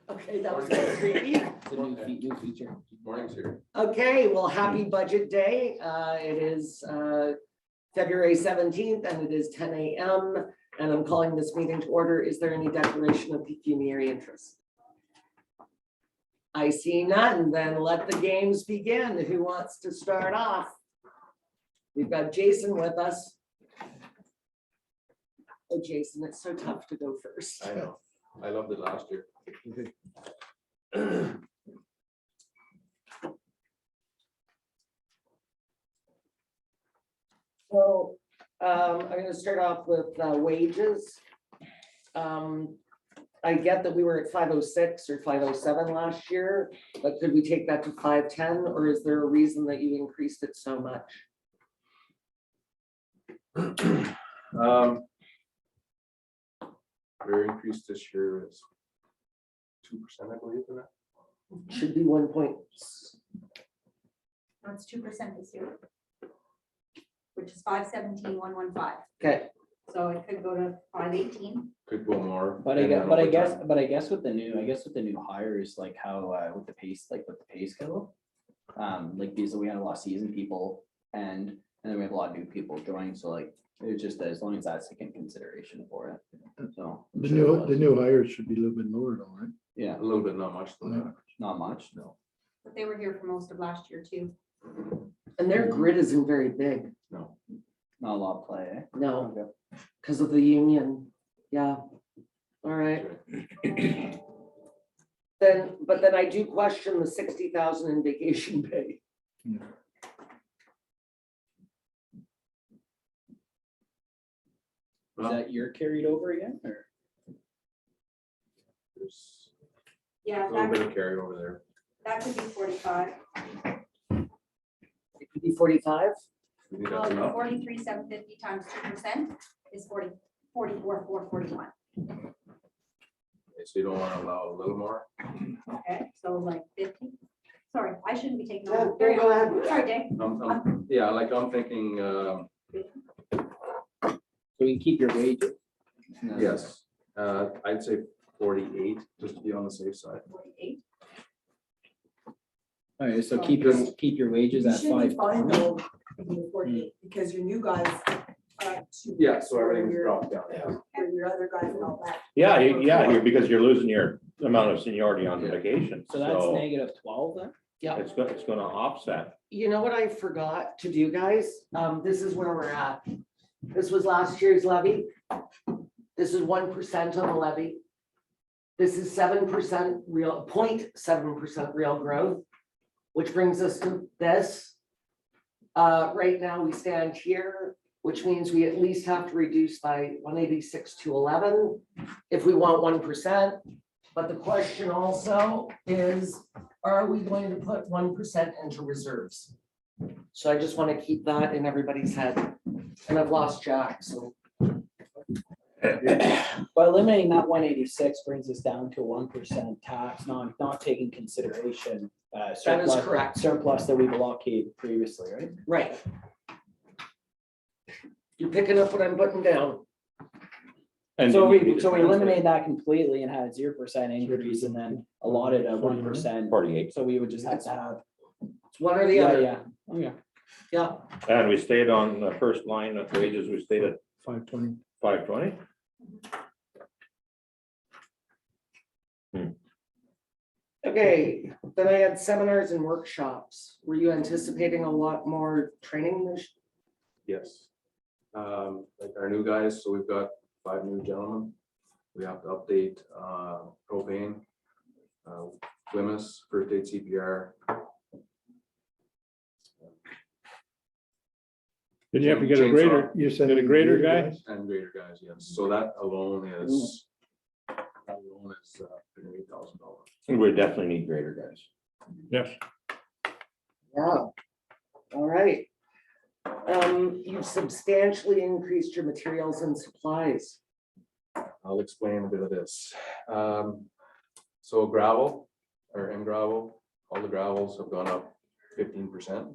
Okay, that was good. Creepy. It's a new feature. Morning's here. Okay, well, happy budget day. It is February 17th and it is 10 a.m. and I'm calling this meeting to order. Is there any declaration of pecuniary interest? I see none. Then let the games begin. Who wants to start off? We've got Jason with us. Oh, Jason, it's so tough to go first. I know. I loved it last year. So I'm going to start off with wages. I get that we were at 506 or 507 last year, but could we take that to 510, or is there a reason that you increased it so much? Our increase this year is 2%, I believe, in that. Should be 1 point. No, it's 2% this year, which is 517,115. Okay, So it could go to 518. Could go more. But I guess with the new hires, like how with the pay scale, like because we had a lot of seasoned people and then we have a lot of new people joining, so like it's just as long as that's taken consideration for it. So The new hires should be a little bit lower though, right? yeah, A little bit, not much. Though. Yeah. not much. No, But they were here for most of last year too. and their grid isn't very big. no. Not a lot of play. No, Okay. because of the union. Yeah. All right. But then I do question the 60,000 in vacation pay. Yeah. Is that your carried over again or? There's Yeah, a little bit of carryover there. that could be 45. It could be 45. You think that's enough? 43,750 times 2% is 44,441. Okay, so you don't want to allow a little more? Okay, so like 50. Sorry, I shouldn't be taking. Yeah, over. there you go ahead. Sorry, Dave. Yeah, like I'm thinking, So you keep your wages? yes, I'd say 48, just to be on the safe side. 48. All right, so keep your wages You at should be 5. fine though, in 48, because your new guys. Yeah, so everything's your- dropped down. For your other guys and all that. Yeah, because you're losing your amount of seniority on the vacation. So that's negative 12 then? Yeah. It's gonna offset. You know what I forgot to do, guys? This is where we're at. This was last year's levy. This is 1% on the levy. This is 7% real, 0.7% real growth, which brings us to this. Right now, we stand here, which means we at least have to reduce by 186 to 11 if we want 1%. But the question also is, are we going to put 1% into reserves? So I just want to keep that in everybody's head. And I've lost Jack, so. By eliminating that 186 brings us down to 1% tax, not taking consideration. That is correct. Surplus that we've allocated previously, right? Right. You're picking up what I'm putting down. And So we eliminated that completely and had a 0% increase and then allotted a 1%. 48. So we would just have to have. It's one or the Yeah, other. yeah. Okay. Yeah. And we stayed on the first line of wages, we stayed at 520. 520. Okay, then I had seminars and workshops. Were you anticipating a lot more training this? Yes. Like our new guys, so we've got 5 new gentlemen. We have to update propane, WMIS, first aid CPR. Did you have to get a Chainsaw. grader? You said Get a grader guy? And greater guys, yes. So that alone is $8,000. We definitely need greater guys. Yes. Yeah. All right. You've substantially increased your materials and supplies. I'll explain a bit of this. So gravel or M gravel, all the gravels have gone up 15%.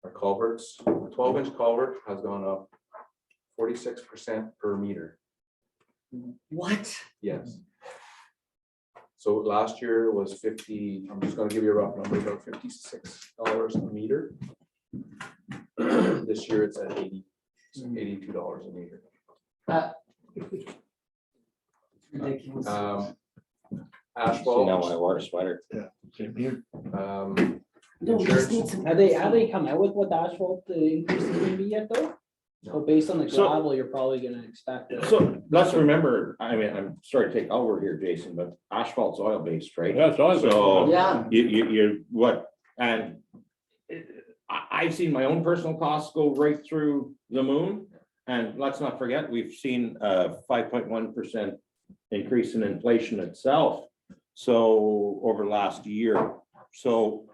Our culverts, the 12-inch culvert has gone up 46% per meter. What? Yes. So last year was 50, I'm just gonna give you a rough number, about $56 a meter. This year it's at $82 a meter. Ridiculous. See, now I Asphalt, wear a sweater. Same here. No, we just insurance, need some. Have they come out with what the asphalt increase is gonna be yet though? So based on the So- gravel, you're probably gonna expect. So let's remember, I mean, I'm sorry to take over here, Jason, but asphalt's oil based, right? That's all. So Yeah, you, what, and I've seen my own personal costs go right through the moon. And let's not forget, we've seen a 5.1% increase in inflation itself. So over last year, so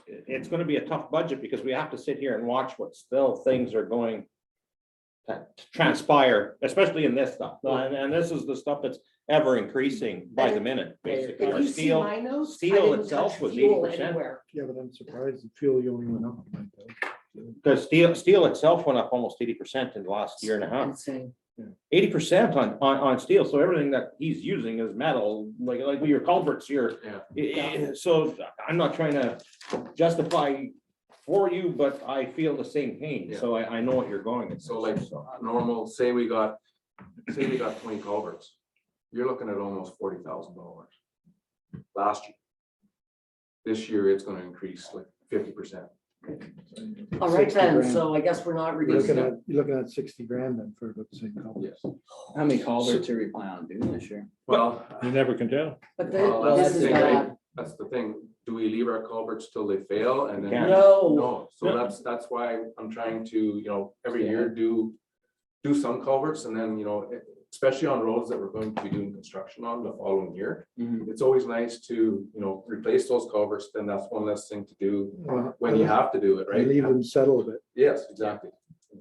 it's gonna be a tough budget because we have to sit here and watch what still things are going to transpire, especially in this stuff. And this is the stuff that's ever increasing by the minute, basically. if Our you see steel, my notes, I steel didn't itself touch was fuel 80%. anywhere. Yeah, but I'm surprised the fuel you only went up. like that. because steel itself went up almost 80% in the last year and a half. Insane. 80% on steel, so everything that he's using is metal, like your culverts here. So I'm not trying to justify for you, but I feel the same pain, so I know what you're going at. so like normal, say we got 20 culverts, you're looking at almost $40,000 last year. This year, it's gonna increase like 50%. All right 60 then, grand. so I guess we're not You're looking reducing it. at, you're looking at 60 grand then for the same couple. Yes. How many culverts are we planning on doing this year? Well, You never can tell. But well, this that's is the thing, right? bad. That's the thing. Do we leave our culverts till they fail and then? Yeah. No, No, so that's why I'm trying to, every year do some culverts and then, especially on roads that we're going to be doing construction on the following year. It's always nice to, replace those culverts, then that's one less thing to do when you have to do it, You right? leave them settle a bit. Yes, exactly.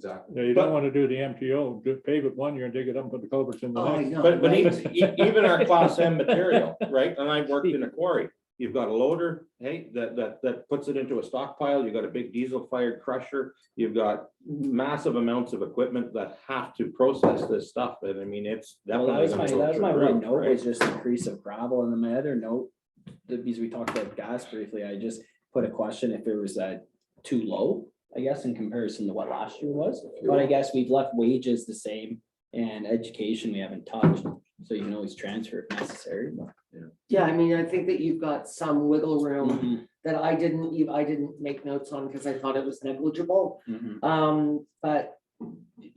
Yeah, you don't want to do the MTO, pave it one year and dig it up and put the culverts in the oh, I next. know. But right? even our class M material, right, and I've worked in a quarry, you've got a loader, hey, that puts it into a stockpile, you've got a big diesel fired crusher, you've got massive amounts of equipment that have to process this stuff, and I mean, it's Well, that definitely. was gonna my, go that was through my the one roof, note, right? was just increase of gravel, and then my other note, because we talked about gas briefly, I just put a question if it was too low, I guess, in comparison to what last year was, but I guess we've left wages the same, and education we haven't touched, so you can always transfer if necessary. but, Yeah, I mean, I think that you've got some wiggle room Mhm, that I didn't make notes on because I thought it was negligible. mhm. But,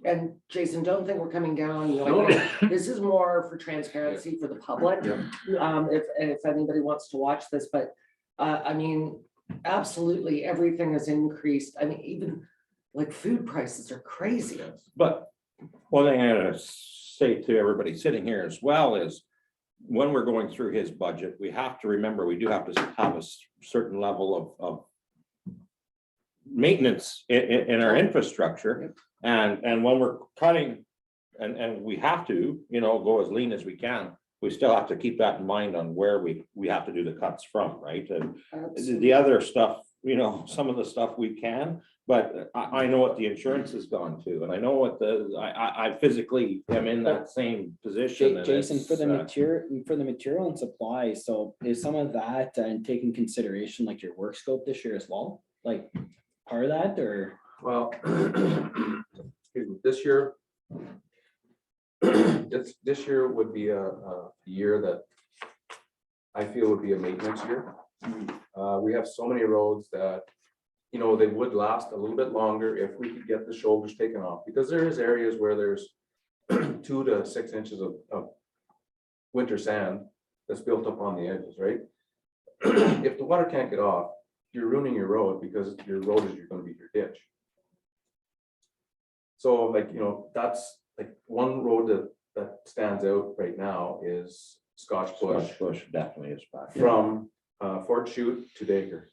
and Jason, don't think we're coming down, No, this is more for transparency for the public. If anybody wants to watch this, but, I mean, absolutely, everything has increased. I mean, even like food prices are crazy. But one thing I gotta say to everybody sitting here as well is, when we're going through his budget, we have to remember, we do have to have a certain level of maintenance in our infrastructure. And when we're cutting, and we have to, go as lean as we can, we still have to keep that in mind on where we have to do the cuts from, right? And the other stuff, some of the stuff we can, but I know what the insurance has gone to, and I know what I physically am in that same position. and Jason, for it's, the material and supply, so is some of that and taking consideration like your work scope this year as well, like part of that, or? Well, excuse me, this year, this year would be a year that I feel would be a maintenance year. We have so many roads that, they would last a little bit longer if we could get the shoulders taken off, because there is areas where there's 2 to 6 inches of winter sand that's built up on the edges, right? If the water can't get off, you're ruining your road, because your road is gonna be your ditch. So like, that's like one road that stands out right now is Scotch Bush Bush definitely is back. from Fort Chute to Baker.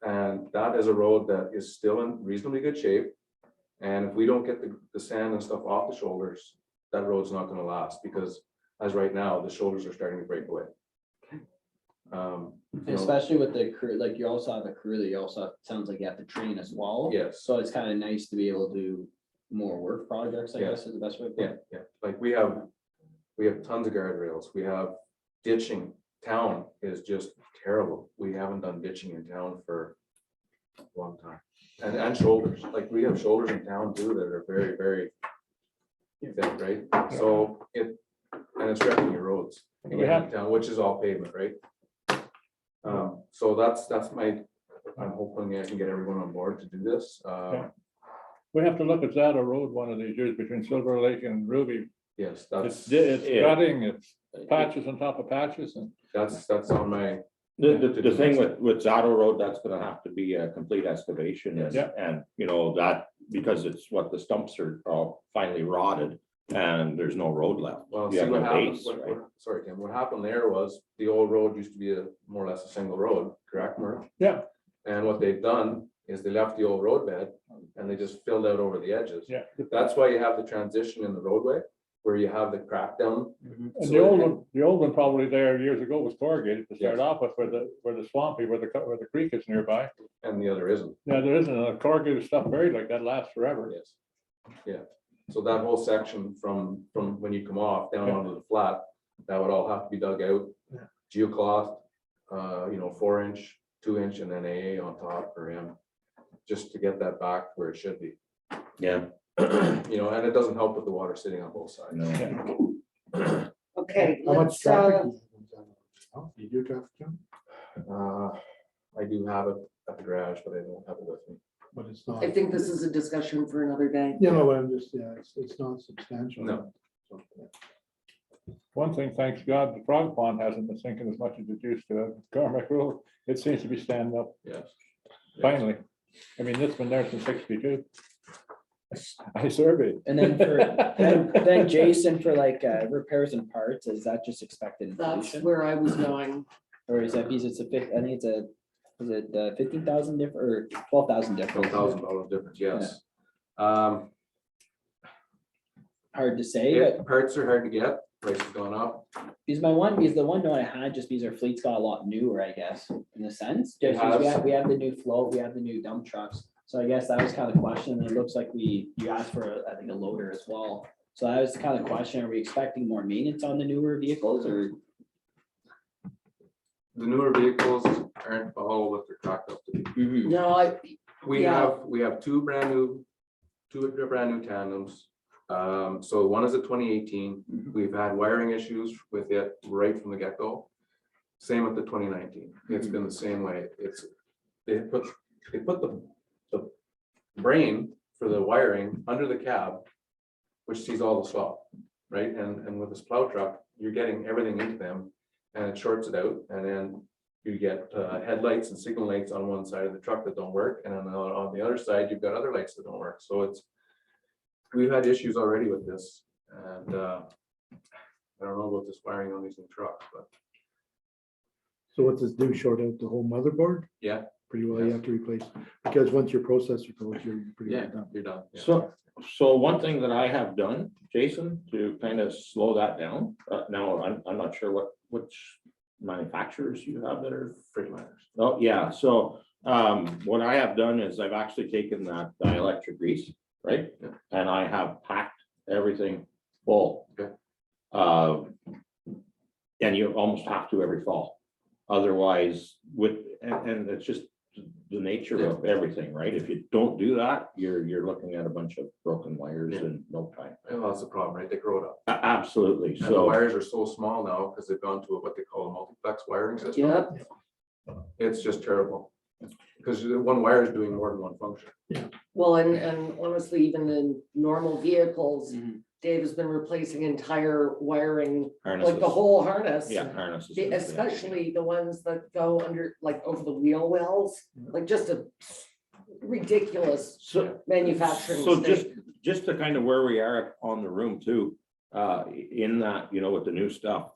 And that is a road that is still in reasonably good shape. And if we don't get the sand and stuff off the shoulders, that road's not gonna last, because as right now, the shoulders are starting to break away. Especially with the crew, like you also have a crew that you also, sounds like you have to train as well. Yes, So it's kind of nice to be able to do more work projects, I Yeah. guess is the best way. to put it. yeah. Like we have tons of guardrails, we have ditching town is just terrible. We haven't done ditching in town for a long time. And shoulders, like we have shoulders in town too that are very, very thick, right? So and it's wrecking your roads We have- in town, which is all pavement, right? So that's I'm hoping I can get everyone on board to do this. We have to look at Zado Road one of these years between Silver Lake and Ruby. Yes, It's that's gutting, it's patches on top of patches and. that's on my, The thing with Zotto Road, that's gonna have to be a complete excavation and, Yeah. and, you know, that, because it's what the stumps are all finally rotted and there's no road left. well, You see have what no happened, base, right? sorry, Tim, what happened there was the old road used to be more or less a single road, correct, Murph? Yeah. And what they've done is they left the old road bed and they just filled out over the edges. Yeah. That's why you have the transition in the roadway, where you have the crack down. And So the old one probably there years ago was corrugated to start Yes. off with, where the swampy, where the creek is nearby. And the other isn't, Yeah, there isn't a corrugated stuff buried like that lasts forever. yes. Yeah, so that whole section from when you come off down Yeah. onto the flat, that would all have to be dug out. Yeah. Geocloth, 4-inch, 2-inch, and then AA on top for him, just to get that back where it should be. Yeah. And it doesn't help with the water sitting on both sides. No. Okay, How much let's, traffic? You do traffic jam, I do have it at the garage, but I don't have it with me. but it's not. I think this is a discussion for another day. You know, I'm just, it's not substantial. No. One thing, thanks God, the frog pond hasn't been sinking as much as it used to. Carmack Road, it seems to be standing up Yes. finally. I mean, it's been there since 62. I surveyed. And then then Jason, for like repairs and parts, is that just expected That's inflation? where I was going. Or is that because it's I think it's is it 15,000 different or 12,000 different? $12,000 difference, yes. Hard to say, but Parts are hard to get, price has gone up. because the one note I had, just because our fleet's got a lot newer, I guess, in a sense. It Just because has. we have the new float, we have the new dump trucks. So I guess that was kind of the question. And it looks like you asked for, I think, a loader as well. So that was kind of the question. Are we expecting more maintenance on the newer vehicles or? The newer vehicles aren't all what they're cracked up to be. Mhm. No, We Yeah. have two brand new tandems. So one is a 2018. Mhm. We've had wiring issues with it right from the get-go. Same with the 2019. It's been the same way. They put the brain for the wiring under the cab, which sees all the slop, right? And with this plow truck, you're getting everything into them and it shorts it out. And then you get headlights and signal lights on one side of the truck that don't work. And then on the other side, you've got other lights that don't work. So we've had issues already with this. And I don't know about this wiring on these new trucks, but So what does do, short out the whole motherboard? yeah, Pretty well, you have to replace, because once your processor goes, you're pretty well yeah, done. you're done. Yeah. So one thing that I have done, Jason, to kind of slow that down, now I'm not sure which manufacturers you have that are. Freightliners. Oh, yeah, so what I have done is I've actually taken that dielectric grease, right? Yeah. And I have packed everything full. Okay. And you almost have to every fall. Otherwise, and it's just the nature of everything, right? If you don't do that, you're looking at a bunch of broken wires Yeah. in no time. Well, that's the problem, right? They grow it up. Absolutely, And the so. wires are so small now because they've gone to what they call a multiplex wiring system. Yep. It's just terrible. Because one wire is doing more than one function. Well, and honestly, even in normal vehicles, Mhm. Dave has been replacing entire wiring, like Harnesses. the whole harness. Yeah, harnesses. Especially the ones that go under, like over the wheel wells, like just a ridiculous So, manufacturing so mistake. just to kind of where we are on the room too, in that, with the new stuff.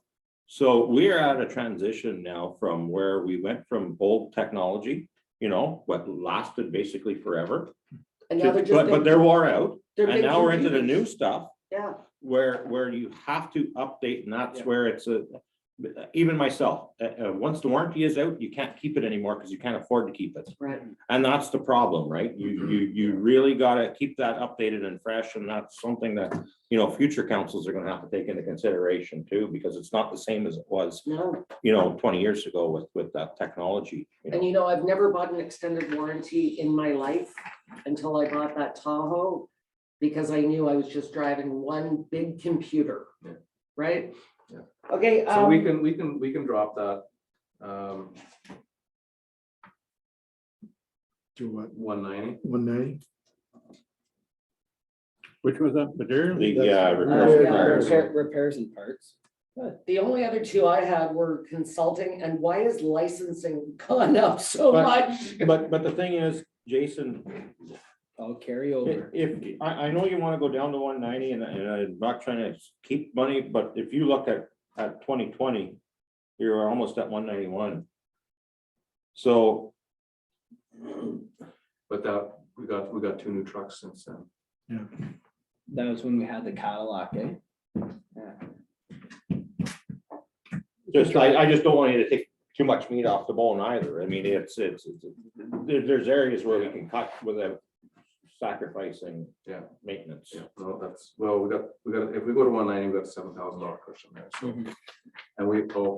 So we are at a transition now from where we went from old technology, what lasted basically forever. And now they're just. But they're wore out, they're and big now we're into the computers. new stuff Yeah, where you have to update, and that's Yeah. where it's even myself, once the warranty is out, you can't keep it anymore because you can't afford to keep it. Right. And that's the problem, right? You really gotta keep that updated and fresh, and that's something that, you know, future councils are gonna have to take into consideration too, because it's not the same as it was, No, 20 years ago with that technology. and you know, I've never bought an extended warranty in my life until I bought that Tahoe, because I knew I was just driving one big computer, Yeah. right? Yeah. Okay. So we can drop that, To what, 190. 190? Which was that material? Repairs and parts. The only other two I had were consulting, and why is licensing gone up so But- much? But the thing is, Jason, I'll carry over. if, I know you wanna go down to 190, and I'm not trying to keep money, but if you look at 2020, you're almost at 191. So, But that, we got 2 new trucks since then. Yeah. That was when we had the Cadillac, eh? Yeah. I just don't want you to take too much meat off the bone either. I mean, there's areas where we can cut without sacrificing Yeah. maintenance. Yeah, no, we got, if we go to 190, we got $7,000 cushion there, so. And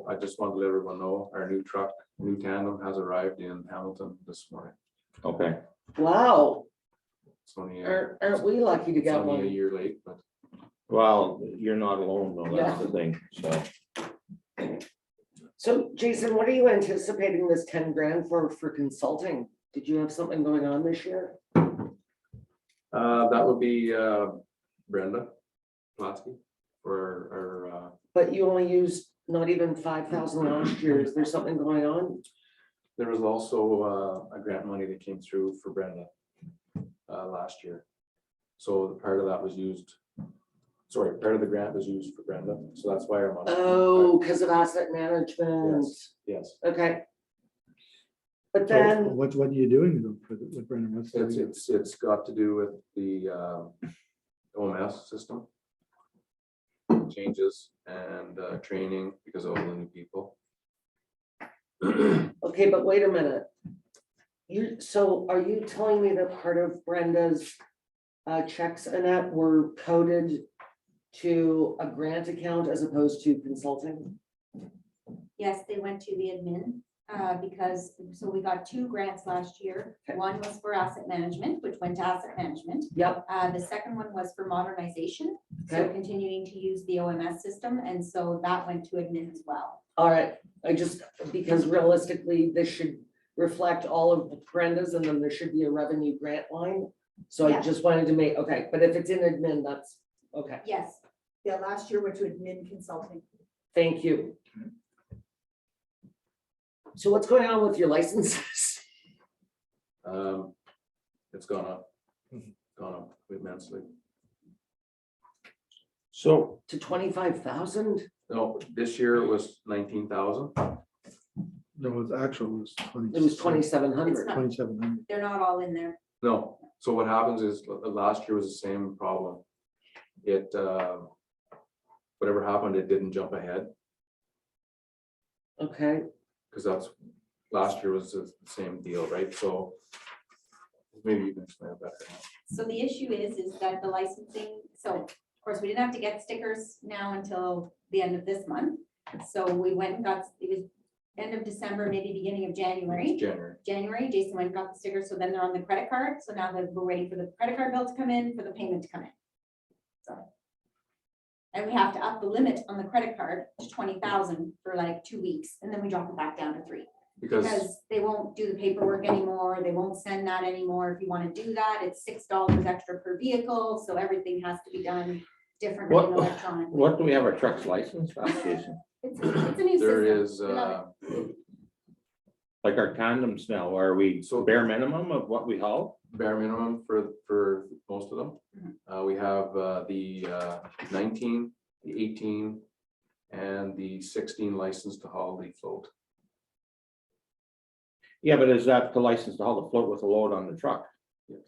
I just want to let everyone know, our new truck, new tandem has arrived in Hamilton this morning. Okay. Wow, It's only, aren't we lucky to it's get only a one? year late, but Well, you're not alone though, that's the thing, so. So Jason, what are you anticipating this 10 grand for consulting? Did you have something going on this year? that would be Brenda Plasky for our, But you only used not even 5,000 last year. Is there something going on? there was also a grant money that came through for Brenda last year. So the part of that was used, part of the grant was used for Brenda, so that's why our money. Oh, because of asset management. Yes, Okay. But So then, what are you doing though for the, with Brendan? What's the- it's got to do with the OMS system. Changes and training because of all the new people. okay, but wait a minute. So are you telling me that part of Brenda's checks, Annette, were coded to a grant account as opposed to consulting? Yes, they went to the admin, because, so we got 2 grants last year. Okay. One was for asset management, which went to asset management. Yep, The second one was for modernization, so Okay. continuing to use the OMS system, and so that went to admin as well. all right. Because realistically, this should reflect all of Brenda's, and then there should be a revenue grant line. So I Yeah. just wanted to make, okay, but if it's in admin, that's, okay, Yes, Yeah, last year went to admin consulting. thank you. So what's going on with your licenses? It's gone up immensely. So, To 25,000? No, this year it was 19,000. No, it's actual, it was 20. It was 2,700. It's not- 2,700. they're not all in there. No, so what happens is last year was the same problem. It, whatever happened, it didn't jump ahead, Okay, because that's, last year was the same deal, right? So maybe you can explain it better. So the issue is that the licensing, so of course, we didn't have to get stickers now until the end of this month. So we went and got, it was end of December, maybe beginning of January. January. Jason went and got the stickers, so then they're on the credit card, so now that we're waiting for the credit card bill to come in, for the payment to come in. So. And we have to up the limit on the credit card to 20,000 for like 2 weeks, and then we drop it back down to 3. Because they won't do the paperwork anymore, they won't send that anymore. If you want to do that, it's $6 extra per vehicle, so everything has to be done differently and electronically. what do we have our trucks licensed, Jason? It's a new There system. is, We love it. Like our tandems now, are we So- bare minimum of what we haul? bare minimum for most of them. We have the 19, the 18, and the 16 license to haul the float. Yeah, but is that the license to haul the float with a load on the truck? Yes.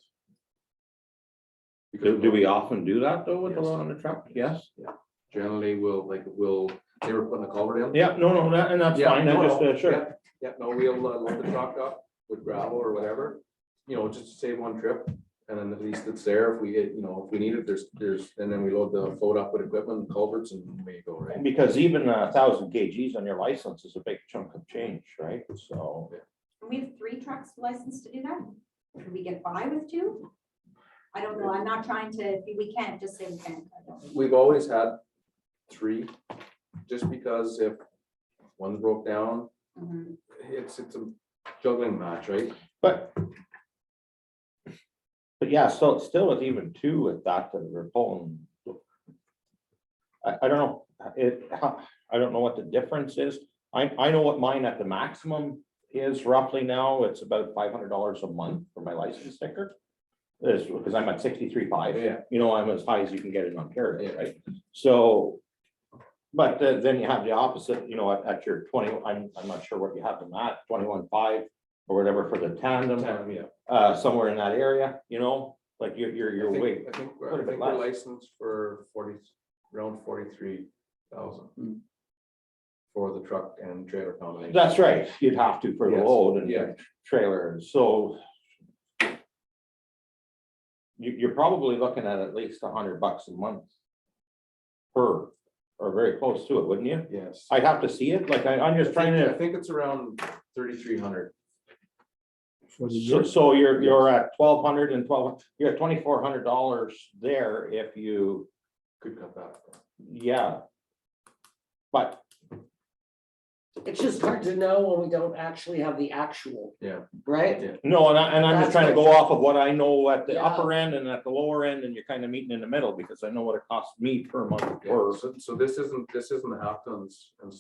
Do we often do that though with the Yes. load on the truck? Yes. Generally, we'll they were putting a culvert in. Yeah, no, and that's Yeah, fine, I no, just, no, sure. yeah, yeah, no, we'll load the truck up with gravel or whatever, just to save one trip. And then at least it's there if we get, if we need it, and then we load the float up with equipment, culverts, and away you go, right? Because even 1,000 kgs on your license is a big chunk of change, right? So, We have 3 trucks licensed to do that. Can we get by with 2? I don't know. I'm not trying to, we can't just say we can't. I don't know. We've always had 3, just because if one broke down, Mhm. it's a juggling match, right? but yeah, so still with even 2 at that we're pulling. I don't know, I don't know what the difference is. I know what mine at the maximum is roughly now. It's about $500 a month for my license sticker. Is because I'm at 63.5. Yeah. I'm as high as you can get in Ontario, Yeah. right? So, but then you have the opposite, at your 20, I'm not sure what you have them at, 21.5 or whatever for the tandem, Yeah. somewhere in that area, like you're I think- way. I think quite a bit we're less. licensed for around 43,000 Mm. for the truck and trailer combination. That's right, you'd have to for the Yes, load and yeah. trailer, so. You're probably looking at least $100 a month. Or very close to it, wouldn't you? Yes. I'd have to see it, like I'm just trying I to, think it's around 3,300. For the so, year. so you're at 1,200 and you're at $2,400 there if you, Could cut that. yeah. But It's just hard to know when we don't actually have the actual, Yeah. right? Yeah. no, and I'm That's just trying to go off of what I know at the Yeah. upper end and at the lower end, and you're kind of meeting in the middle, because I know what it costs me per month. Yeah. Or, So this isn't the half tons and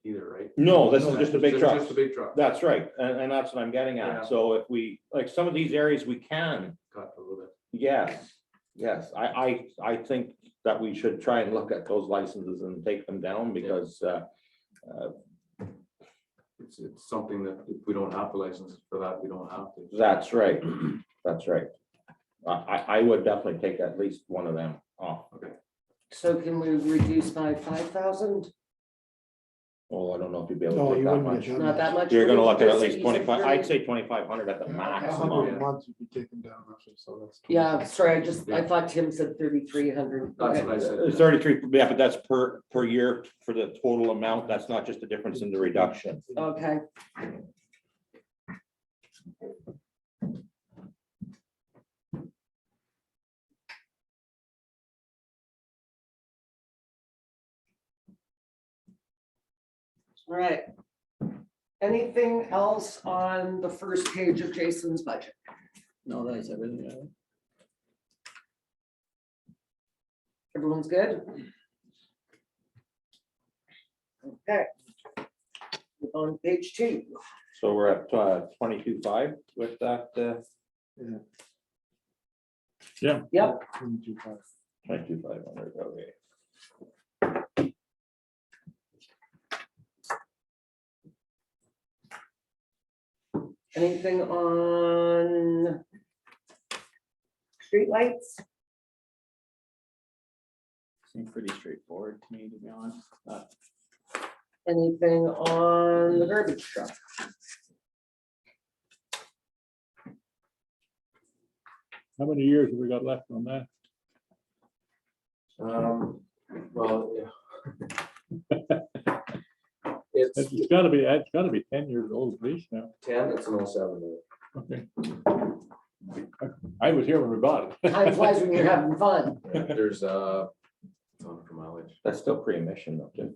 either, right? no, this is No, just a big this is truck. Just a big truck. That's right, and that's what I'm getting Yeah. at. So if we, like some of these areas we can, Cut a little bit. yes, I think that we should try and look at those licenses and take them down, because It's something that if we don't have the licenses for that, we don't have to. that's right, that's right. I would definitely take at least one of them off. Okay. So can we reduce by 5,000? Oh, I don't know if you'd be able No, to take you that wouldn't much. get that Not that much. You're gonna What look did at you least say? You said 25, I'd 30? say 2,500 at the A maximum. hundred a month, you'd be taken down roughly, so that's. Yeah, sorry, I thought Tim said 3,300. That's what I said. 33, yeah, but that's per year for the total amount. That's not just the difference in the reduction. Okay, all right. Anything else on the first page of Jason's budget? No, that's everything. Everyone's good? Okay. Move on to page 2. So we're at 22.5 with that, Yep, 22,500. 22,500, okay. anything on streetlights? Seems pretty straightforward to me, to be honest. Anything on the garbage truck? How many years have we got left on that? Well, yeah. It's It's gotta be 10 years old at least now. 10, it's an 07. Okay. I was here when we bought it. Time flies when you're having fun. There's ton for mileage. That's still pre-emission though, Jim.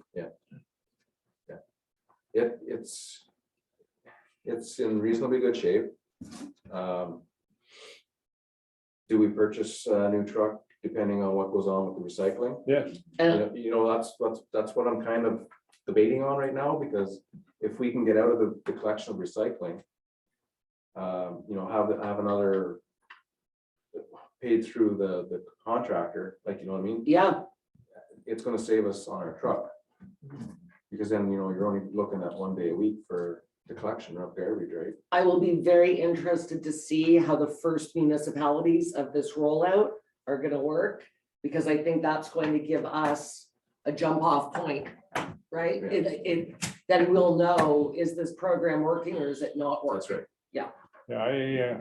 It's in reasonably good shape. Do we purchase a new truck depending on what goes on with the recycling? Yes, And That's what I'm kind of debating on right now, because if we can get out of the collection of recycling, have another paid through the contractor, like, you know what I mean? yeah, It's gonna save us on our truck. Because then, you're only looking at 1 day a week for the collection of garbage, right? I will be very interested to see how the first municipalities of this rollout are gonna work, because I think that's going to give us a jump off point right? Yeah. Then we'll know, is this program working or is it not That's working? right. Yeah,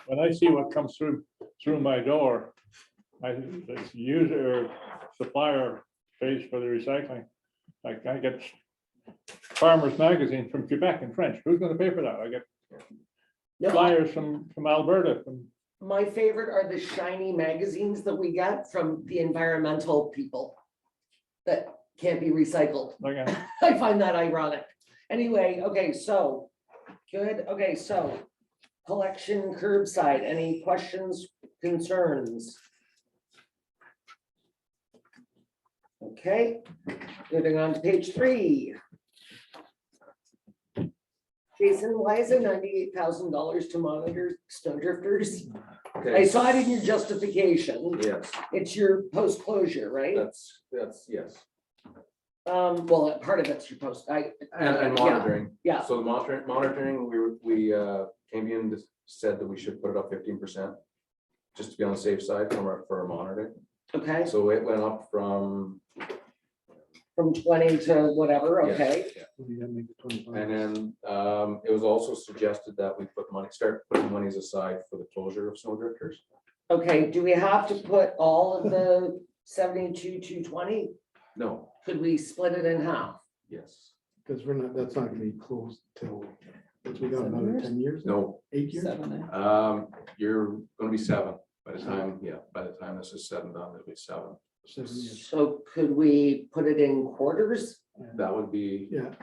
when I see what comes through my door, this user or supplier pays for the recycling. Like I get Farmers Magazine from Quebec in French. Who's gonna pay for that? I get No, flyers from Alberta, from my favorite are the shiny magazines that we get from the environmental people that can't be recycled. like, I find that ironic. Anyway, okay, so, good, okay, so collection curbside, any questions, concerns? Okay, moving on to page 3. Jason, why is it $98,000 to monitor snow drifters? I Okay. saw it in your justification. Yes, It's your post closure, right? that's, yes. Well, part of it's your post, And yeah, monitoring. yeah. So the monitoring, we came in and said that we should put it up 15%. Just to be on the safe side for our monitoring. Okay, So it went up from. from 20 to whatever, Yeah, okay, yeah. You gotta make it 25. And then it was also suggested that we start putting monies aside for the closure of snow drifters. okay, do we have to put all of the 72, 220? No, Could we split it in half? yes, Because that's not gonna be closed till, once we got 7 another years? 10 years, no, 8 years. 7, you're gonna be 7 by the time, by the time this is said and done, it'll be 7. 7 years. So could we put it in quarters? That would be Yeah,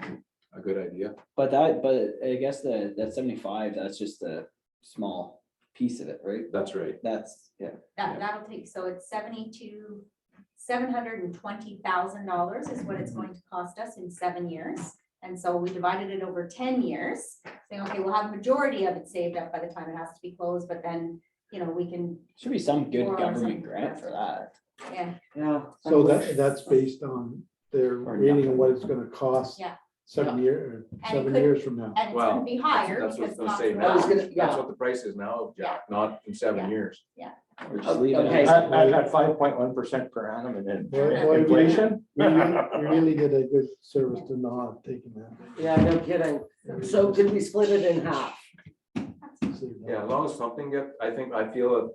a good idea. but I guess that 75, that's just a small piece of it, right? That's right. That's, yeah. That'll take, so it's $720,000 is what it's going to cost us in 7 years. And so we divided it over 10 years, saying, okay, we'll have majority of it saved up by the time it has to be closed, but then, we can, Should be some good Or government something. grant for that. yeah, Yeah. so that's based on their Or rating of nothing. what it's gonna cost. Yeah. 7 year, And it 7 could- years from now. and it's Well, gonna be higher That's what I was because gonna costs say. are I was up. gonna, That's yeah, what the price is now, Jack, not in 7 Yeah. years. Or just leave it Okay. at- At 5.1% per annum and then Well, inflation. You really did a good service to not taking that. yeah, no kidding. So could we split it in half? Yeah, as long as something I feel that,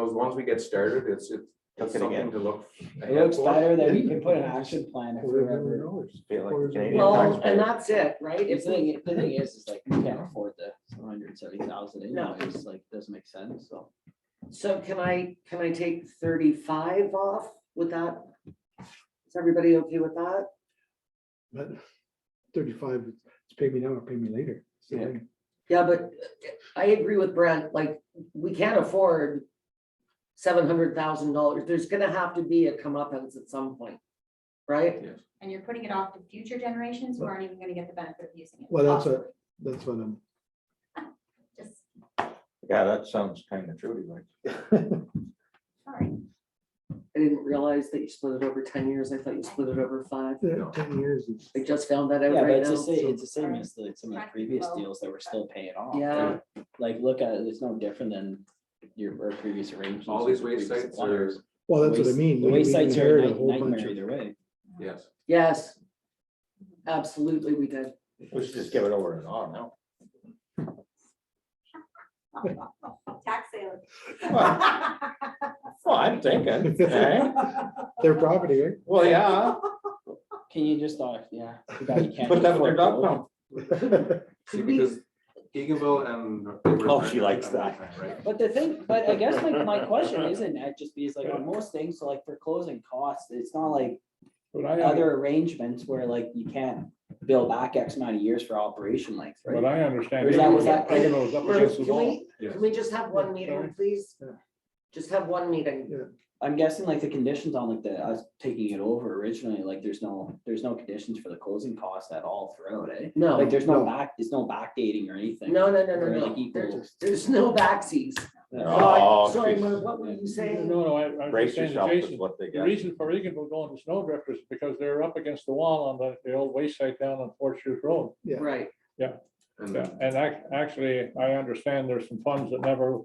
as long as we get started, it's Look at something again. to look. It ahead looks for. better that we can put an action plan if we're ever. Feel like the Canadian Well, taxpayer. and that's it, right? If If the thing is like, we can't afford the 170,000 No. anyways, like, doesn't make sense, so. so can I take 35 off with that? Is everybody okay with that? But 35, it's pay me now or pay me later. It's the Yeah. thing. Yeah, but I agree with Brent, like, we can't afford $700,000. There's gonna have to be a comeuppance at some point, right? Yes. And you're putting it off to future generations who aren't even gonna get the benefit of using it. Well, possibly. that's what I'm. Just, Yeah, that sounds kind of truly like. sorry. I didn't realize that you split it over 10 years. I thought you split it over 5. No. 10 years is. I just found that out Yeah, but right it's now. the same, so- it's the same as some of the previous Practical. deals that we're still paying off. Yeah. Like, look at it, it's no different than our previous arrangements. All these with waste previous sites suppliers. are, Well, that's what I Waste- mean. The We waste sites are a inherited a whole bunch nightmare of- either way. yes. Yes. Absolutely, we did. We should just give it over and on now. Tax sale. Well, I'm thinking, eh? Their property, eh? Well, yeah, Can you just, yeah. too bad you can't put that with afford their dog both. pound. See, because Eagleville and. Oh, she likes that. Right. But the thing, but I guess my question isn't that just because like on most things, so like for closing costs, it's not like But I, other arrangements where like you can't bill back X amount of years for operation length, but right? I understand. Or is that- was that part of- Eagle is up Murph, against the Can wall. we, Yes. can we just have one meeting, sorry. please? Yeah. Just have one meeting. Yeah. I'm guessing like the conditions on like us taking it over originally, like there's no conditions for the closing cost at all throughout, eh? No, Like there's no No. there's no backdating or anything. no, Or, like, no. equal- There's no backsies. Oh, Sorry, geez. Murph, what were you No, saying? no, I was Brace just saying to yourself with Jason, what they the got. reason for Eagleville going to snowdrifters is because they're up against the wall on the old waste site down on Fort Shoot Road. Yeah. Right, And Yeah, and actually, I understand there's some funds that never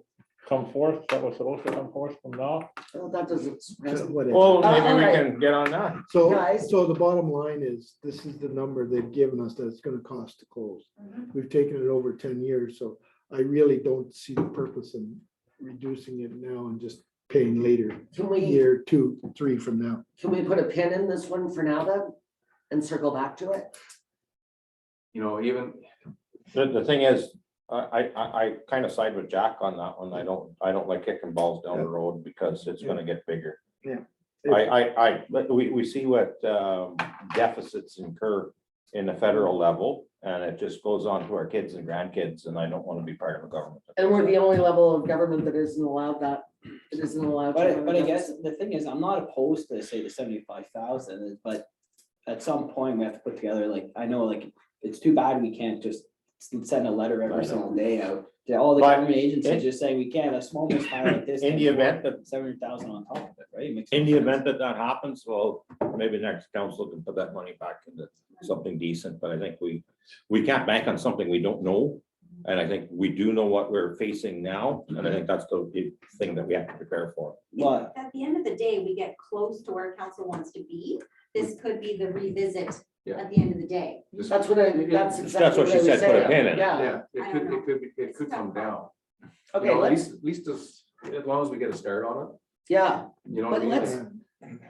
come forth, that was supposed to come forth from now. Well, that doesn't. So what is- Well, maybe we alright. can get on that. So, Guys. so the bottom line is, this is the number they've given us that it's gonna cost to close. We've taken it over 10 years, so I really don't see the purpose in reducing it now and just paying later, Can we, year 2, 3 from now. can we put a pin in this one for now then? And circle back to it? You know, even, The thing is, I kind of side with Jack on that one. I don't like kicking balls down the road because it's gonna get bigger. Yeah. We see what deficits incur in the federal level, and it just goes on to our kids and grandkids, and I don't want to be part of a government. And we're the only level of government that isn't allowed that. It isn't allowed. to have a But I guess deficit. the thing is, I'm not opposed to say the 75,000, but at some point we have to put together, like, I know, like, it's too bad we can't just send a letter I every know. single day out to all the But government agencies, in- just saying we can't, a small misfire like this. In the event that 700,000 on top of it, right? It makes no In the sense. event that that happens, well, maybe the next council can put that money back into something decent, but I think we can't bank on something we don't know. And I think we do know what we're facing now, and I think that's the big thing that we have to prepare for. But- At the end of the day, we get close to where council wants to be. This could be the revisit Yeah. at the end of the day. just- That's what I, that's exactly what what she I was said, put a saying. pin in it. Yeah, Yeah, I it don't could, it It's could come tough. down. You okay, know, let's, at least as long as we get a start on it, yeah, you know what I But mean? let's- Well,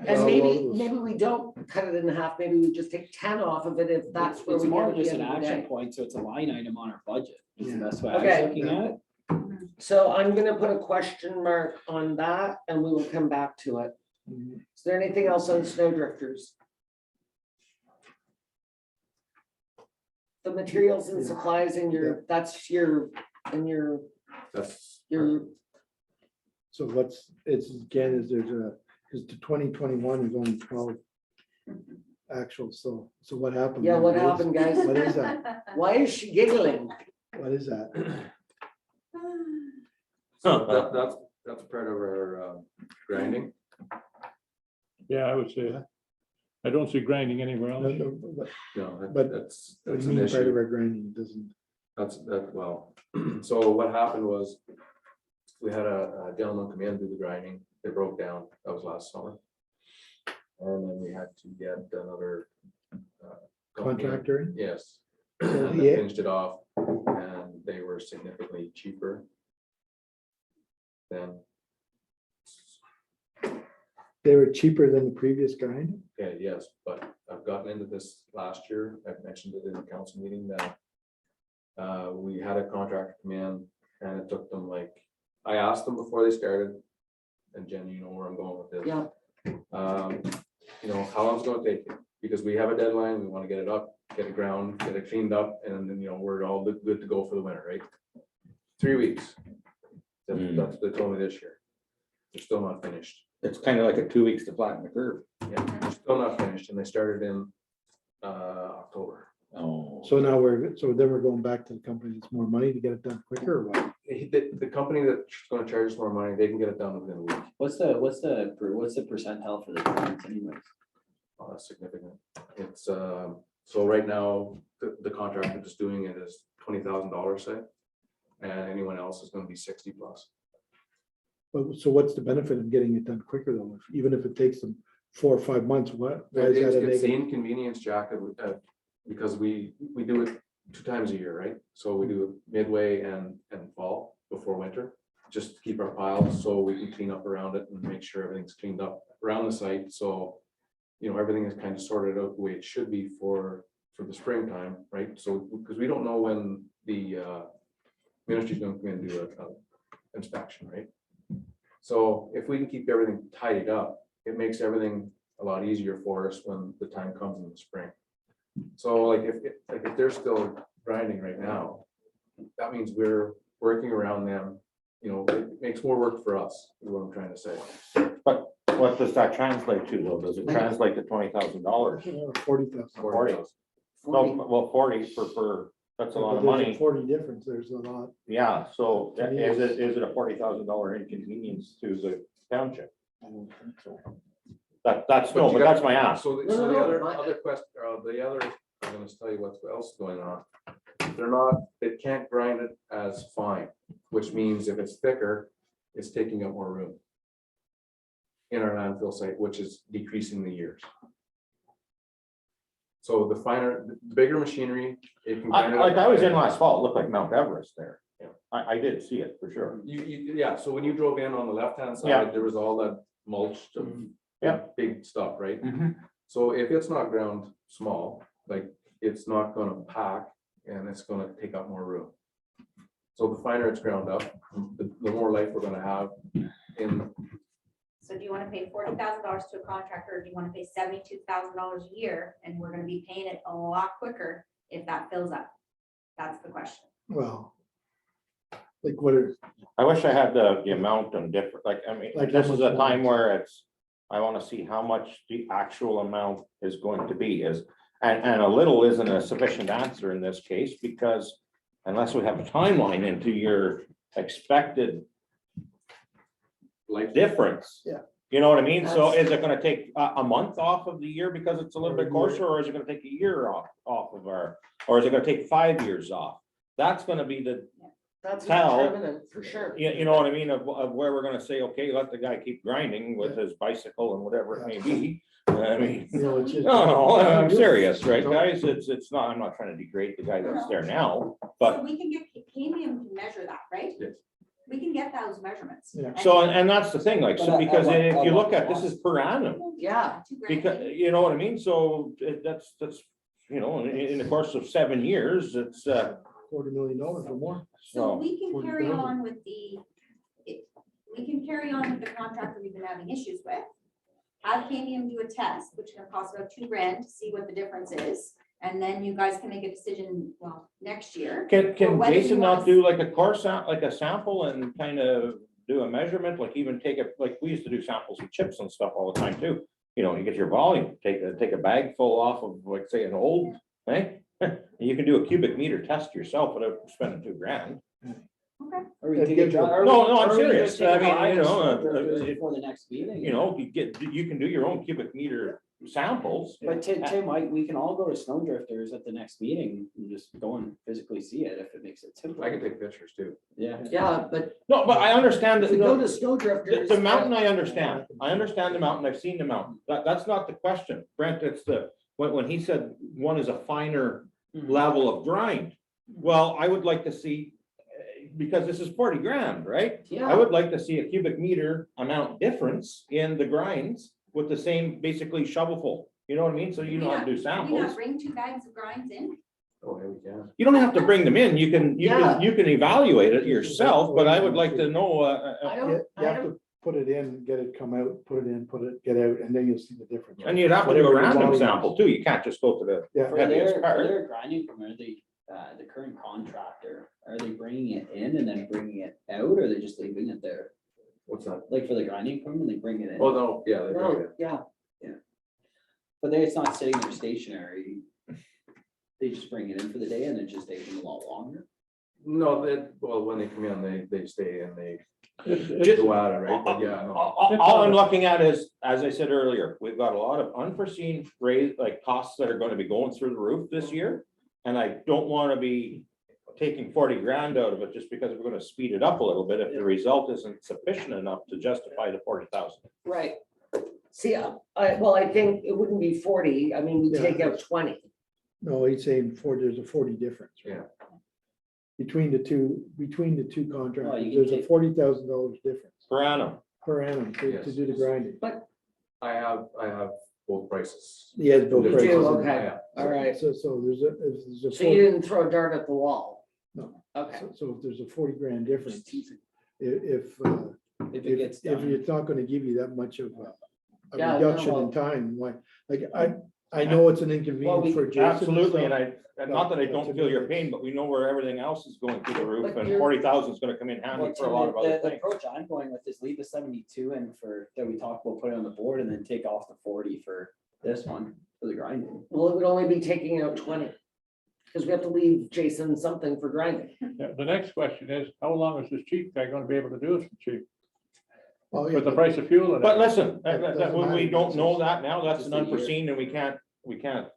and maybe, well, maybe we don't cut it in half, maybe we just take 10 off of it if that's where It's we more get at just the an end of the action day. point, so it's a line item on our budget. Is the Yeah. best way I Okay. was looking at it. So I'm gonna put a question mark on that and we will come back to it. Mhm. Is there anything else on snow drifters? The materials and supplies in your, that's your, in your, That's, So what's, it's again, is there's a, because the 2021 is only 12 actual, so what happened? yeah, what happened, guys? What is that? Why is she giggling? What is that? so that's part of our grinding. Yeah, I would say that. I don't see grinding anywhere No, else. no, But No, But that's what do an you mean part of issue. our grinding doesn't? Well, so what happened was we had a gentleman come in, do the grinding. They broke down. That was last summer. And then we had to get another company in. Contractor in? Yes. So, And they yeah. finished it off and they were significantly cheaper than, They were cheaper than the previous grind? okay, yes, but I've gotten into this last year. I've mentioned it in the council meeting that we had a contractor come in and it took them like, I asked them before they started, and Jen, you know where I'm going with this. Yeah, You know, how long it's gonna take you? Because we have a deadline, we wanna get it up, get it ground, get it cleaned up, and then, you know, we're all good to go for the winter, right? 3 weeks. That's what they told me this year. They're still not finished. It's kind of like a 2 weeks to flatten the curve. Yeah, they're still not finished, and they started in October. Oh. So now then we're going back to the company that's more money to get it done quicker or what? The company that's gonna charge us more money, they can get it done within a week. What's the percentile for the difference anyways? Oh, that's significant. It's, so right now, the contractor that's doing it is $20,000, say. And anyone else is gonna be 60 plus. But so what's the benefit of getting it done quicker though? Even if it takes them 4 or 5 months, what? why is that a It's the negative? inconvenience, Jack, because we do it 2 times a year, right? So we do it midway and fall before winter, just to keep our piles so we can clean up around it and make sure everything's cleaned up around the site. So, you know, everything is kind of sorted out the way it should be for the springtime, right? So, because we don't know when the ministry's gonna come in and do a inspection, right? So if we can keep everything tidied up, it makes everything a lot easier for us when the time comes in the spring. So like if they're still grinding right now, that means we're working around them, you know, it makes more work for us, is what I'm trying to say. But what does that translate to though? Does it translate to $20,000? 40,000. 40. No, well, 40 for, that's a lot of But there's a money. 40 difference, there's a lot. Yeah, so To me, is it a $40,000 inconvenience to the township? I don't think so. That's, no, you but got- that's my ask. So the No, so no, the no, other, my- other question, the other, I'm gonna tell you what else is going on. They're not, they can't grind it as fine, which means if it's thicker, it's taking up more room in our landfill site, which is decreasing the years. So the finer, the bigger machinery, it can. grind it up. Like I was in last fall, it looked like Mount Everest there. I did see it for sure. Yeah, so when you drove in on the left-hand Yeah. side, there was all that mulched of Yeah. big stuff, right? Mhm. So if it's not ground small, like it's not gonna pack and it's gonna take up more room. So the finer it's ground up, the more life we're gonna have in, So do you want to pay $40,000 to a contractor, or do you want to pay $72,000 a year, and we're gonna be paying it a lot quicker if that fills up? That's the question. Well. Like what are, I wish I had the amount and different, like, I mean, Like this how is much a time more? where it's, I wanna see how much the actual amount is going to be is. And a little isn't a sufficient answer in this case, because unless we have a timeline into your expected life. difference. Yeah. You know what I mean? So That's- is it gonna take a month off of the year because it's a little Or a bit year. coarser, or is it gonna take a year off of our, or is it gonna take 5 years off? That's gonna be the, That's Tell- determinant for sure. you know what I mean, of where we're gonna say, okay, let the guy keep grinding with his bicycle and whatever it may be. I mean, you know, it's just. no, I'm serious, right, guys? It's not, I'm not trying to degrade the guy that's there now, So but. we can get, Camium can measure that, right? Yes. We can get those measurements. Yeah. So, and that's the thing, like, so But because at if what- you at look what at, this is per annum, Yeah. $2,000. because, you know what I mean? So that's, you know, in the course of 7 years, it's, $40 million or more. So so. we can carry 40,000. on with we can carry on with the contractor we've been having issues with. Have Camium do a test, which is gonna cost about $2,000 to see what the difference is. And then you guys can make a decision, well, next year. Can whether you Jason want not to- do like a course out, like a sample and kind of do a measurement, like even take it, like we used to do samples of chips and stuff all the time too. You know, you get your volume, take a bag full off of, like, say, an old thing. You can do a cubic meter test yourself without spending $2,000. Or we That take a gives you- drive- or No, we- no, I'm or we serious. just take I a mean, drive you and know, smoke drifters it- before the next meeting. You know, you can do your own cubic meter samples. But Tim, we can all go to snow drifters at the next meeting and just go and physically see it if it makes it simple. I can take pictures too. Yeah. Yeah, but No, but I understand if that. we go to snow drifters. The mountain, I understand. I understand the mountain. I've seen the mountain. That's not the question. Brent, it's when he said one is a finer level of grind. Well, I would like to see, because this is 40 grand, right? I Yeah, would like to see a cubic meter amount difference in the grinds with the same basically shovelful. You know what I mean? So you know how to do Can you not samples. bring 2 bags of grinds in? Oh, yeah, we can. You don't have to bring them in. You can Yeah. evaluate it yourself, but I would like to know, I don't, You I have don't, to put it in, get it come out, put it in, put it, get out, and then you'll see the difference. and you'd have to do a Whatever your random volume is. sample too. You can't just go to the Yeah. For heaviest their part. grinding permit, the current contractor, are they bringing it in and then bringing it out, or are they just leaving it there? What's that? Like for the grinding permit, they bring it in, Oh, no, yeah. they bring no, it. yeah, but it's not sitting there stationary. They just bring it in for the day and it just takes them a lot longer. No, well, when they come in, they stay and they It's- go at it, right? But yeah, no. All I'm looking at is, as I said earlier, we've got a lot of unforeseen costs that are gonna be going through the roof this year. And I don't wanna be taking 40 grand out of it just because we're gonna speed it up a little bit if the result isn't sufficient enough to justify the 40,000. right. See, I think it wouldn't be 40, I mean, we take out 20. No, he's saying there's a 40 difference. right? Yeah. Between the two you contractors, can there's a take- $40,000 difference Per annum. per annum to Yes. do the grinding. I have both prices. He has both You do, prices. okay. Yeah. All right, So there's a, so you didn't throw a dart at the wall? No. Okay. so if there's a 40 grand difference, Just teasing. if, If it gets if done. it's not gonna give you that much of a Yeah, reduction no, in time, like I know it's an Well, inconvenience for Jason. Absolutely, and stuff. not that I That's a don't feel your good- pain, but we know where everything else is going through the roof, But and you're- 40,000 is gonna come in handy Well, for a Tim, lot of other the things. approach I'm going with is leave the 72 in for, that we talked about putting on the board, and then take off the 40 for this one, for the grinding. Well, it would only be taking out 20. Because we have to leave Jason something for grinding. Yeah, the next question is, how long is this cheap guy gonna be able to do it for cheap? Oh, yeah, With the price of fuel and But everything? listen, That doesn't when we matter. don't know that now, that's Just an a year. unforeseen, and we can't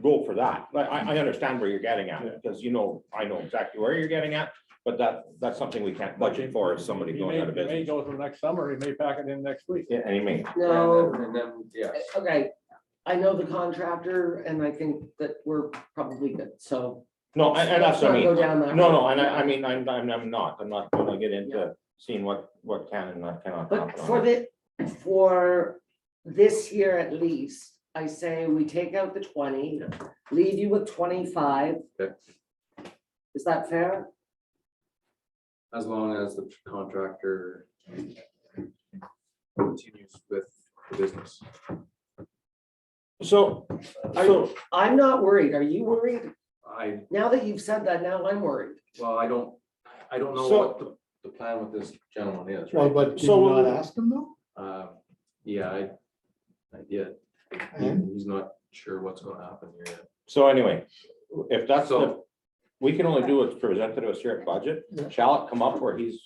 go for that. Like, I understand where you're getting at, because I know exactly where you're getting at. but that's something we can't budget for if somebody He going may, out of he may business. go to next summer, he may pack it in next week. Yeah, and he may. No, And then, yes. okay, I know the contractor and I think that we're probably good, so. No, and that's what I Let's not mean. go down that No, road. no, and I mean, I'm not gonna get into seeing what can and not cannot But happen. for this year at least, I say we take out the 20, leave you with 25. Okay. Is that fair? As long as the contractor continues with the business. So, I'm not worried. Are you worried? I, Now that you've said that, now I'm worried. well, I don't know So- what the plan with this gentleman is, Well, right? but did you So- not ask them though? Yeah, I did. And He's not sure what's gonna happen here yet. so anyway, if that's the, So- we can only do what's presented to us here at budget. Yeah. Shall it come up where he's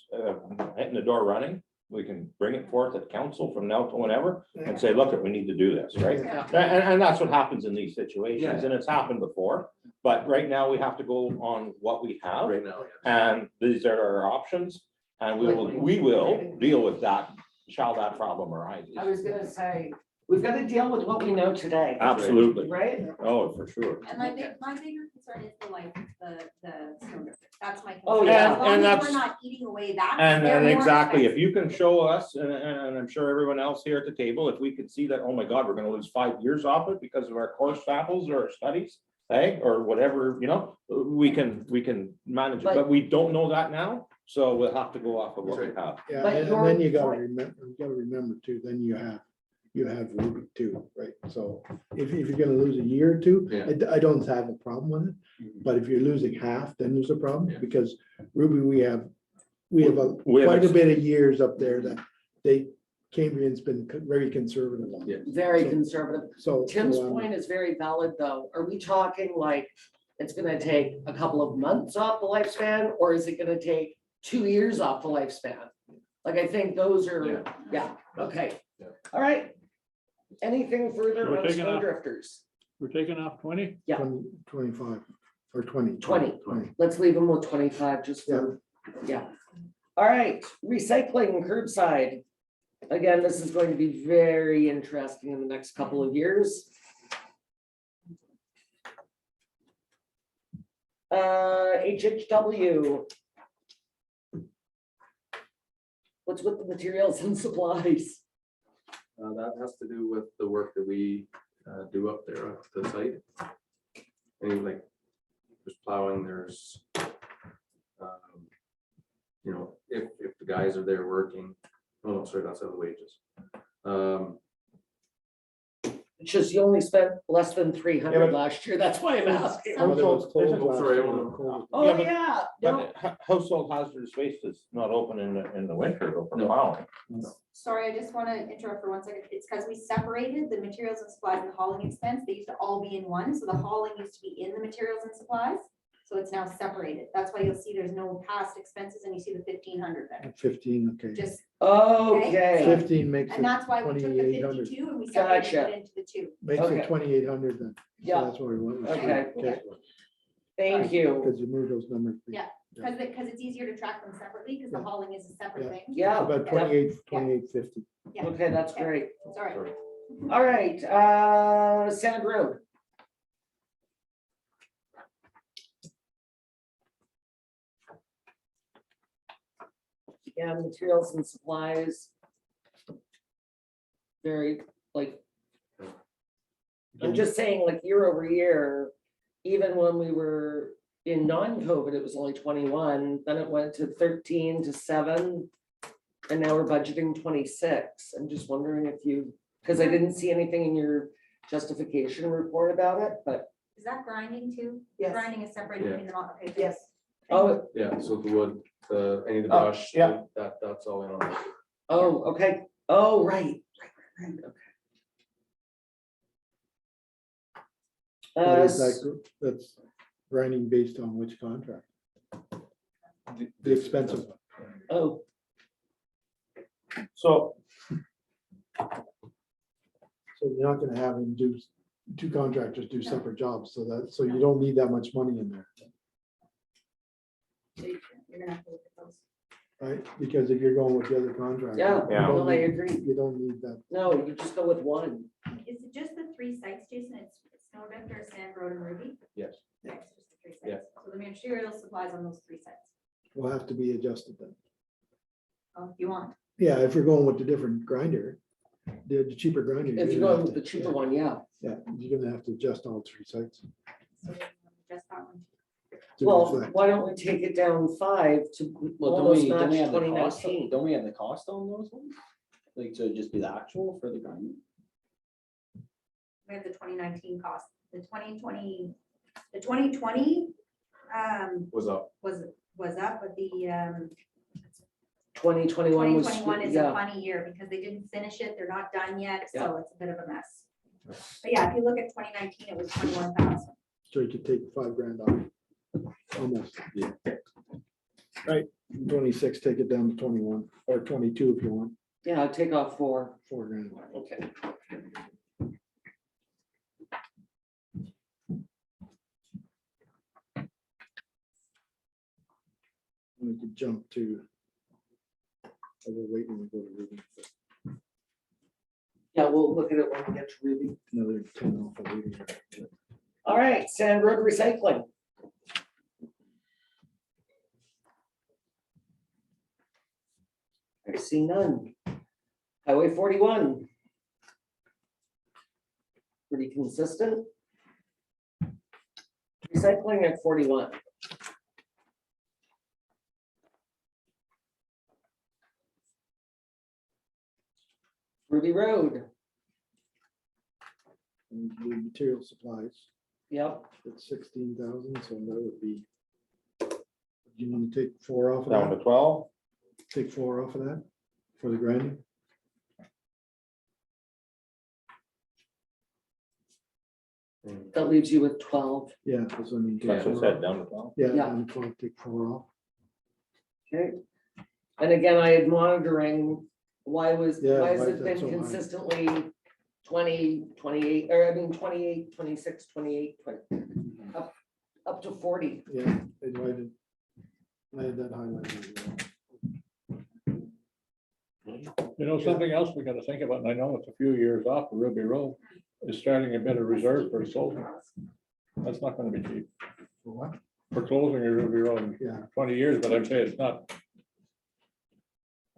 hitting the door running? We can bring it forth at council from now to whenever and say, look, we need to do this, right? And that's what happens in these situations, and it's happened before, but right now we have to go on what we have. Right now, yeah. And these are our options, and we will deal with that, shall that problem arise. I was gonna say, we've got to deal with what we know today, Absolutely. right? Oh, for sure. And my bigger concern is the life, the snowdrift. That's my concern. Oh, yeah. As long And as that's- we're not eating away that. And they're more exactly, if expensive. you can show us, and I'm sure everyone else here at the table, if we could see that, oh my God, we're gonna lose 5 years off it because of our course samples or our studies, hey, or whatever, we can manage it, but we don't know that now, so we'll have to go off of what we have. yeah, But and your then you point- gotta remember too, then you have Ruby too, right? So if you're gonna lose a year or two, Yeah. I don't have a problem with it. But if you're losing half, then there's a problem, Yeah. because Ruby, we have We have quite a ex- bit of years up there that Cambrian's been very conservative on. Yeah. Very So- conservative. So. Tim's so, point is very valid, though. Are we talking like it's gonna take a couple of months off the lifespan, or is it gonna take 2 years off the lifespan? Like, I think those are, yeah, okay. Yeah. All right. Anything further So we're on taking snow off- drifters? We're taking off 20? Yeah. 25 or 20. 20. 20. Let's leave them with 25 just for, yeah. All right, recycling curbside. Again, this is going to be very interesting in the next couple of years. HHW. What's with the materials and supplies? That has to do with the work that we do up there at the site. And like, there's plowing, there's, if the guys are there working, oh, no, sorry, that's other wages. It's just you only spent less than 300 but- last year, that's why I'm asking. Some- Whether it's cold Isn't- last sorry, year I or wanna- cold. Oh, Yeah, but- yeah, no, But household hazardous waste is not open in the winter though, for plowing. Sorry, I just want to interrupt for 1 second. It's because we separated the materials and supplies and hauling expense. They used to all be in one. So the hauling used to be in the materials and supplies. So it's now separated. That's why you'll see there's no past expenses and you see the 1,500 there. 15, okay. Just, okay, 15 makes and it, that's why we took the 2,800. 52 and we separated Gotcha. it into the two. makes Okay. it 2,800 then. So yeah, that's what we want. Okay. thank you. Because you move those numbers. Yeah. Because it's easier to track them separately because the hauling is a separate Yeah. thing. Yeah, About yeah. 2850. Yeah. Okay, that's great. Sorry. All right, Sand Road. Yeah, materials and supplies. Very, like. I'm just saying, like, year over year, even when we were in non-COVID, it was only 21, then it went to 13 to 7. And now we're budgeting 26. I'm just wondering if you, because I didn't see anything in your justification report about it, but, Is that grinding too? Yes. Grinding is separate Yeah. between them all. Okay. Yes. oh, Yeah, so the wood, any of the Oh, brush, yeah. that's all in on that. oh, okay, oh, right, okay. But is that, that's grinding based on which contract? The expensive one. Oh, So, So you're not gonna have him do, two contractors do separate jobs, so you don't need that much money in there. So you're gonna have to look at those. right? Because if you're going with the other contract. Yeah, Yeah. no, I agree. You don't need that. No, you just go with one. Is it just the 3 sites, Jason? It's Snow Vector, Sand Road, and Ruby? Yes. Yeah, it's just the 3 Yeah. sites. So the material supplies on those 3 sites, Will have to be adjusted then. if you want. Yeah, if you're going with the different grinder, the cheaper grinder. If you're going with the cheaper one, yeah. Yeah, you're gonna have to adjust all 3 sites. So just that one. to Well, reflect. why don't we take it down 5 to Well, almost don't we match have the cost, 2019? don't we have the cost on those ones? Like, so it'd just be the actual for the grind? We have the 2019 cost, the 2020 Was up. was up, but the 2021 was, 2021 is a yeah, funny year because they didn't finish it, they're not done yet, Yeah. so it's a bit of a mess. But yeah, if you look at 2019, it was 21,000. So you could take 5 grand off. Almost. Yeah. Right, 26, take it down to 21 or 22 if you want, yeah, I'll take off 4. 4 grand. Okay. We could jump to. We're waiting to go to Ruby. Yeah, we'll look at it when we get to Ruby. Another 10 off of Ruby. All right, Sand Road Recycling. I see none. Highway 41. Pretty consistent. Recycling at 41. Ruby Road, And the material supplies, yep, it's 16,000, so that would be. You want to take 4 off of Down that? to 12? Take 4 off of that for the grinding? that leaves you with 12. Yeah, that's what I mean. take That's what I 4 said, off. down to 12. Yeah, Yeah. down to 12, take 4 off. Okay. And again, I had monitoring, why has Yeah, why it is that been so high? consistently 20, 28, or I mean, 28, 26, 28, up to 40. Yeah, and why did, I had that highlighted. as well. You know, something else we gotta think about, and I know it's a few years off, the Ruby Road is starting a bit of reserve for closing. That's not gonna be cheap, For what? for closing a Ruby Road in Yeah, 20 years, but I'd say it's not.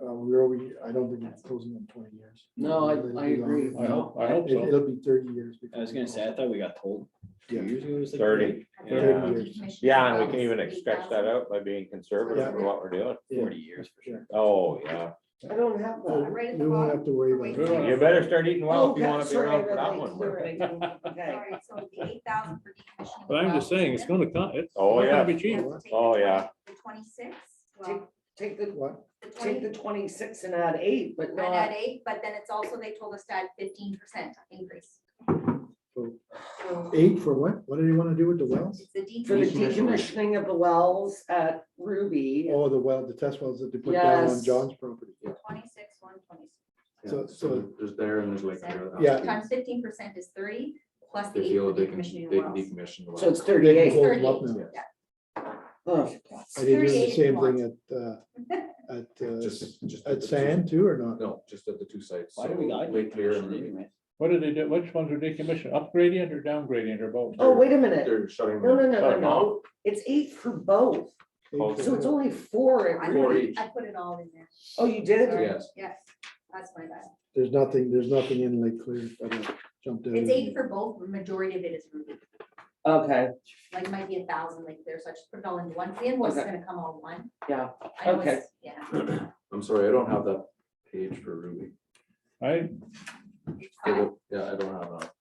I don't think it's closing in 20 years. No, I It'll be agree. longer. I hope so. It'll be 30 years. I was gonna say, I thought we got told Yeah. 2 years ago. it was like 30. Yeah, 30 years. Yeah, and we can even stretch that out by being conservative Yeah. for what we're doing. 40 years for sure. Oh, yeah. I don't have that. Right at the You won't bottom. have to worry about We don't it. You better start eating well if you Okay, want to be sorry, around for I that read one. you're right. Okay, Sorry, so the 8,000 for decommissioning. But I'm just saying, it's gonna cut, it's Oh, not yeah. gonna be cheap. Oh, yeah. The 26, take, well, take the, What? the take the 20, 26 and add 8, but and not, at 8, but then it's also, they told us to add 15% increase. So So 8 for what? What do you want to do with the wells? it's the for the decommissioning. decommissioning of the wells at Ruby. Oh, the test wells that they put down on Yes. John's property. 26, 126. So- so- There's there and there's like there. Yeah. Times 15% is 30, plus the They 8 feel for they can decommissioning they the can wells. decommission the So it's wells. They 38. can hold them up 38, now. yeah. Oh, Are they doing the 38 same if you thing Just at the two- Sand too, or not? No, just at the 2 sites. Why do we So got Lake Clear and decommissioned Ruby. anyway? What did they do? Which ones are decommissioned? Upgradient or downgradient or both? oh, wait a minute. They're shutting. No, them- no, no, no, no. It's 8 for both. Oh, So it's only 4 I at Four put Ruby. it- I put it all in there. Oh, you did? Sorry. Yes. Yes, that's my bad. There's nothing in Lake Clear that I jumped out. It's 8 for both, the majority of it is Ruby. Okay, Like it might be 1,000, like there's such, put it all into one, the invoice is Okay. gonna come all in one. yeah, I know Okay. it's- Yeah. I'm sorry, I don't have that page for Ruby. Right? It's fine. Yeah, I don't have that.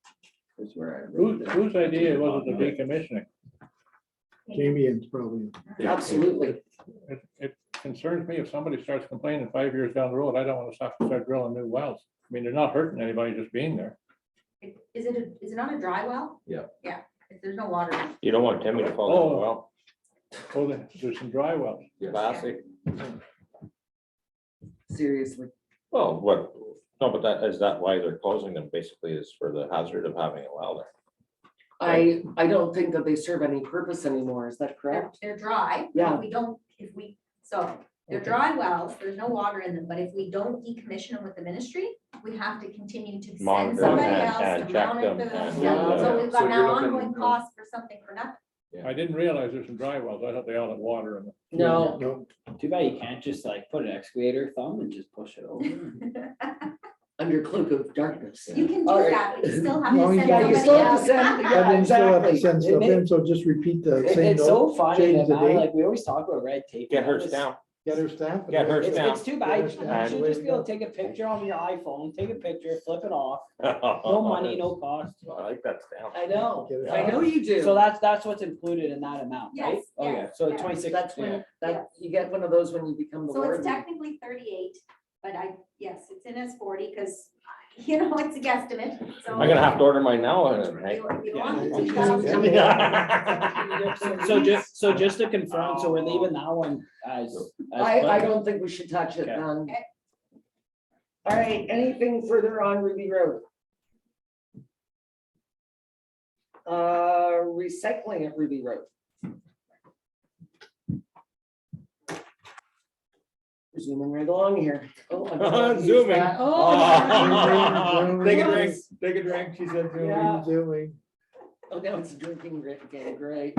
That's where I wrote it. Whose idea was it the decommissioning? Jamie and probably, absolutely. It concerns me if somebody starts complaining 5 years down the road, I don't want to have to start drilling new wells. I mean, they're not hurting anybody just being there. Is it not a dry well? Yeah. Yeah, if there's no water. in it. You don't want Timmy to fall in the well. Oh, there's some dry wells. Yes. Classic. Seriously. Well, what, no, but that, is that why they're closing them basically is for the hazard of having a well there? I don't think that they serve any purpose anymore. Is that correct? They're dry. Yeah. If we, so they're dry wells, there's no water in them, but if we don't decommission them with the ministry, we have to continue to send Monitor somebody and- else and to check monitor them them. and- Yeah, so we've So got you're now looking- ongoing costs for something for nothing. I didn't realize there's some dry wells. I thought they all had water in them. No, No, Too bad you can't just like put an excavator thumb and just push it over. under cloak of darkness. You can do All right. that, but you still have No, to you- send Yeah, you somebody still have else. to send, but yeah, then you still have to exactly. send stuff in, so just repeat the same It's so note, funny, change the the amount, date, like, we always talk about red tape. Get her It's- down. get her stamp. and Get her away it stamp. goes. It's too bad, you Get her stamp, should away just it be able goes. to take a picture on your iPhone, take a picture, flip it off, no money, no cost. I like that stamp. I know, Get it I know you do. So that's what's included in that amount, right? Yes, Okay, yes, so yes. 26. That's yeah. when, that, you get one of those when you become the So it's warden. technically 38, but yes, it's in as 40, because, it's a guesstimate, so. I'm gonna have to order mine now. Hey. You Yeah. want it, you gotta- So just to confirm, so we're leaving that one as. I don't think we should touch it Okay. then. Okay. All right, anything further on Ruby Road? Recycling at Ruby Road. Zooming right along here. Oh, I don't know how to use Zooming. that. Oh. Take a drink, take a drink, she said. Yeah. Doing. Oh, now it's drinking game, great.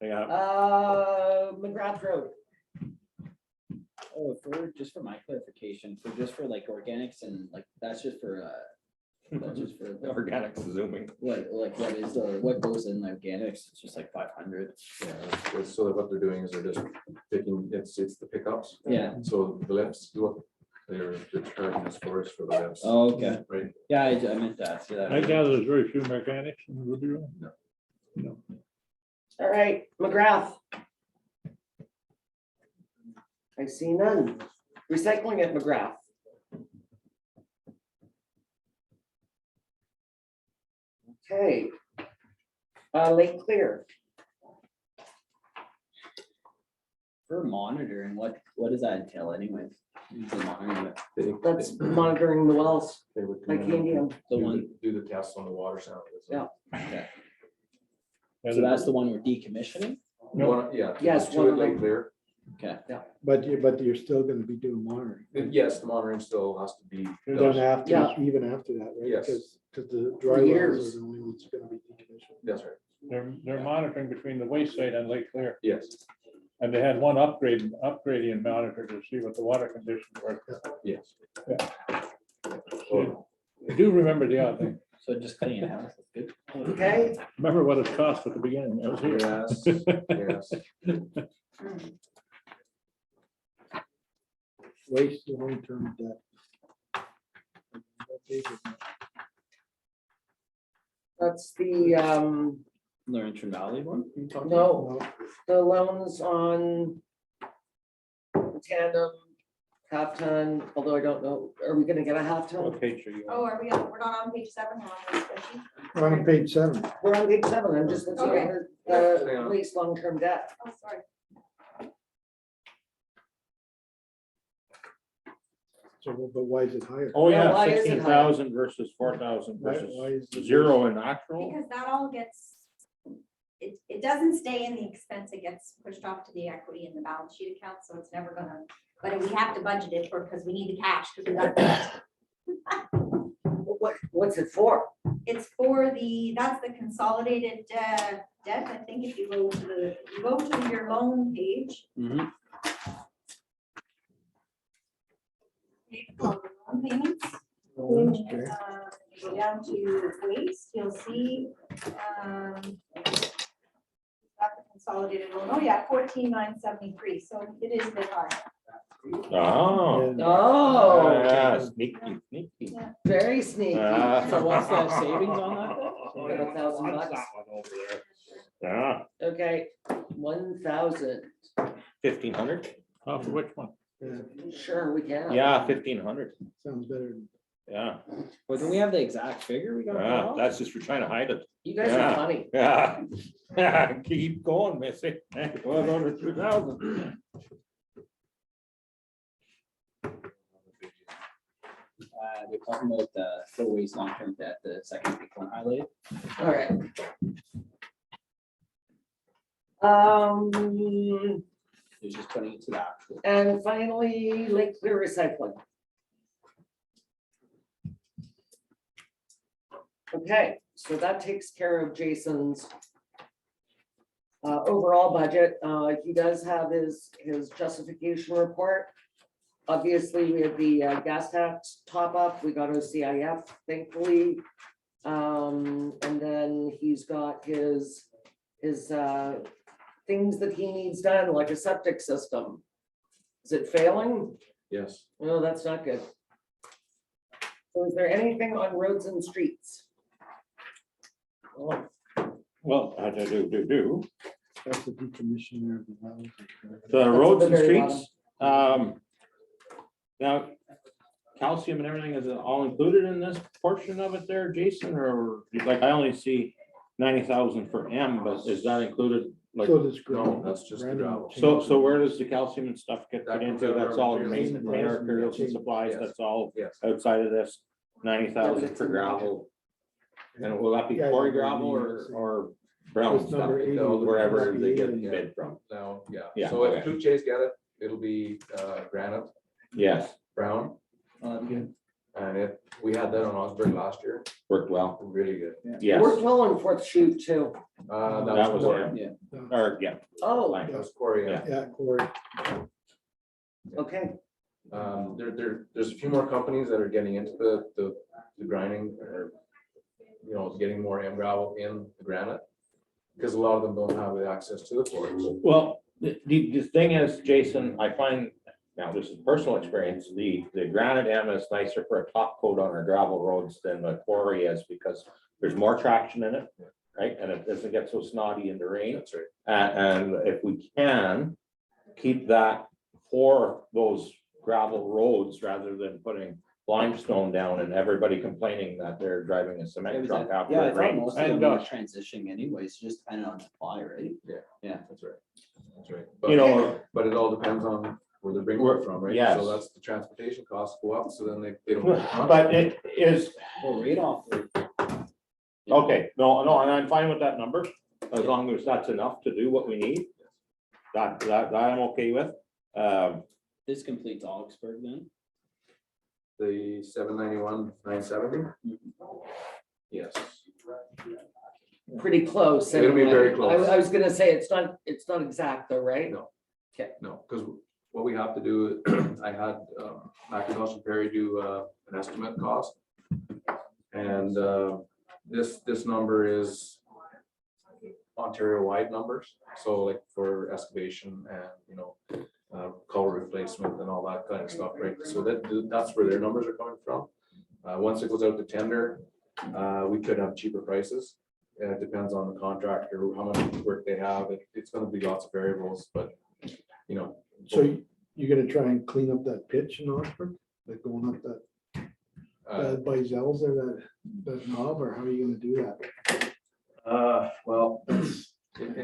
Yeah. McGrath Road. Oh, just for my clarification, just for like organics and like, that's just for. Organics zooming. What is what goes in the organics? It's just like 500. Yeah, so what they're doing is they're just picking, it's the pickups. Yeah. So the lifts, look, they're charging us for the lifts. Oh, okay. Right, Yeah, I meant that. Yeah. I gather there's very few mechanics in Ruby Road. All right, McGrath. I see none. Recycling at McGrath. Okay. Lake Clear. For monitoring, what does that entail anyways? For monitoring it. That's monitoring the wells, They would like come in and Indian. The do one, do the tests on the water samples. Yeah. okay. And So that's the one we're decommissioning? Yeah. Yes, two one at of Lake them. Clear. Okay. But you're still gonna be doing monitoring. Yes, the monitoring still has to be. Then done. after, Yeah. even after that, right? Yes. Because the dry wells years. are the only ones gonna be decommissioned. That's right. They're monitoring between the waste site and Lake Clear. Yes, And they had one upgrading monitor to see what the water conditions were. yes. Yeah. So, I do remember the other thing. So just clean it out, that's good. Okay, Remember what it cost at the beginning. I was here. yes, yes. Waste long-term debt. What page is that? that's the, Laurentian Valley one? you talking no, No, the loans on tandem, half ton, although I don't know, are we gonna get a half ton? What page are you Oh, on? are we're not on page 7, we're on this spreadsheet. we're on page 7. We're on page 7, I'm just looking at the Yeah. waste long-term debt. Oh, sorry. So, but why is it higher? Oh, Yeah, yeah, why is it 16,000 versus 4,000 Why- versus why is the zero in actual. Because that all gets, it doesn't stay in the expense, it gets pushed off to the equity in the balance sheet account, so it's never gonna, but we have to budget it for, because we need the cash, because we got What's it for? it's for that's the consolidated debt, I think if you go to your loan page. Mhm. Loan payments. Oh, okay. You go down to waste, you'll see, got the consolidated loan, oh yeah, 14,973, so it is a bit high. Oh. And Oh, Yeah, sneaky, sneaky. very sneaky. So what's the savings on that then? About $1,000. Yeah, Okay, 1,000, 1,500. Off of which one? yeah, sure, we can. Yeah, 1,500. sounds better. than- Yeah, Well, do we have the exact figure we got? that's just for trying to hide it. You guys Yeah. are funny. Yeah, yeah, keep going, Missy. Well, over 2,000. We're talking about the full waste long-term debt, the second big one highlighted. All right. It's just putting it to the actual. And finally, Lake Clear Recycling. Okay, so that takes care of Jason's overall budget. He does have his justification report. Obviously, we have the gas tax top up. We got OCIF, thankfully. And then he's got his things that he needs done, like a septic system. Is it failing? Yes. No, that's not good. So is there anything on roads and streets? Well, I do. That's the decommissioner of the house. The at roads the and very streets, now, calcium and everything, is it all included in this portion of it there, Jason, or like I only see 90,000 for M, but is that included? Like, So this. No, that's just the gravel. so where does the calcium and stuff get That put comes into? out of That's our all materials. materials and supplies, Yes. that's all Yes. outside of this 90,000 for gravel. And will that be Yeah, quarry yeah, gravel or brown It's stuff, number 80, wherever they get yeah. bid from? Now, yeah, Yeah, so if okay. two Chase get it, it'll be granite, Yes, brown, and we had that on Osborne last year, worked well, really good. yes. Worked well on Fourth Shoot too. That was Corey. it, or, yeah. Oh, Like, That was Corey, yeah. Yeah, Corey. okay. There's a few more companies that are getting into the grinding or, getting more M gravel in the granite. Because a lot of them don't have the access to the quarries. Well, the thing is, Jason, I find, now this is personal experience, the granite M is nicer for a top coat on our gravel roads than the quarry is, because there's more traction in it, right? And it doesn't get so snotty in the rain. That's right. And if we can keep that for those gravel roads rather than putting limestone down and everybody complaining that they're driving a cement truck after Yeah, I it thought rains. most of And them were dust. transitioning anyways, just depending on supply, right? That's right. That's right. You know, But it all depends on where they're bringing it from, right? Yes. So that's the transportation costs go up, so then they don't. but it is, Well, right off. okay, no, and I'm fine with that number, as long as that's enough to do what we need. That I'm okay with. This completes Augsburg then? The 791, 970? Yes. Pretty close. It'll be very close. I was gonna say, it's not exact though, right? No. Okay. No, because what we have to do, I had McIntosh and Perry do an estimate cost. And this number is Ontario-wide numbers. So like for excavation and, culvert replacement and all that kind of stuff, right? So that's where their numbers are coming from. Once it goes out to tender, we could have cheaper prices. It depends on the contractor, how much work they have. It's gonna be lots of variables, but, So you're gonna try and clean up that pitch in Oxford, like going up that, by Zell's there, that knob, or how are you gonna do that? well.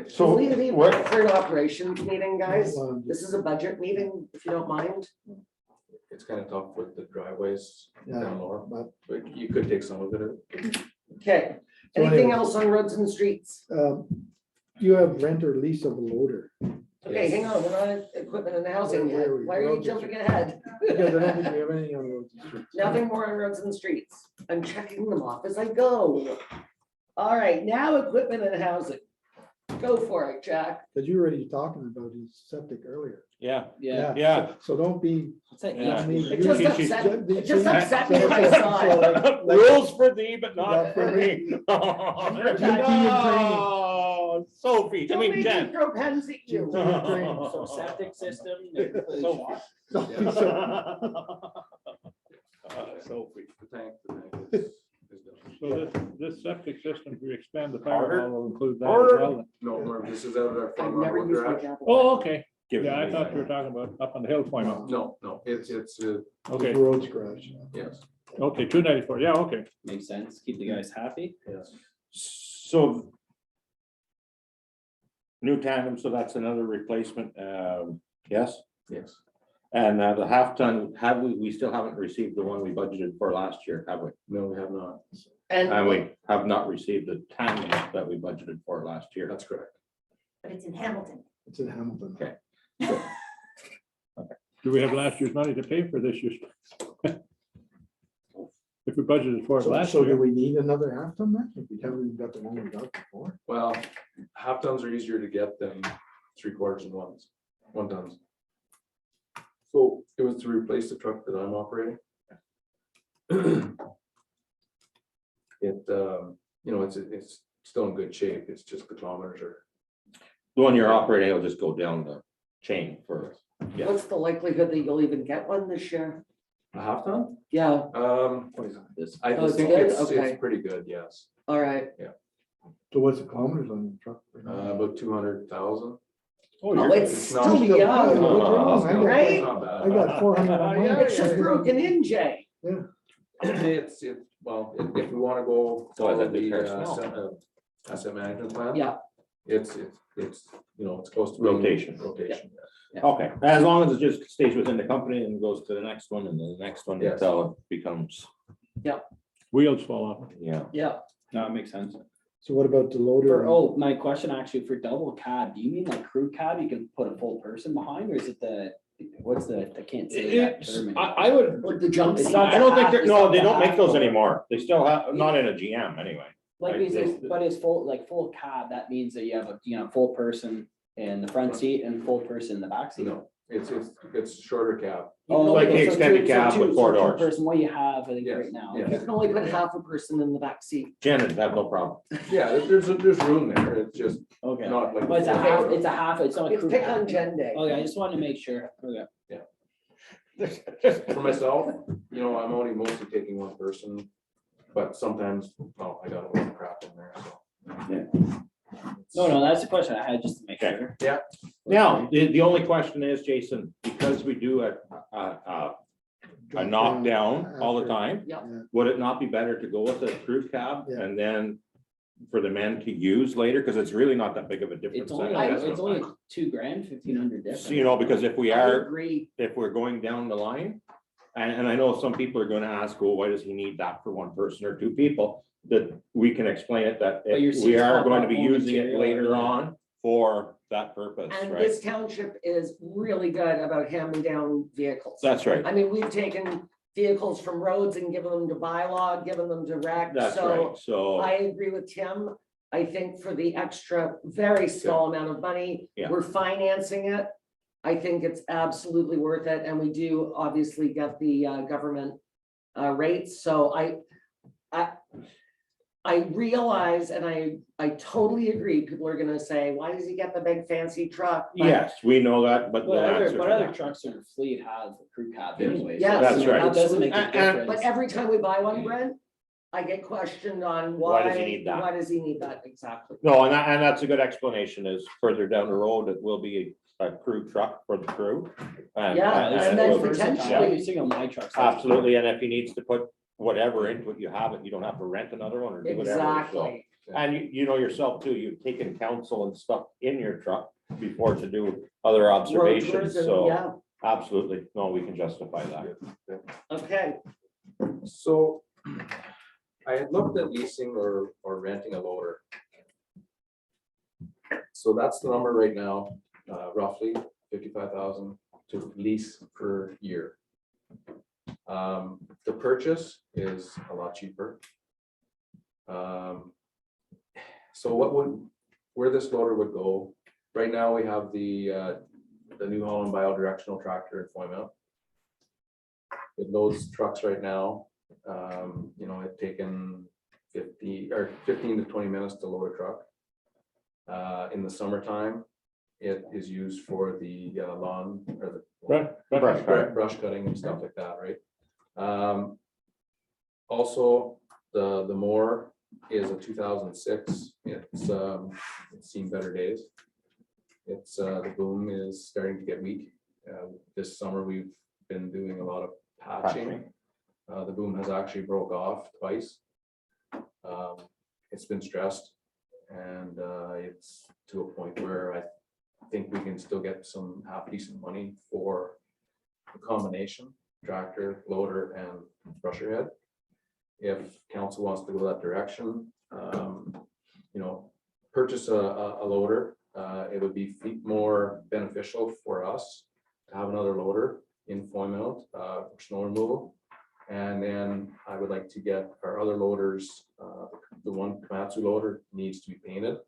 So we need what- for an operations meeting, guys. Well, This is a budget meeting, if you don't mind. It's kind of tough with the driveways down Yeah, lower, but, but you could take some of it. Okay, So anything anyways. else on roads and streets? you have rent or lease of a loader, Okay, hang on, we're not at equipment and housing yet. Where are we? Why are you jumping ahead? because I don't think we have anything on roads and streets. Nothing more on roads and streets. I'm checking them off as I go. All right, now equipment and housing. Go for it, Jack. But you were already talking about his septic earlier. Yeah, Yeah. yeah. So don't be. It's like Yeah. I mean, It you- just you- upset, you- it just so- upset me so- when I saw so it. like- Rules for thee, but not Not for for me. Oh, Sophie, I Don't mean, make me Jen. throw pens at you. So septic system. Sophie. Sophie. The tank is done. So this septic system, if we expand the Harder? fire hall, will include that as Harder? well. No, Norm, this is out of our. I've farm never road used my garage. gavel. Oh, okay. Give Yeah, I me thought that. you were talking about up on the hill point. No, it's, Okay, Roads garage. yes, okay, 294, yeah, okay. Makes sense. Keep the guys happy. yes. So. New tandem, so that's another replacement, yes, Yes. and the half ton, we still haven't received the one we budgeted for last year, have we? No, we have not. And And we have not received the tandem that we budgeted for last year. That's correct. but it's in Hamilton. It's in Hamilton. Okay. Do we have last year's money to pay for this year's? If we budgeted for it last So do year, we need another half ton then? If we haven't even got the one we got before? Well, half tons are easier to get than 3/4 and 1 tons. So it was to replace the truck that I'm operating. It, it's still in good shape. It's just the kilometers are. The one you're operating will just go down the chain for, yeah. What's the likelihood that you'll even get one this year? A half ton? Yeah, This, I Oh, it's think good? it's Okay. pretty good, yes. all right. So what's the kilometers on the truck? About 200,000. Oh, it's it's not- still Still- young, No, what's wrong? right? It's not bad. I got 400 on mine. It's just broken in, Jay. It's, well, if we want to go So is follow that the the personnel? asset management plan. Yeah. It's, it's close to. Rotation. Rotation. Okay, as long as it just stays within the company and goes to the next one and the next one Yes. until it becomes, wheels fall off. yeah. Yeah, no, it makes sense. So what about the loader? For, oh, my question actually, for double cab, do you mean like crew cab, you can put a full person behind, or is it I can't say that It's, term. I would, with the jump It's seat. not I don't think, It's no, not they the don't make half those door. anymore. They still have, not in a GM anyway. Like, Like this- but it's full, like full cab, that means that you have a, full person in the front seat and full person in the back seat. No, it's shorter cab. Oh, Like the okay, so extended two- cab so with two- four so doors. Two-person, what you have, I think, Yes, right now. yes. You can only put half a person in the back seat. Janet, have no problem. Yeah, there's room there. It's just Okay, not like. but it's a half, it's not a It's crew pick on cab. Jen Day. Okay, I just wanted to make sure. Okay. For myself, I'm only mostly taking one person, but sometimes, I got a lot of crap in there, so. No, that's the question I had, just to make Okay. sure. Now, the only question is, Jason, because we do a knockdown all the time, Yeah. would it not be better to go with a crew cab Yeah. and then for the men to use later? Because it's really not that big of a difference. It's only, it's only $2,000, $1,500 difference. So, because if we I are, agree. if we're going down the line, and I know some people are gonna ask, well, why does he need that for one person or two people? That we can explain it, that But your if we seats are pop going to up be more using it material, later yeah. on for that purpose, And right? this township is really good about handing down vehicles. That's right, I mean, we've taken vehicles from roads and given them to bylaw, given them to rec. that's So right, so, I agree with Tim. I think for the extra, very small amount of money, Yeah. we're financing it. I think it's absolutely worth it, and we do obviously get the government rates, so I realize, and I totally agree, people are gonna say, why does he get the big fancy truck? But yes, we know that, but the But answer to other that- trucks in our fleet have a crew cab Yeah. anyway. Yes. That's right. That doesn't make a And- difference. But every time we buy one, Brent, I get questioned on why. Why does he need that? Why does he need that exactly? No, and that's a good explanation, is further down the road, it will be a crew truck for the crew. And- Yeah, and and it then will be- potentially- You see on my trucks. Absolutely, and if he needs to put whatever into it, you have it, you don't have to rent another one or do whatever, so. Exactly. And you know yourself too, you've taken counsel and stuff in your truck before to do other Road observations, tours and- so Yeah, absolutely, no, we can justify that. okay. So I had looked at leasing or renting a loader. So that's the number right now, roughly 55,000 to lease per year. The purchase is a lot cheaper. So where this loader would go, right now we have the New Holland bi-directional tractor in Foyma. It loads trucks right now. It's taken 15 to 20 minutes to load a truck. In the summertime, it is used for the lawn or the brush cutting and stuff like that, right? Also, the mower is a 2006. It's seen better days. It's the boom is starting to get weak. This summer, we've been doing a lot of patching. The boom has actually broke off twice. It's been stressed, and it's to a point where I think we can still get some half decent money for a combination tractor, loader, and brusher head. If council wants to go that direction, purchase a loader it would be more beneficial for us to have another loader in Foymount for snow removal. And then I would like to get our other loaders, the one Komatsu loader needs to be painted.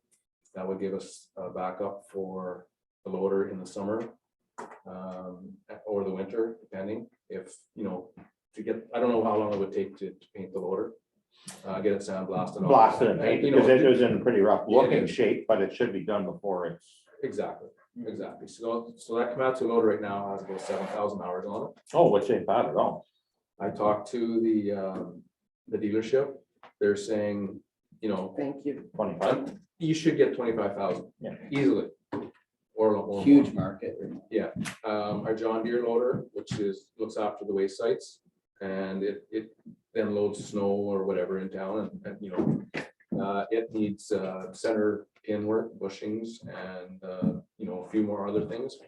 That would give us a backup for the loader in the summer or the winter, depending if, to get, I don't know how long it would take to paint the loader. Get it sandblasted. off. Blasted and painted, because it was in pretty rough Yeah, it looking is. shape, but it should be done before it's. Exactly. So that Komatsu loader right now has about 7,000 hours on it. Oh, which ain't bad at all. I talked to the dealership. They're saying, Thank you. 25. you should get 25,000 Yeah. easily. Or more. Huge market. Our John Deere loader, which looks after the waste sites, and it then loads snow or whatever in town, and it needs center pin work, bushings, and a few more other things.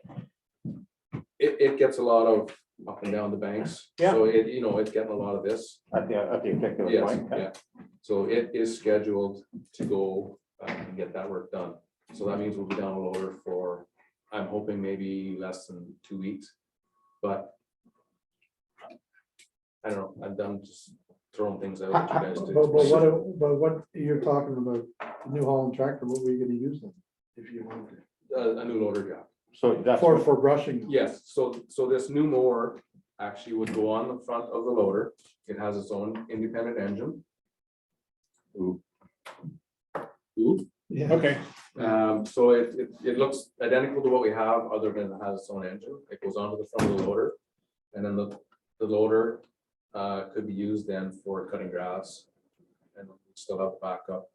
It gets a lot of up and down the banks. Yeah. So it's getting a lot of this. At the particular Yes, point. yeah. So it is scheduled to go and get that work done. So that means we'll be down a loader for, I'm hoping maybe less than 2 weeks. But I don't know, I'm done just throwing things out at you guys But to. what you're talking about, the New Holland tractor, what were you gonna use them? If you wanted to? A new loader job. So that's. For brushing. Yes, so this new mower actually would go on the front of the loader. It has its own independent engine. Yeah. Okay, So it looks identical to what we have, other than it has its own engine. It goes onto the front of the loader. And then the loader could be used then for cutting grass. And we still have backup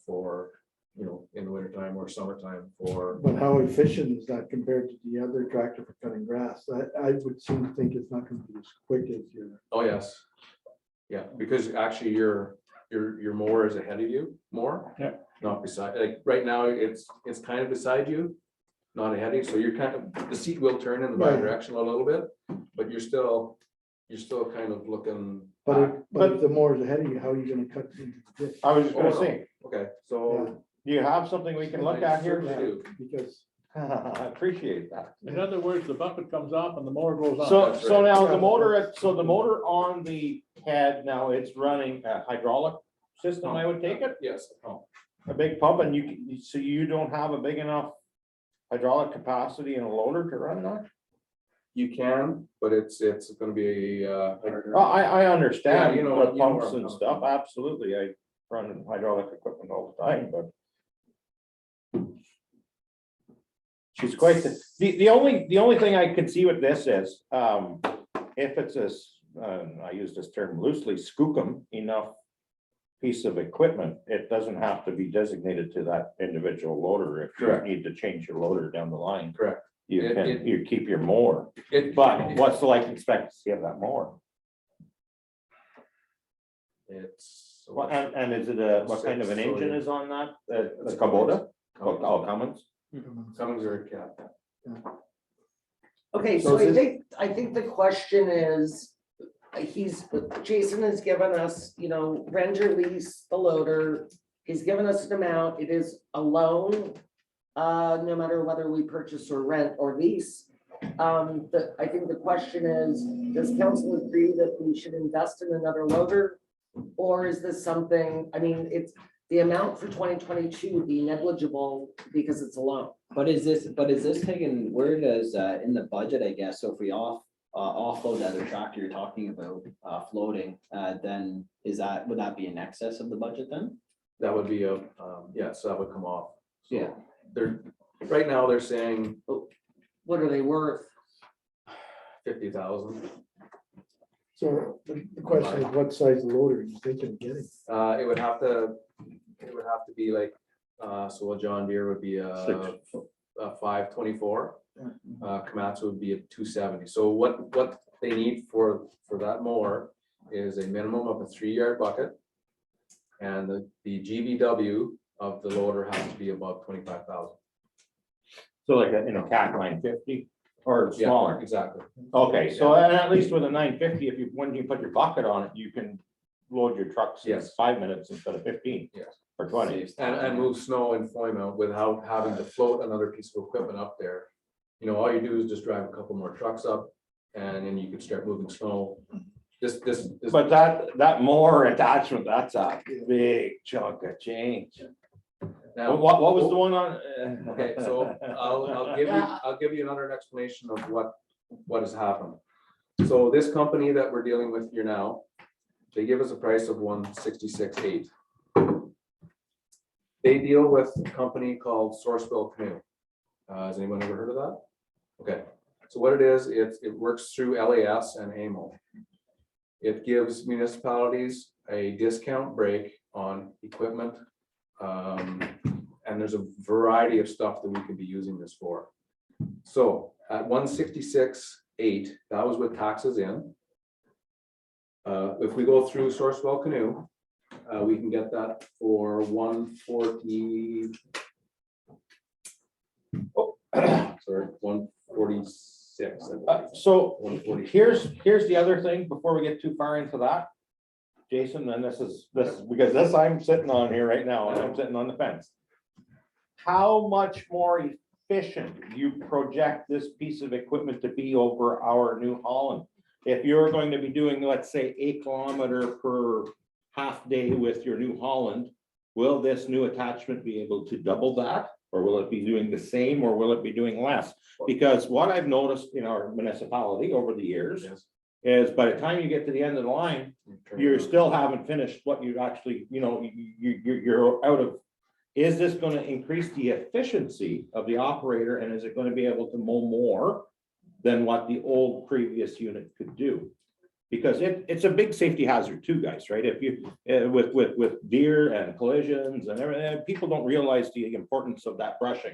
for, in the wintertime or summertime for. But how efficient is that compared to the other tractor for cutting grass? I would seem to think it's not gonna be as quick as your. Oh, yes. Yeah, because actually your mower is ahead of you more. Yeah. Not beside, like, right now, it's kind of beside you, not ahead of you, so you're kind of, the seat will turn in the right Right. direction a little bit, but you're still kind of looking But back. if the more is ahead of you, how are you gonna cut into the ditch? I was just gonna Oh, no. say, Okay, so. do you have something we can look at here? I do. Because I appreciate that. in other words, the bucket comes off and the mower goes on. So, That's so right. now the motor, the motor on the head, now it's running a hydraulic system, I would take it, Yes, oh, a big pump, and so you don't have a big enough hydraulic capacity in a loader to run that? you can, but it's gonna be, Well, I understand, Yeah, you know the where I'm pumps and coming stuff, from. absolutely, I run hydraulic equipment all the time, but. She's quite, the only thing I can see with this is, if it's I use this term loosely, skookum enough piece of equipment, it doesn't have to be designated to that individual loader. If you Correct. need to change your loader down the line, correct. you It- can, you keep your mower. It, But what's the life expectancy of that mower? It's. And is it what kind of an engine is on that? A Kubota? Oh, Cummins? Cummins or a cat. Okay, So so is I think the question is, Jason has given us, rent or lease the loader. He's given us an amount, it is a loan, no matter whether we purchase or rent or lease. I think the question is, does council agree that we should invest in another loader? Or is this something, it's the amount for 2022 would be negligible because it's a loan. But is this taken, where does, in the budget, I guess, so if we offload the other tractor you're talking about, floating, then would that be in excess of the budget then? That would be yes, that would come off. So Yeah. Right now, they're saying What are they worth? 50,000. So the question is, what size loader are you thinking of getting? It would have to be like, so a John Deere would be a 524. Komatsu would be a 270. So what they need for that mower is a minimum of a 3-yard bucket. And the GVW of the loader has to be above 25,000. So like in a cat 950 or Yeah, smaller? exactly. Okay, so and at least with a 950, when you put your bucket on it, you can load your trucks in Yes. 5 minutes instead of 15. Yes. For 20. and move snow and foam out without having to float another piece of equipment up there. You know, all you do is just drive a couple more trucks up and then you can start moving snow. This. But that mower attachment, that's a big chunk of change. Now, What was the one on? Okay, so I'll give you another explanation of what has happened. So this company that we're dealing with here now, they give us a price of 166.8. They deal with a company called Sourcewell Canoe. Has anyone ever heard of that? Okay, so what it is, it works through LAS and AMO. It gives municipalities a discount break on equipment. And there's a variety of stuff that we could be using this for. So at 166.8, that was with taxes in. If we go through Sourcewell Canoe, we can get that for 140. Oh, sorry, 146. So 140. here's the other thing, before we get too far into that. Jason, and this is because this I'm sitting on here right now, and I'm sitting on the fence. How much more efficient do you project this piece of equipment to be over our New Holland? If you're going to be doing, let's say, 8 kilometer per half day with your New Holland, will this new attachment be able to double that? Or will it be doing the same, or will it be doing less? Because what I've noticed in our municipality over the years is by the time you get to the end of the line, you still haven't finished what you actually, you're out of. Is this going to increase the efficiency of the operator, and is it going to be able to mow more than what the old previous unit could do? Because it's a big safety hazard too, guys, right? If you, with deer and collisions and everything, people don't realize the importance of that brushing.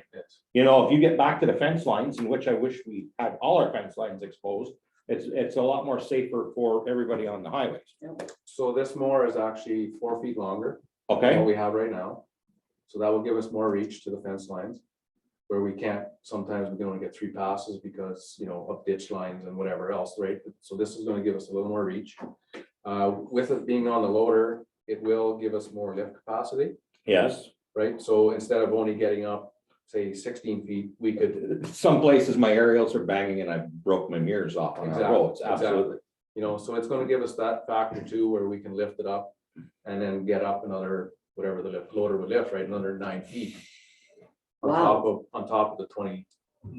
You know, if you get back to the fence lines, in which I wish we had all our fence lines exposed, it's a lot more safer for everybody on the highways. So this mower is actually 4 feet longer than Okay, what we have right now. So that will give us more reach to the fence lines, where we can't, sometimes we can only get 3 passes because, you know, of ditch lines and whatever else, right? So this is going to give us a little more reach. With it being on the loader, it will give us more lift capacity, yes. right? So instead of only getting up, say 16 feet, we could. Some places my aerials are banging and I broke my mirrors off on our roads, absolutely. You know, so it's going to give us that factor too, where we can lift it up and then get up another, whatever the loader would lift, right, another 9 feet. On top of the 20,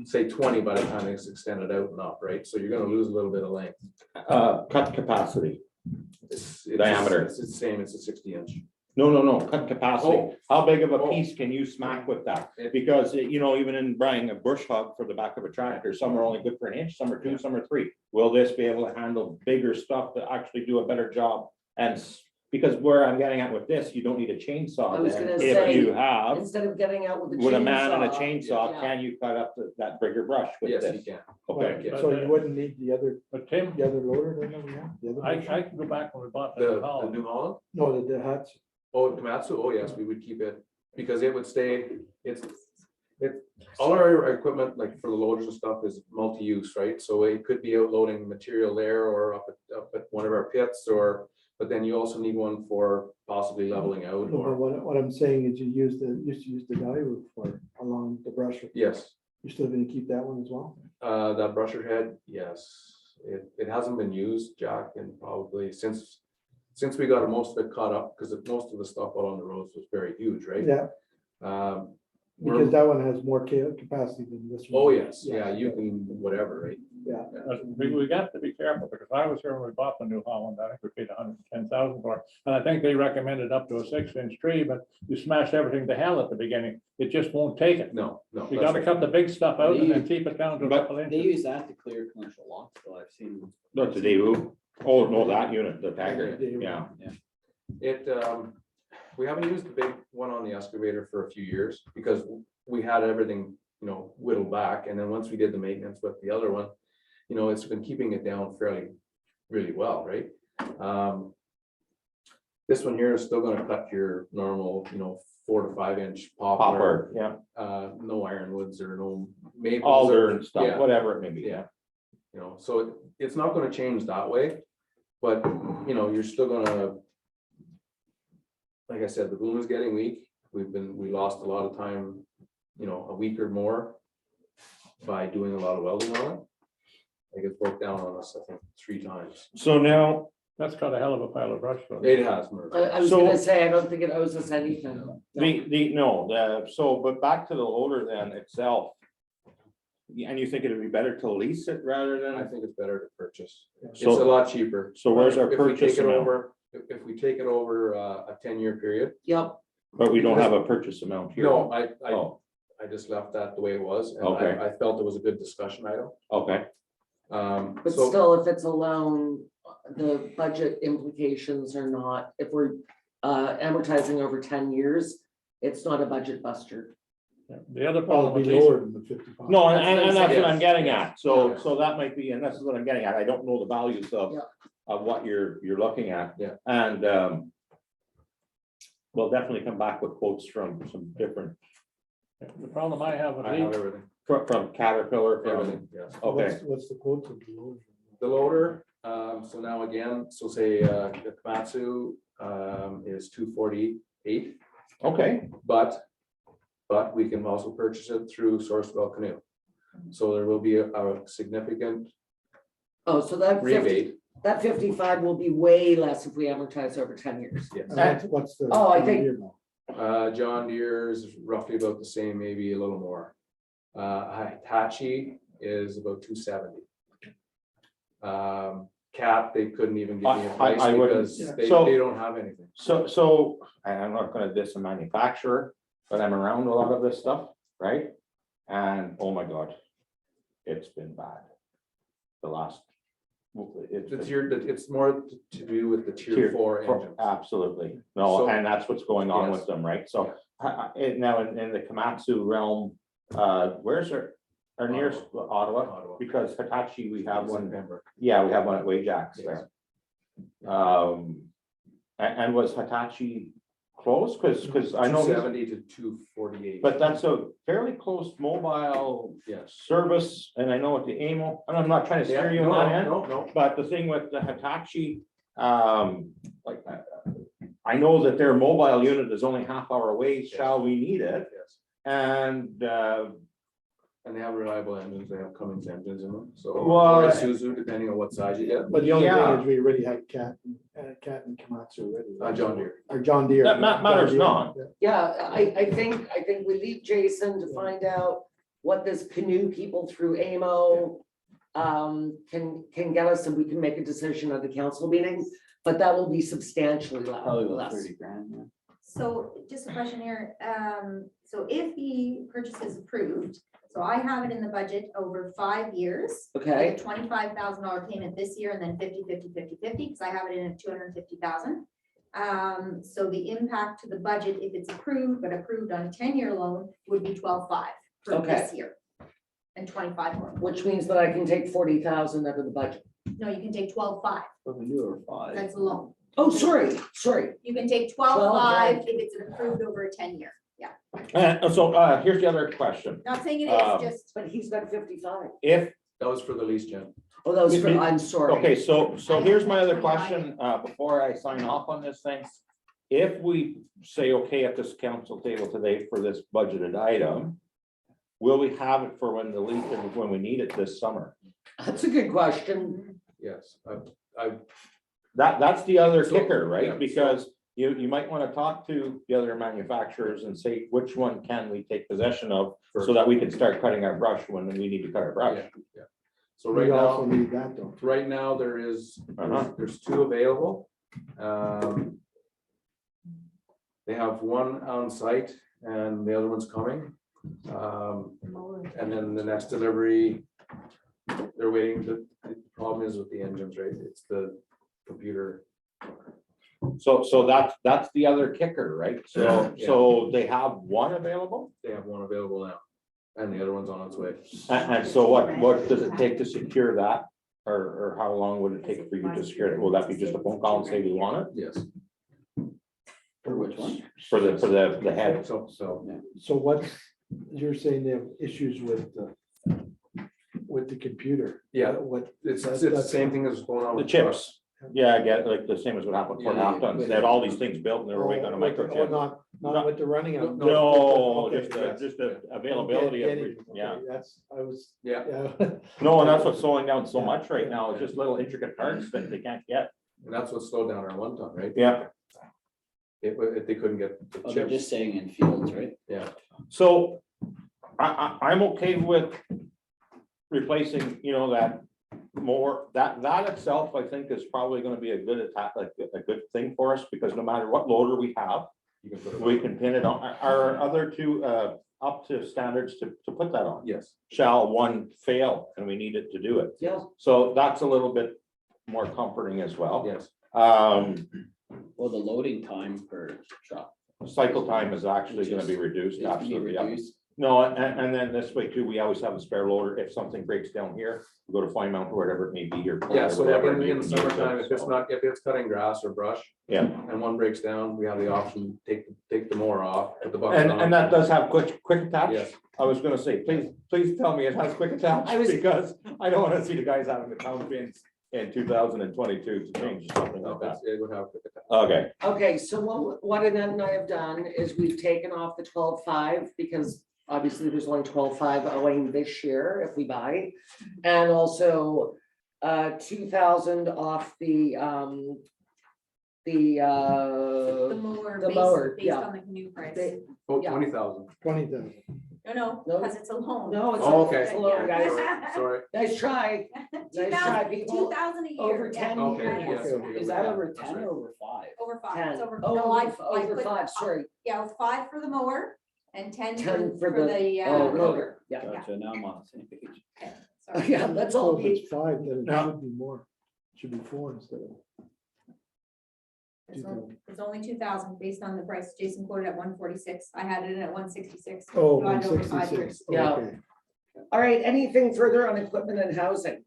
say 20 by the time it's extended out and up, right? So you're gonna lose a little bit of length. Cut capacity, It's Diameter. It's the same, it's a 60-inch. no, cut capacity. Oh. How big of a Oh. piece can you smack with that? Because, you know, even in buying a bush hog for the back of a tractor, some are only good for 1 inch, some are 2, some are 3. Will this be able to handle bigger stuff to actually do a better job? And because where I'm getting at with this, you don't need a chainsaw I was there. gonna If say, you have, Instead of getting out with with a man and a chainsaw, chainsaw, yeah. can you cut up that bigger brush with Yes, you this? can. Okay, Yeah. So you wouldn't need the other Tim, loader then that we have? The other I machine? can go back when we bought The the Holland. New Holland? No, the hats. Oh, Komatsu, oh yes, we would keep it, because it would stay, all our equipment, like for the loaders and stuff, is multi-use, right? So it could be out loading material there or up at one of our pits, but then you also need one for possibly leveling out No, but or, what I'm saying is you used to use the guy roof for along the brusher. yes. You're still gonna keep that one as well? That brusher head, yes, it hasn't been used, Jack, and probably since we got most of it caught up, because most of the stuff out on the roads was very huge, right? Yeah, because that one has more capacity than this one. Oh, yes, yeah, you can, whatever, right? Yeah. We got to be careful, because I was here when we bought the New Holland, I think we paid 110,000 for it. And I think they recommended up to a 6-inch tree, but you smash everything to hell at the beginning. It just won't take it. No. You gotta cut the big stuff out and then keep it down to a But couple They inches. use that to clear commercial lots, so I've seen. that's the Daewoo. Oh, no, that unit, the Tagger, Yeah. yeah. It, we haven't used the big one on the excavator for a few years because we had everything, you know, whittled back. And then once we did the maintenance with the other one, you know, it's been keeping it down really well, right? This one here is still gonna cut your normal, you know, 4 to 5 inch poplar. Popper, yeah, No ironwoods or no maples. alder or- and stuff, yeah, whatever it may be, Yeah. yeah. You know, so it's not gonna change that way, but, you know, you're still gonna like I said, the boom is getting weak. We lost a lot of time, you know, a week or more by doing a lot of welding on it. Like it broke down on us, I think, 3 times. So now, That's got a hell of a pile of brush. though. It has, Murph. I was So- gonna say, I don't think it owes us anything. but back to the loader then itself. And you think it'd be better to lease it rather I than, think it's better to purchase. It's a so, lot cheaper. so where's our If we purchase take it amount? over, if we take it over a 10-year period. Yep, But we don't have a purchase amount here. No, Oh, I just left that the way it was, and Okay. I felt it was a good discussion item. okay, but So, still, if it's a loan, the budget implications are not, if we're amortizing over 10 years, it's not a budget buster. Yeah. The other Probably problem, be at least, lower than the 55. no, and, That's what I'm and that's what saying. I'm getting at, so, Yeah. so that might be, and this is what I'm getting at, I don't know the values of, Yeah. of what you're looking at. Yeah. And, we'll definitely come back with quotes from some different, the problem I have with I have these, everything, from Caterpillar, from, everything, yes. okay, What's the quote of the loader? The loader, so now again, so say, the Komatsu, is 248, okay, but we can also purchase it through Sourcewell Canoe. So there will be a significant Oh, so that 50, rebate, that 55 will be way less if we amortize over 10 years. yes. And what's the? Oh, I think- year now? John Deere is roughly about the same, maybe a little more. Hitachi is about 270. Cat, they couldn't even give me a price I wouldn't- because they So- don't have anything. so, and I'm not gonna diss a manufacturer, but I'm around a lot of this stuff, right? And, oh my God, it's been bad. The last. It's more to do with the tier 4 engines. Absolutely, no, So- and that's what's going on with Yes. them, right? So, now in the Komatsu realm, where's our nearest Ottawa? Ottawa. Because Hitachi, we have one, September. yeah, we have one at Wajax Yes. there. And was Hitachi close? Cause I know, 270 to 248. but that's a fairly close mobile Yes. service, and I know with the AMO, and I'm not trying to steer you no, on that end. no. But the thing with the Hitachi, like, I know that their mobile unit is only half hour away, shall we need it? Yes. And, And they have reliable engines, they have Cummins engines in them, so. Well, or Isuzu, depending on what size you get. But the only Yeah. thing is we already had Cat and Komatsu already. right? John Deere. Or John Deere. That matters John Deere, not. yeah. Yeah, I think we leave Jason to find out what this canoe people through AMO can get us, and we can make a decision at the council meeting, but that will be substantially Probably about less. 30 grand, yeah. So just a question here, so if the purchase is approved, so I have it in the budget over 5 years. Okay, With a $25,000 payment this year and then 50, because I have it in at 250,000. So the impact to the budget, if it's approved, but approved on a 10-year loan, would be 12.5 for this year. And 25 more. which means that I can take 40,000 out of the budget. No, you can take 12.5, But we do it 5. that's a loan. Oh, sorry. You can take 12.5 12.5 if it's approved over a 10-year, yeah. so, here's the other question. Not saying it Um, is, just, But he's got 55. If, That was for the lease, Jen. Oh, that was for, I'm sorry. okay, so here's my other question, before I sign off on this thing. If we say, okay, at this council table today for this budgeted item, will we have it for when the lease, when we need it this summer? That's a good question. Yes, I, That's the other So, kicker, yeah, right? so- Because you might want to talk to the other manufacturers and say, which one can we take possession of? So that we can start cutting our brush when we need to cut our brush. yeah. So right We also now, need that though. right now, Uh-huh. there's 2 available. They have one on site and the other one's coming. And then the next delivery, they're waiting, the problem is with the engines, right? It's the computer. So that's the other kicker, right? So they have one available? They have one available now, and the other one's on its way. And so what does it take to secure that? Or how long would it take for you to secure it? Will that be just a phone call and say we want it? Yes. For which one? For the head? So, So what, you're saying they have issues with the computer? Yeah. What, it's the same thing as going on The with trucks. chips? Yeah, I get it, like the same as what happened for Halfton. They had all these things built and they were waiting on a microchip. Not with the running of. No, Okay, just, yes. just the availability of, Getting- yeah. okay, That's, I was, Yeah, yeah. No, and that's what's slowing down so Yeah, much right yeah, now, is just little intricate parts that they can't get. and that's what slowed down our 1 ton, right? Yeah, If they couldn't get the Oh, they're chips. just saying in fields, right? Yeah, so I'm okay with replacing, that more, that itself, I think, is probably gonna be a good attack, like a good thing for us, because no matter what loader we have, you can put it. we can pin it on. Our other two, up to standards to put that on. Yes, Shall one fail and we need it to do it? Yeah. So that's a little bit more comforting as well. yes. Well, the loading time per truck. Cycle time is actually gonna be reduced, It can be absolutely. Yeah. reduced. No, and then this way too, we always have a spare loader. If something breaks down here, we go to Fine Mountain or whatever it may be, or. Yeah, so like whatever, in you the can use it, summertime, if it's so. not, if it's cutting grass or brush Yeah, and one breaks down, we have the option, take the mower off, put the bucket on. and that does have quick attach. Yes. I was gonna say, please tell me it has quick attach, I was- because I don't wanna see the guys having the pound pins in 2022 to change something No, like that. It would have. Okay, Okay, so what Annette and I have done is we've taken off the 12.5 because obviously there's only 12.5 owing this year if we buy. And also 2,000 off the The mower, The mower, based yeah. on the new price. they- Oh, Yeah. 20,000, 20,000. No, No. because it's a loan. no, it's Oh, okay. it's a loan, guys. sorry. Nice try. Nice try, people. 2,000 a year. Over yeah. 10 Okay, years. yes. okay, Is that yeah, over that's 10 right. or over 5? Over 5. 10. It's over. Oh, no, I over put- 5, sorry. Yeah, 5 for the mower and 10 10 for the. Oh, loader. loader, yeah. Gotcha, now I'm on the same page. Okay, sorry. Yeah, let's all So if be, it's 5, then it Yeah. should be more. It should be 4 instead of. It's only 2,000 based on the price. Jason quoted at 146. I had it at 166. Oh, divided over 5 years. 166, Yeah. okay. all right, anything further on equipment and housing?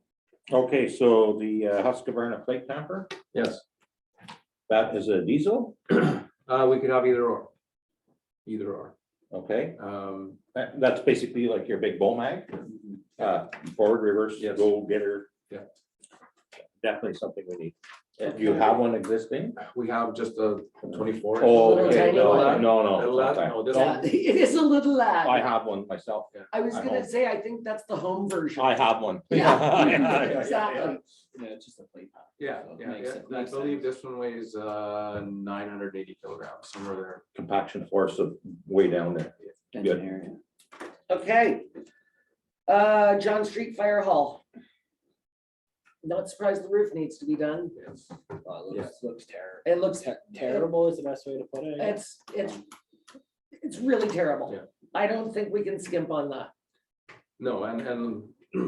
okay, so the Husqvarna plate tamper, Yes, that is a diesel, we could have either or. Either or. okay? Um, That's basically like your big bull mag, forward, reverse, Yes. go getter. Yeah. Definitely something we need. Do you have one existing? we have just a 24. Oh, Little okay, tiny no, one. no, Little lad, okay. no, this Yeah, one, it is a little I lad. have one myself. I was at gonna home. say, I think that's the home version. I have one. Yeah, exactly. Yeah, it's just a plate pack. yeah, So it yeah, makes yeah. it- I makes believe sense. this one weighs 980 kilograms, somewhere there. Compaction force of way down there. Engineering. Okay. John Street Fire Hall. Not surprised the roof needs to be done. Yes. Oh, it Yes. looks terrible. It looks, Terrible is the best way to put it. I guess. it's really terrible. Yeah. I don't think we can skimp on that. No, and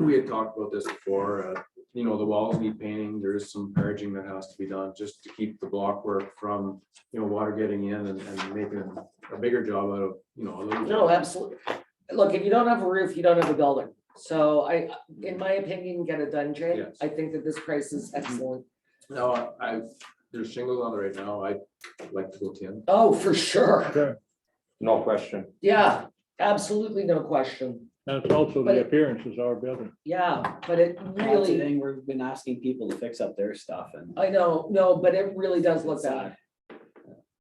we had talked about this before, the walls need painting, there is some purging that has to be done just to keep the block work from, water getting in and making a bigger job out of, a little. No, absolutely. Look, if you don't have a roof, you don't have a building. So in my opinion, get it done, Jay. Yes. I think that this price is excellent. No, there's shingles on it right now, I'd like to go tin. Oh, for sure. Okay. No question. Yeah, absolutely no question. And it's also But the it- appearance is our building. Yeah, but it That's the really, thing, we've been asking people to fix up their stuff and. I know, no, but it really does look It's bad.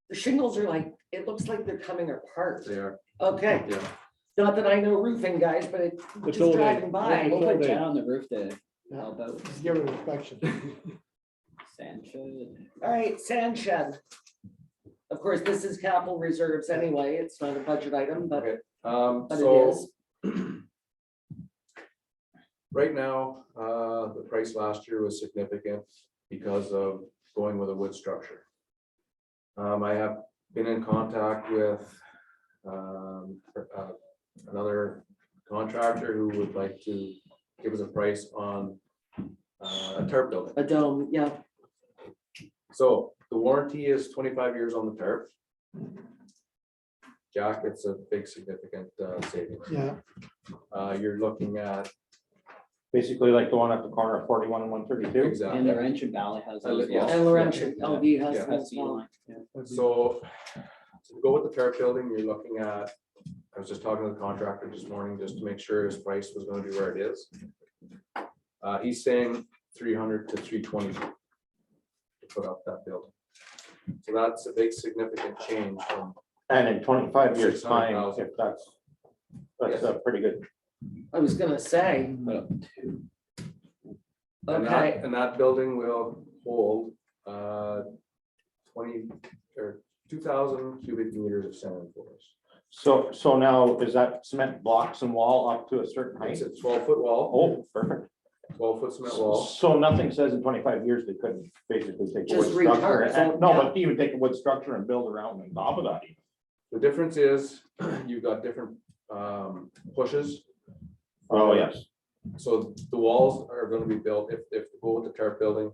The shingles are like, it looks like they're coming apart. They are, Okay, yeah. not that I know roofing, guys, but it It's just old driving age. by. We'll all put day. Jen on the roof to help out. Just give it an inspection. Sand shed. All right, sand shed. Of course, this is capital reserves anyway. It's not a budget item, but Okay. but it So is. right now, the price last year was significant because of going with a wood structure. I have been in contact with another contractor who would like to give us a price on a tarp building. A dome, yeah. So the warranty is 25 years on the tarp. Jack, it's a big significant savings. Yeah, You're looking at Basically like the one at the corner of 41 and 132. And exactly. Laurentian Valley has those. as Yeah. well. And Laurentian LV has Yeah. them That's as the well. line, yeah. So to go with the tarp building, you're looking at, I was just talking to the contractor this morning just to make sure his price was gonna be where it is. He's saying 300 to 320 put up that building. So that's a big significant change from, And in 25 years' time, 600,000. if that's Yes. pretty good. I was gonna say, and okay, that building will hold 20 or 2,000 cubic meters of sand for us. So now is that cement blocks and wall up to a certain height? It's a 12-foot wall, Oh, perfect. 12-foot cement wall. So nothing says in 25 years they couldn't basically take a wood Just structure retard, and, so, no, yeah. but even take a wood structure and build around on top of that. even. The difference is you've got different pushes. Oh, yes. So the walls are gonna be built, if you go with the tarp building,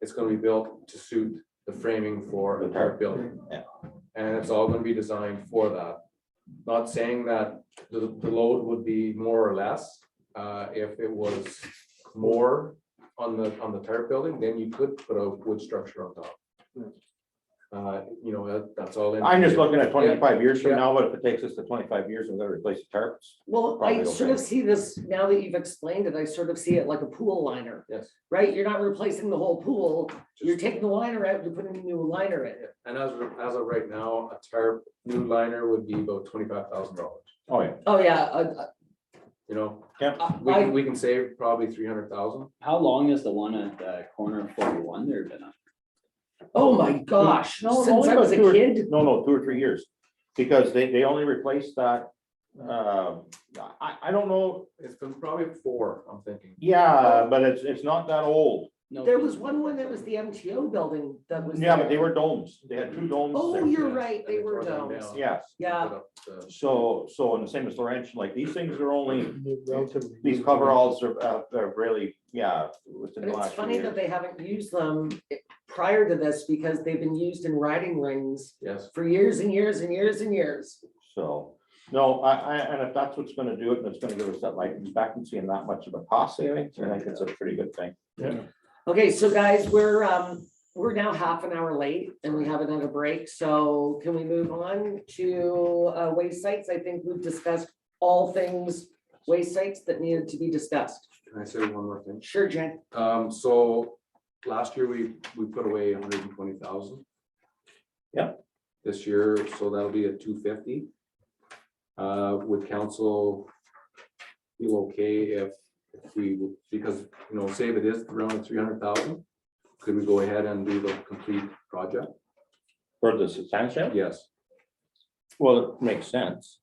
it's gonna be built to suit the framing for a tarp building. Yeah. And it's all gonna be designed for that. Not saying that the load would be more or less. If it was more on the tarp building, then you could put a wood structure on top. You know, that's all. I'm just looking at 25 years from Yeah. now, but if it takes us to 25 years, we're gonna replace the tarps. well, I Probably sort okay. of see this, now that you've explained it, I sort of see it like a pool liner, Yes. right? You're not replacing the whole pool, you're Just- taking the liner out, you're putting a new liner in. And as of right now, a tarp new liner would be about $25,000. Oh, yeah. Oh, yeah, You know, I, we can save probably 300,000. How long is the one at the corner of 41 there been up? oh my gosh, No, since only I was a about kid, No, 2 or 3 years, because they only replaced that. I don't know, It's been probably 4, I'm thinking. yeah, but it's not that old. No, there was one when it was the MTO building that was. Yeah, but there. they were domes, they had 2 domes Oh, there. you're Yes, right, and they were tore them domes. down. Yeah. Yeah. Put up the- So, and the same as Laurentian, like, these things are only, Relatively. these coveralls are really, yeah. within And the it's last few funny that years. they haven't used them prior to this because they've been used in riding rings Yes, for years and years and years and years. So, no, and if that's what's gonna do it, and it's gonna give us that light expectancy and that much of a cost savings, I think it's a pretty good thing. Okay, so guys, we're now half an hour late and we have another break, so can we move on to waste sites? I think we've discussed all things waste sites that needed to be discussed. can I say one more thing? Sure, Jen. So last year we put away 120,000. Yep. This year, so that'll be at 250. Would council feel okay if we, because, you know, say if it is around 300,000, could we go ahead and do the complete project? For the sand shed? Yes. Well, it makes sense.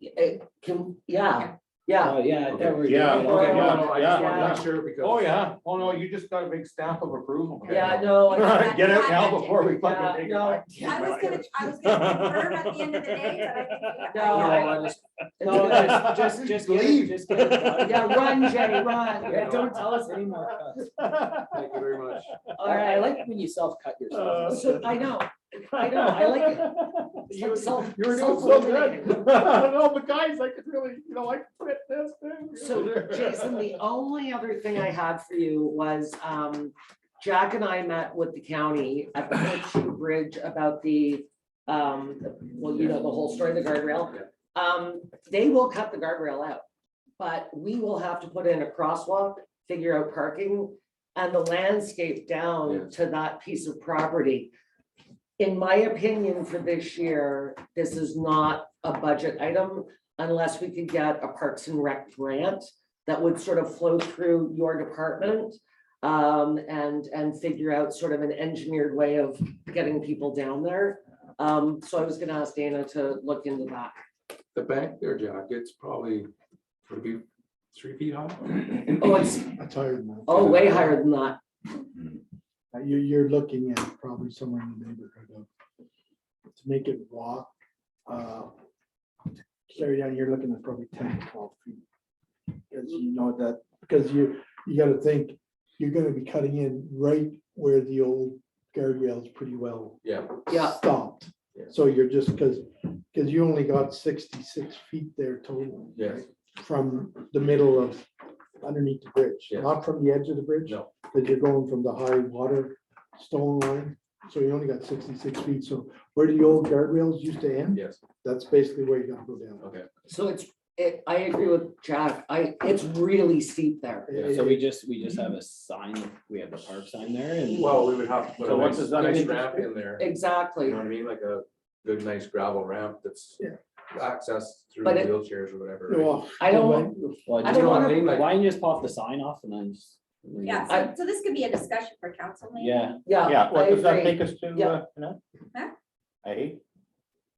Yeah, Oh, yeah, I Okay. thought we were. Yeah, doing it. Okay, yeah, no, I yeah, just want to yeah. make sure because. Oh, yeah, oh, no, you just got a big stamp of approval. yeah, no. I- Get it now before we Yeah, fucking take it no. back. I was gonna confirm at the end of the day, but I think. we No, have- I just, No, just get it, just get it done. Yeah, run, Jenny, run. Yeah, don't tell us any more cuts. thank you very much. All I right, like when you self-cut yourself. so I know, I like it. It's like self- You were doing so good. self-eliminating. No, but guys, I could really, you know, I quit this thing. So Jason, the only other thing I had for you was, Jack and I met with the county at the Horseshoe Bridge about the, well, you know, the whole story, the guardrail. They will cut the guardrail out, but we will have to put in a crosswalk, figure out parking and the landscape down Yes. to that piece of property. In my opinion, for this year, this is not a budget item unless we could get a Parks and Rec grant that would sort of flow through your department. And figure out sort of an engineered way of getting people down there. So I was gonna ask Dana to look into that. The bank there, Jack, it's probably, would it be 3 feet high? Oh, it's, That's higher than that. oh, way higher than that. You're looking at probably somewhere in the neighborhood of, to make it walk, carry down, you're looking at probably 10 to 12 feet. Because you know that, because you gotta think, you're gonna be cutting in right where the old guardrail is pretty well Yeah. Yeah. stopped. Yeah. So you're just, because you only got 66 feet there total. Yes. right? From the middle of, underneath the bridge, Yes. not from the edge of the bridge. No. Because you're going from the high water stone line, so you only got 66 feet, so where the old guardrails used to end, Yes, that's basically where you gotta go down. okay. So it's I agree with Jack. It's really steep there. So we just have a sign, we have the park sign there and. Well, we would have to put So a what nice, does that nice mean? ramp in there. Exactly. You know what I mean? Like a good, nice gravel ramp that's Yeah. access through But it- wheelchairs or whatever. right? Well, I don't- Well, I just- don't wanna- why don't you just pop the sign off and then just. Yeah, so this could be a discussion for council maybe. Yeah, Yeah, Yeah, I what does that agree. take us to, Yeah. Jeanette? Huh?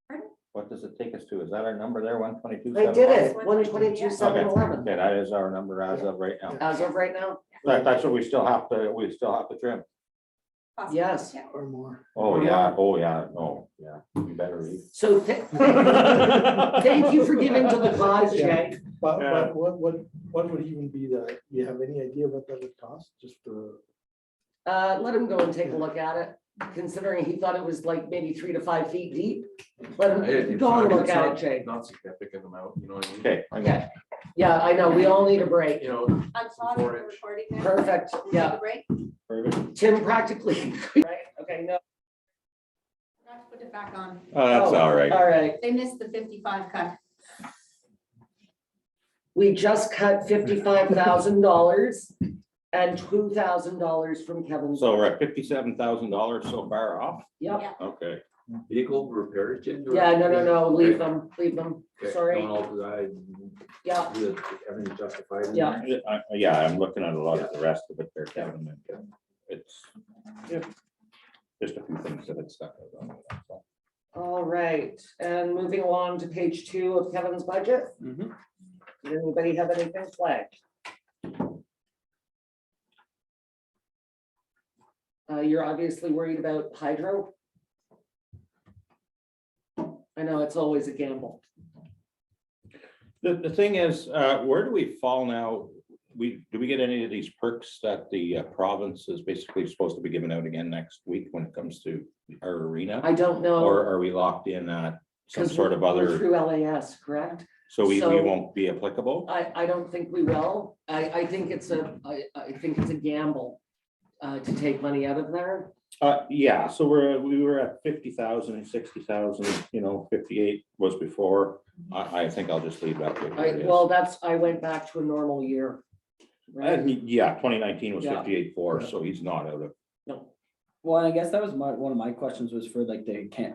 Pardon? What does it take us to? Is that our number there, 122? I did it, 122, 122,711, Okay, that is our number as of right now. as of right now. That's what we still have to trim. Possibly, Yes. yeah. or more. Oh, yeah, no, yeah, you better read. So thank you for giving to the cause, Jay. But what would even be the, you have any idea what that would cost, just the? Let him go and take a look at it, considering he thought it was like maybe 3 to 5 feet deep. Let him It's go and not- look it's at it, not- Jay. Not significant amount, you know what I mean? Okay, I got Okay. Yeah, I know, we all need a break. You know, I'm pausing the 4-inch. recording now. Perfect, We'll take yeah. a break. perfect. Tim practically, right? Okay, no. Not to put it back on. Oh, that's Oh, all right. All right, They missed the 55 cut. we just cut $55,000 and $2,000 from Kevin's. So we're at $57,000 so far off? Yep, Yeah. Okay. Vehicle repairs, Jim? yeah, no, leave them, Okay, sorry, no, no, 'cause yeah, everything's justified. in Yeah. there. Yeah, I'm looking at a lot of the rest of it there, Kevin. and It's just a few things that it's stuck out on. that's all. all right, and moving along to page 2 of Kevin's budget. Mhm. Does anybody have anything flagged? You're obviously worried about hydro. I know it's always a gamble. The thing is, where do we fall now? Do we get any of these perks that the province is basically supposed to be giving out again next week when it comes to our arena? I don't know. Or are we locked in at some 'cause sort of we're other, through LAS, correct? so we so- won't be applicable? I don't think we will. I think it's a gamble to take money out of there. Yeah, so we were at 50,000 and 60,000, 58 was before. I think I'll just leave that. where it is. Well, I went back to a normal year. Right? Yeah, 2019 was Yeah. 58.4, so he's not out of. No, Well, I guess that was one of my questions was for like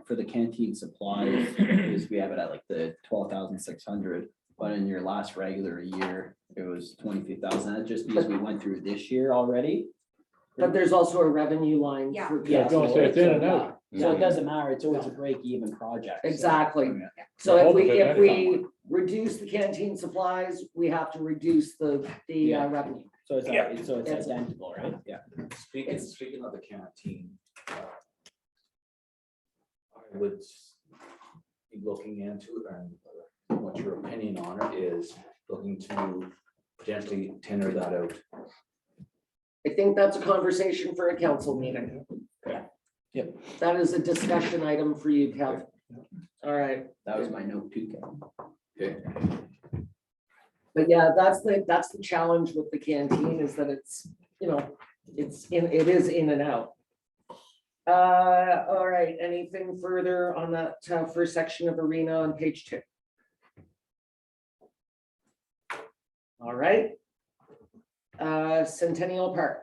for the canteen supplies, is we have it at like the 12,600. But in your last regular year, it was 23,000. That's just because we went through this year already. but there's also a revenue line. Yeah. for Yeah, Don't say it's in and out. So it doesn't matter. It's always a break even project. so- Exactly. So Yeah, if we, hold it if at we reduce the canteen supplies, we have to reduce the Yeah. revenue. So it's, Yeah. it's It's- identical, right? Yeah. Speaking of the canteen. I would be looking into, and what your opinion on it is, looking to potentially tender that out. I think that's a conversation for a council meeting. Yep. That is a discussion item for you, Kev. All right, That was my note too, Kevin. Okay, but yeah, that's the challenge with the canteen is that it's, it is in and out. All right, anything further on that first section of arena on page 2? All right. Centennial Park.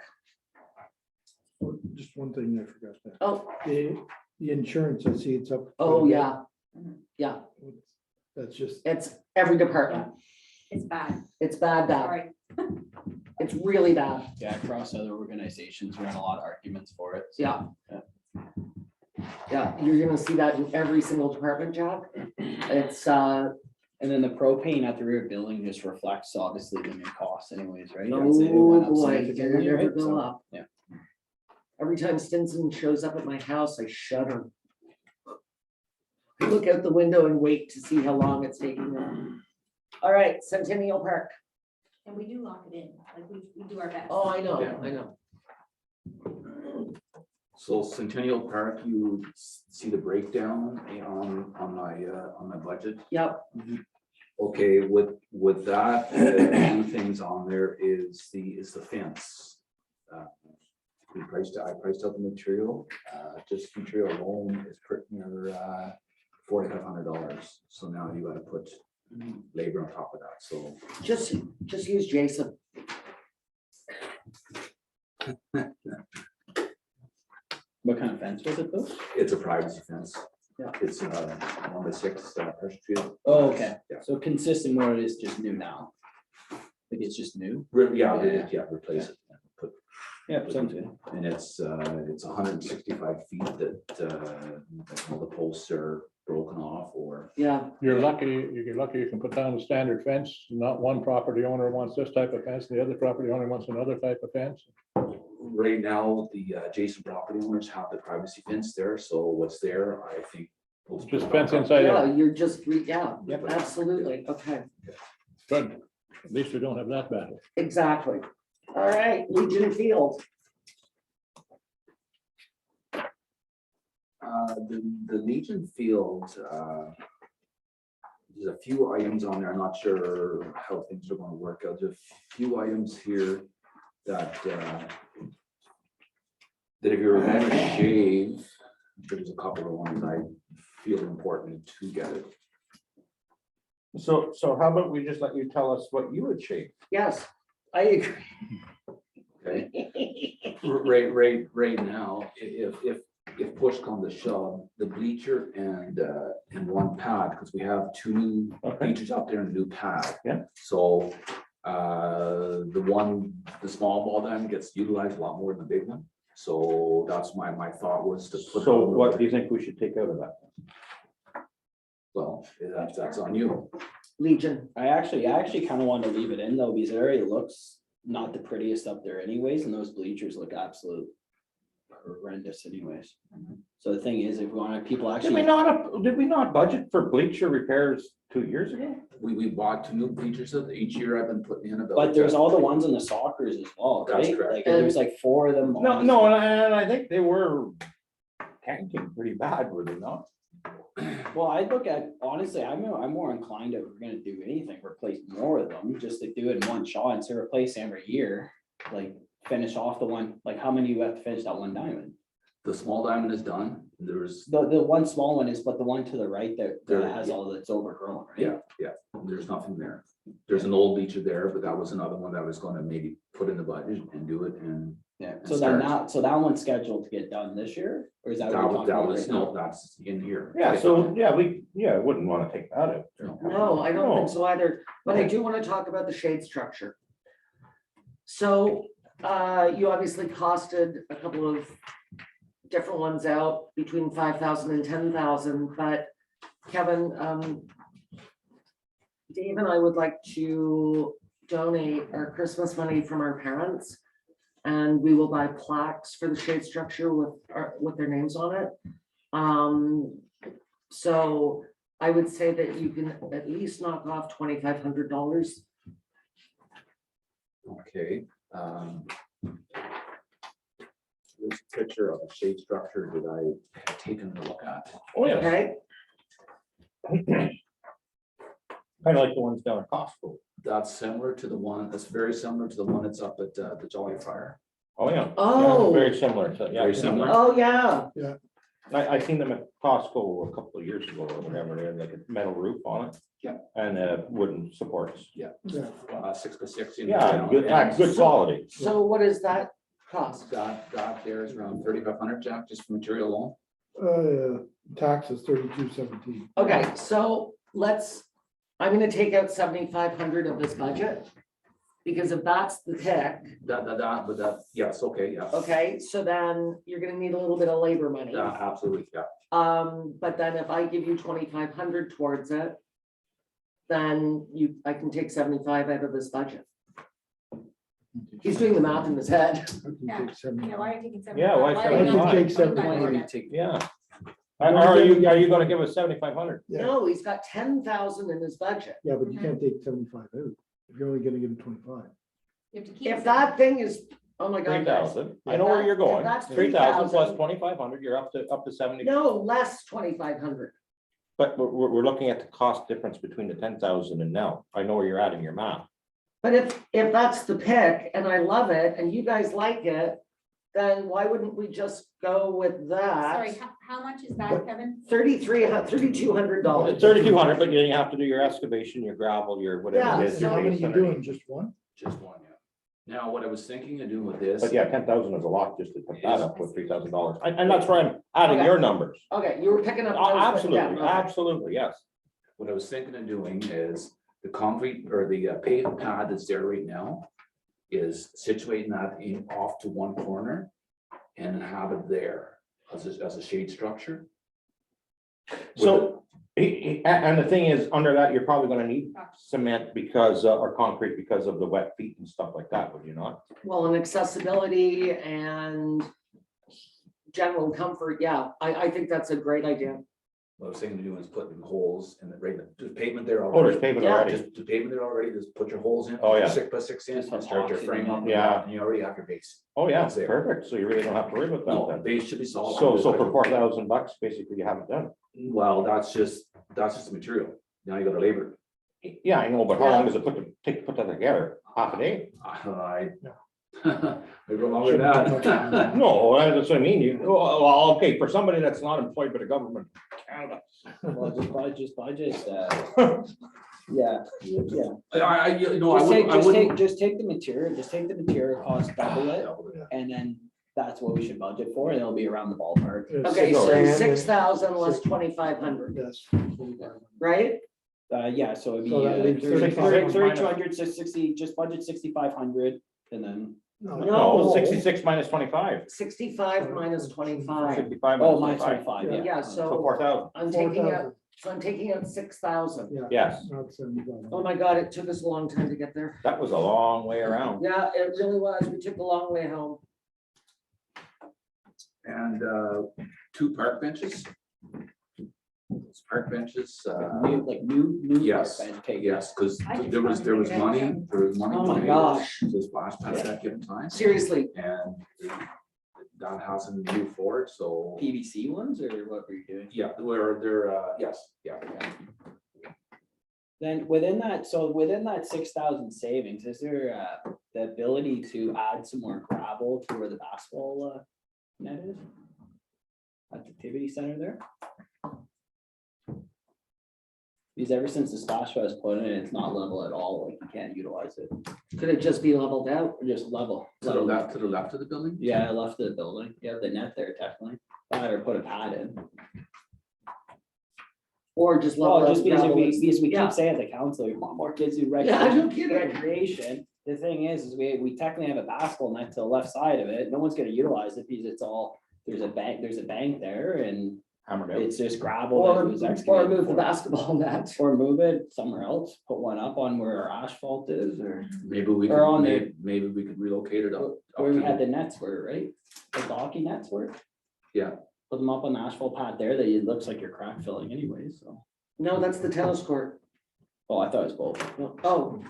Just one thing I forgot that. Oh, The insurance, I see it's up. oh, yeah. Yeah, That's just, it's every department. It's bad. It's bad. Sorry. It's really bad. Yeah, across other organizations, we had a lot of arguments for it. so- Yeah. Yeah, you're gonna see that in every single department, Jack. It's, And then the propane at the rear building just reflects obviously the new costs anyways, right? oh That's it, it went up boy, significantly, it'll never right? go So, up. yeah. Every time Stinson shows up at my house, I shudder. I look out the window and wait to see how long it's taking them. All right, Centennial Park. And we do lock it in, like we do our best. Oh, I know, Yeah. I know. so Centennial Park, you see the breakdown on my budget. Yep, Okay, with that, the two things on there is the fence. I priced out the material, just material alone is pretty near $4,500. So now you gotta put labor on top of that, so. Just use Jason. What kind of fence was it though? It's a privacy fence. Yeah. It's 1x6 pressure treated. Oh, okay, Yeah. so consistent more, it is just new now. Like it's just new. Yeah, they did, yeah, replace it. Put, Yeah, sounds good. and it's 165 feet that all the posts are broken off or. Yeah, You're lucky you can put down a standard fence, not one property owner wants this type of fence, the other property owner wants another type of fence. Right now, the adjacent property owners have the privacy fence there, so what's there, I think. we'll Just put fence back up. inside yeah, out. you're just, yeah, Yep. absolutely, okay, Good. At least we don't have that battle. exactly. All right, Legion Field. The Legion Field, there's a few items on there, I'm not sure how things are gonna work out, there's a few items here that that if you're gonna shave, there's a couple of ones I feel important to get it. So how about we just let you tell us what you would shave? Yes, I agree. Okay, right now, if push comes to shove, the bleacher and one pad, because we have two new Okay. bleachers out there and a new pad. Yeah. So the small ball diamond gets utilized a lot more than the big one. So that's my thought was to put. So what do you think we should take out of that? Well, that's on you. Legion, I actually kind of wanted to leave it in though, because it already looks not the prettiest up there anyways, and those bleachers look absolute horrendous anyways. So the thing is, if we want people Did we actually, not budget for bleacher repairs 2 years ago? We bought two new bleachers each year. I've been putting in about. but there's all the ones in the soccers as well, That's right? correct. Like there's like 4 of them. No, and I think they were tanking pretty bad, were they not? Well, I look at, honestly, I'm more inclined to, if we're gonna do anything, replace more of them, just to do it in one shot instead of replace every year. Like finish off the one, like how many you have to finish that one diamond? The small diamond is done. There's, The one small one is, but the one to the right that There, has yeah. all that's overgrown, right? yeah, there's nothing there. There's an old bleacher there, but that was another one that I was gonna maybe put in the budget and do it and. Yeah, And so then start. that one's scheduled to get done this year, or is that? what we're talking That about was, right now? no, that's in here. Yeah, so, yeah, I wouldn't want to take that out. no, I don't think No. so either, but I Okay. do want to talk about the shade structure. So, you obviously costed a couple of different ones out between 5,000 and 10,000, but Kevin, Dave and I would like to donate our Christmas money from our parents. And we will buy plaques for the shade structure with their names on it. So I would say that you can at least knock off $2,500. Okay. This picture of a shade structure that I have taken a look at. Oh, yeah, Okay, kind of like the ones down at Costco. That's similar to the one, that's very similar to the one that's up at the Jolly Fire. Oh, yeah. Oh. Yeah, very similar to, yeah. Very similar. oh, yeah, I seen them at Costco a couple of years ago or whatever, they had like a metal roof on it. Yeah. And wooden supports. Yeah. Yeah. 6x6. Yeah, good quality. so what does that cost? That there is around 3,500, Jack, just for material alone. Taxes 3217. Okay, so I'm gonna take out 7,500 of this budget. Because if that's the pick, Yes, okay, yeah. okay, so then you're gonna need a little bit of labor money. Yeah, absolutely, yeah. But then if I give you 2,500 towards it, then I can take 75 out of this budget. He's doing the math in his head. I can Yeah. take 75. Yeah, why are you taking 75? Yeah, why are you 75? not I can take taking 75. Yeah. Are you gonna give us 7,500? Yeah. No, he's got 10,000 in his budget. Yeah, but you can't take 75 out. If you're only gonna give them 25. You have to keep If some. that thing is, oh my God. guys. 3,000. I know where you're If going. that's 3,000 plus 3,000. 2,500, you're up to 70. No, less 2,500. But we're looking at the cost difference between the 10,000 and now. I know where you're at in your math. But if that's the pick and I love it and you guys like it, then why wouldn't we just go with Sorry, that? how much is that, Kevin? $3,200. 3,200, but you have to do your excavation, your gravel, your whatever Yeah, it is. So your how many base you underneath. doing, just one? Just one, yeah. Now, what I was thinking of doing with this. But yeah, 10,000 is a lot just to put that up with $3,000. And that's where I'm adding Okay. your numbers. Okay, you were picking up. what I was putting down. Absolutely, absolutely, yes. What I was thinking of doing is the concrete or the paved pad that's there right now is situating that in off to one corner and have it there as a shade structure. So, and the thing is, under that, you're probably gonna need cement because, or concrete because of the wet feet and stuff like that, would you not? Well, and accessibility and general comfort, yeah, I think that's a great idea. What I was thinking of doing is putting holes in the right, there's pavement there Oh, already. there's pavement Yeah, already. Just the pavement there already, just put your holes in. Oh, yeah. 6x6 in Just and have start your blocks in frame there. up. Yeah. And you already have your base. Oh, yeah, It's there. perfect. So you really don't have to worry about No, that then. base should be solid. So for $4,000, basically you have it done. Well, that's just the material. Now you gotta labor. Yeah, I know, but how long does it take to put that together? Half a day? I. We go longer than that. No, that's what I mean. Well, okay, for somebody that's not employed by the government of Canada. Well, just budget, yeah, yeah. You know, I wouldn't. Just take the material cost, double it, and then that's what we should budget for, and it'll be around the ballpark. Okay, so Sand and- 6,000 less 2,500, Yes. right? Yeah, so it'd be So that leaves 3,200, 60, just budget 6,500, and then, No, 66 minus 25. 65 minus 25. 65 oh, minus minus 25. 25, yeah. Yeah, So so 4,000, I'm taking out 6,000. Yeah. yes. Not 7,000. Oh my God, it took us a long time to get there. That was a long way around. Yeah, it really was. We took a long way home. And 2 park benches. Those park benches, New yes, park bench, okay, yes, because I just there was wanted to money, get there was money. Oh my donated gosh. to the splash pad at that given time, Seriously, and that hasn't moved forward, so. PVC ones, or what were you doing? Yeah, where they're, yes, yeah. Then within that 6,000 savings, is there the ability to add some more gravel to where the basketball net is? At the activity center there? Because ever since the splash pad was put in, it's not level at all, like you can't utilize it, could it just be leveled out? or just level. To the left of the building? Yeah, left of the building, you have the net there technically, or put a pad in. Or just level Well, out just because gravel? we Yeah. keep saying the council, we want more kids who Yeah, no kidding. recreation. The thing is we technically have a basketball net to the left side of it, no one's gonna utilize it because it's all, there's a bank there and Hammered out. it's just gravel. Or that was or excavated move the for. basketball net. Or move it somewhere else, put one up on where our asphalt is, or Maybe we Or on could, maybe we could relocate it up. where we to had the- the nets were, right? The hockey nets were. Yeah. Put them up on the asphalt pad there, that it looks like you're crack filling anyways, so. No, that's the tennis court. Oh, I thought it was both. No, oh.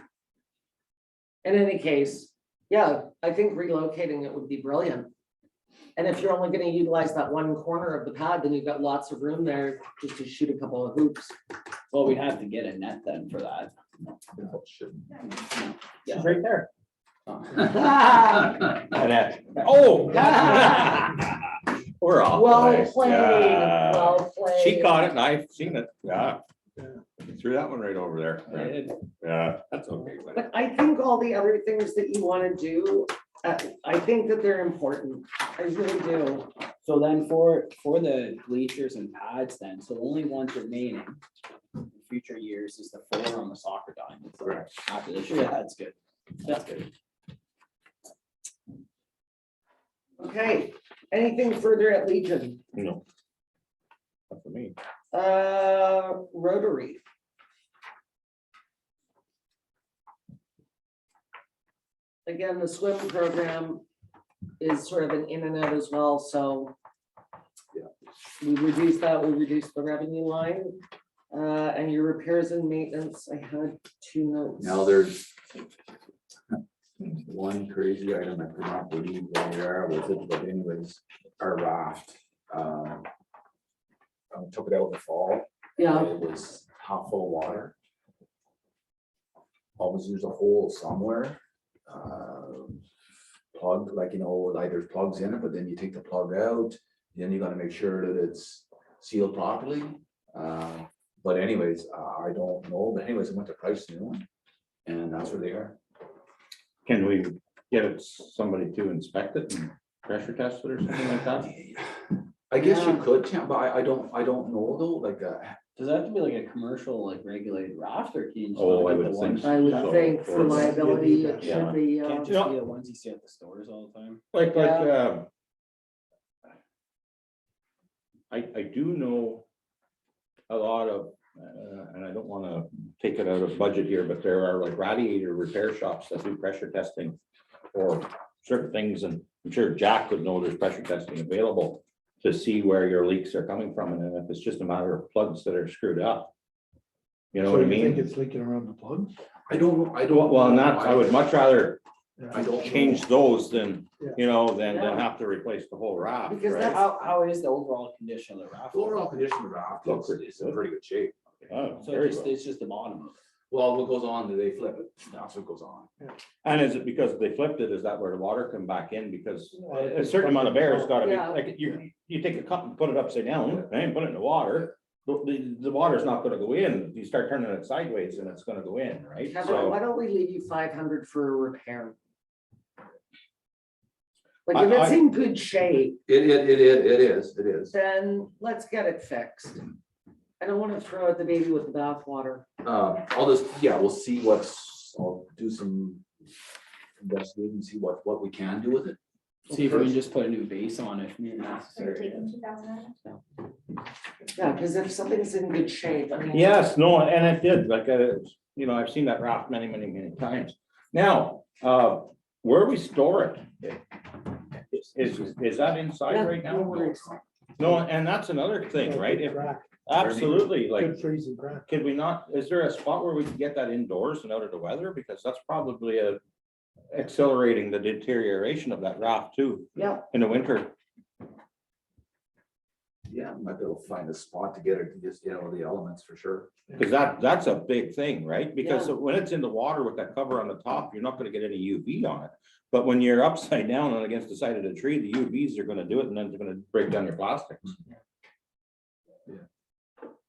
In any case, yeah, I think relocating it would be brilliant. And if you're only gonna utilize that one corner of the pad, then you've got lots of room there just to shoot a couple of hoops. Well, we'd have to get a net then for that. Oh, shit. Yeah. Right there. Oh. Annette. Oh. We're off. Well Nice. played, Yeah. well played. She caught it and I've seen it, yeah. Threw that one right over there. And Yeah, that's okay. but- But I think all the other things that you wanna do, I think that they're important. I really do. So then for the bleachers and pads then, so the only ones remaining in future years is the 4 on the soccer diamond. Correct. After this year, that's good. That's good. Okay, anything further at Legion? No. Not for me. Rotary. Again, the swim program is sort of an in and out as well, so. Yeah. We reduced that, we reduced the revenue line, and your repairs and maintenance, I had 2 notes. Now there's one crazy item I could not believe where we are with it, but anyways, our raft. I took it out in the fall. Yeah, It was half full of water. Always there's a hole somewhere. plug, like, like there's plugs in it, but then you take the plug out, then you gotta make sure that it's sealed properly. But anyways, I don't know, but anyways, I went to price the new one, and that's where they are. Can we get somebody to inspect it and pressure test it or something like that? I guess you Yeah. could, Tim, but I don't know though, like, Does that have to be like a commercial, like regulated raft or can you? just Oh, look I at would the think ones- so. I would So, think for or- liability, it Yeah. should be, Can't Yeah. just be the ones you see at the stores all the time. Like, Yeah. I do know a lot of, and I don't wanna take it out of budget here, but there are like radiator repair shops that do pressure testing for certain things, and I'm sure Jack would know there's pressure testing available to see where your leaks are coming from, and then if it's just a matter of plugs that are screwed up. You know So what I you think mean? it's leaking around the plugs? I don't know. Well, and that's, I would much rather I don't change know. those than, Yeah. you know, than Yeah. have to replace the whole raft, Because right? that's- How is the overall condition of the raft? The overall condition of the raft is in pretty good shape. Oh, So very just, well. it's just the bottom of it. Well, what goes on, they flip it, that's what goes on. And is it because they flipped it, is that where the water come back in? Because a certain amount of air has gotta be, Yeah. like, you take a cup and put it upside down, and put it in the water. The water's not gonna go in, you start turning it sideways and it's gonna go in, right? Kevin, why So, don't we leave you 500 for a repair? Like, I- if it's I- in good shape, It is. then let's get it fixed. I don't wanna throw out the baby with the bathwater. I'll just, yeah, we'll see I'll do some investigating, and see what we can do with it. See if we can just put a new base on it if So you're necessary. taking 2,000 out of it? Yeah, because if something's in good shape, I mean. yes, no, and it did, like, you know, I've seen that raft many times. Now, where we store it, is that inside Yeah, right no now? worries. No, and that's another thing, right? If, Crack, absolutely, like, could freeze and crack. could we not, is there a spot where we can get that indoors and out of the weather? Because that's probably accelerating the deterioration of that raft too, Yeah, in the winter. Yeah, might be able to find a spot to get it, to just, the elements for sure. Because that's a big thing, right? Because when it's in the water with that cover on the top, you're not gonna get any UV on it. But when you're upside down and against the side of the tree, the UVs are gonna do it and then they're gonna break down your plastics.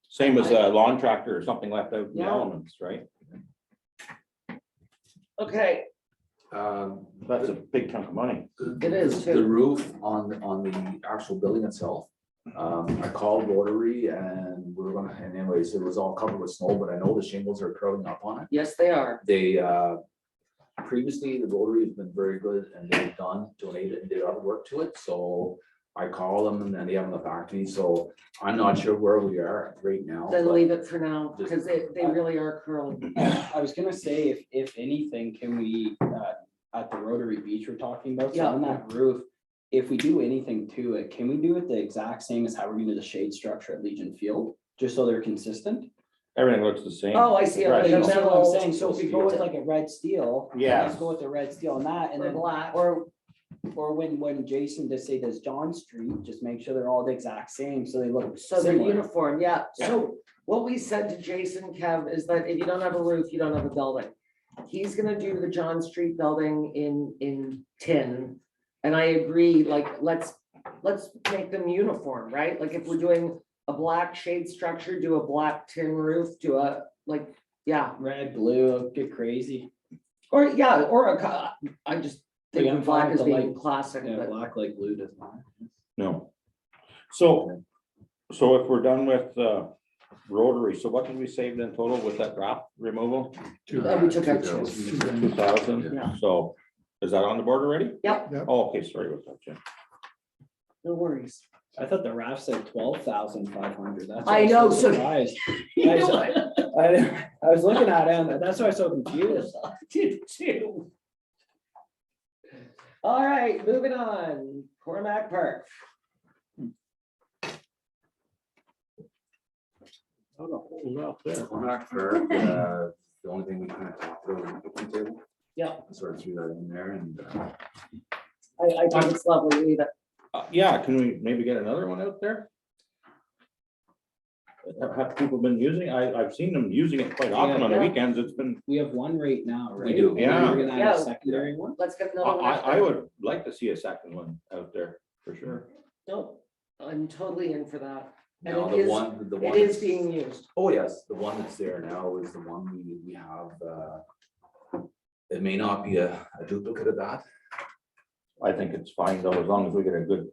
Same as a lawn tractor or something left out in the Yeah. elements, right? okay, That's a big chunk of money. It is, too. The roof on the actual building itself. I called Rotary and and anyways, it was all covered with snow, but I know the shingles are curling up on it. yes, they are. They, previously, the Rotary has been very good and they've donated and did other work to it, so I call them and then they haven't got back to me, so I'm not sure where we are right now. Then but- leave it for now, because they really are curling. I was gonna say, if anything, can we, at the Rotary Beach we're talking about, so Yeah. on that roof, if we do anything to it, can we do it the exact same as how we're gonna do the shade structure at Legion Field? Just so they're consistent? Everything looks the same. Oh, I see. Right. Okay, You see what I'm metal saying? So if we go with like a red steel. then Yeah. Let's go with the red steel on that and Or then, black. or when Jason does say does John Street, just make sure they're all the exact same, so they look So they're similar. uniform, yeah. So what we said to Jason, Kev, is that if you don't have a roof, you don't have a building. He's gonna do the John Street building in tin. And I agree, like, let's make them uniform, right? Like if we're doing a black shade structure, do a black tin roof, do a, like, yeah, Red, blue, get crazy. or, yeah, or I just think Yeah, I'm of black fine as with the being light. classic, Yeah, but black like blue does not. No. So if we're done with Rotary, so what did we save in total with that raft removal? we took out two. 2,000, Yeah. so is that on the board already? Yep, Oh, okay, sorry about that, Jim. no worries. I thought the raft said 12,500. That's I why know, was so so- surprised. You know what? I was looking at it, and that's why I was so confused. I did too. All right, moving on. Cormac Park. Cormac Park, the only thing we kind of talked about was the picnic table. Yeah. Sort of threw that in there and, I think it's lovely, leave it. Yeah, can we maybe get another one out there? Have people been using, I've seen them using it quite often on the Yeah. weekends. It's been, We have one right now, right? do. And Yeah. We're gonna add Yeah. a secondary one. Let's get another one. out I there. would like to see a second one out there for sure. No, I'm totally in for that. And Now, it the is- one, the It one. is that's- being used. Oh, yes, the one that's there now is the one we have, it may not be a duplicate of that. I think it's fine though, as long as we get a good.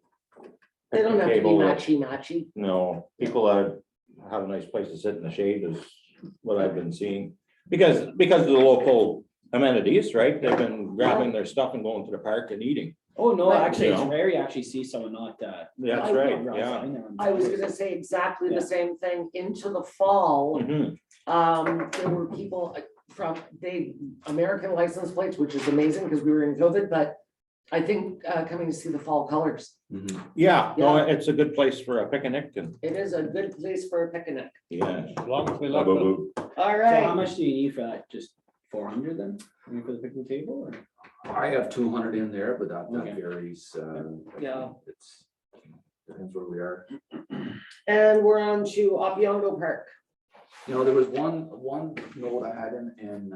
They don't have to be cable that- matchy. No, people that have a nice place to sit in the shade is what I've been seeing. Because of the local amenities, right? They've been grabbing their stuff and going to the park and eating. Oh, no, But- actually, it's You know. rare you actually see someone not, That's I- right, not yeah. sign there on I was Sundays. gonna say exactly Yeah. the same thing. Into the fall, Mhm. there were people from American license plates, which is amazing because we were in COVID, but I think coming to see the fall colors. Yeah, no, Yeah. it's a good place for a picnic and, It is a good place for a picnic. yeah. As long as we let them. All So how right, much do you need for that? Just 400 then? I mean, for the picnic table or? I have 200 in there, but that Okay. varies. Yeah. It's, depends where we are. and we're on to Opiongo Park. You know, there was one note I had in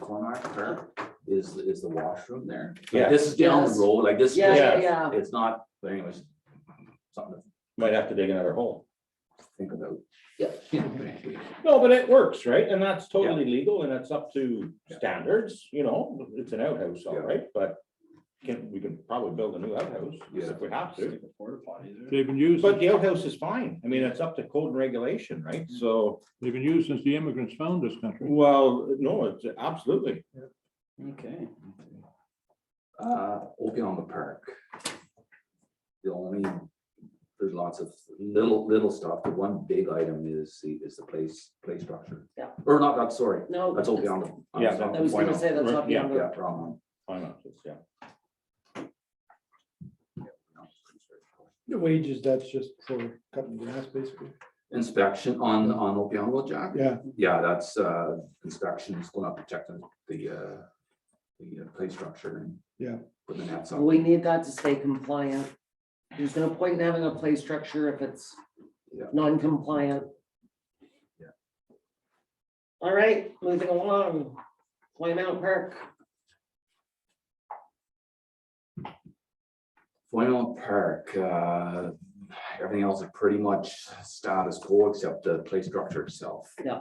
Cormac Park is the washroom there. Like, Yeah. this is down Yes. the road, like this. Yeah. It's not, but anyways, something to Might have to dig another hole. think about. Yeah. No, but it works, right? And that's totally legal and it's up to standards, you know, it's an outhouse, all Yeah. right, but we can probably build a new outhouse Yeah. if we have to. Stick with porta potties there. They've been used, But the outhouse is fine. I mean, it's up to code and regulation, right? So, they've been used since the immigrants found this country. well, no, it's absolutely. Okay. Opion Park. There's lots of little stuff. The one big item is the play structure. Yeah. Or not, sorry, No, that's Opion. Yeah, I was gonna say that's Yeah. Opiongo. Yeah, wrong one. Finances, yeah. The wages, that's just for cutting grass, basically. Inspection on Opion, Jack? Yeah, Yeah, that's inspection is going to protect the play structure and. Yeah. Put the nets up. We need that to stay compliant. There's no point in having a play structure if it's Yeah. non-compliant. Yeah. All right, moving along. Flymount Park. Flymount Park, everything else is pretty much status quo except the play structure itself. Yeah.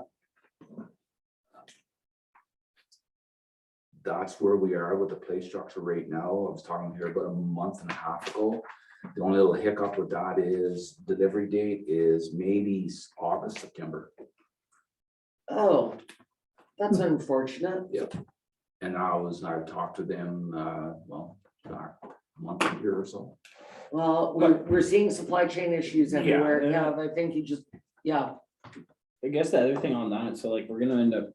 That's where we are with the play structure right now. I was talking here about a month and a half ago. The only little hiccup with that is delivery date is maybe August, September. Oh, that's unfortunate. And I've talked to them, back a month here or so. Well, we're seeing supply chain issues everywhere. Yeah. Yeah, I think you just, yeah, I guess the other thing on that, so like, we're gonna end up,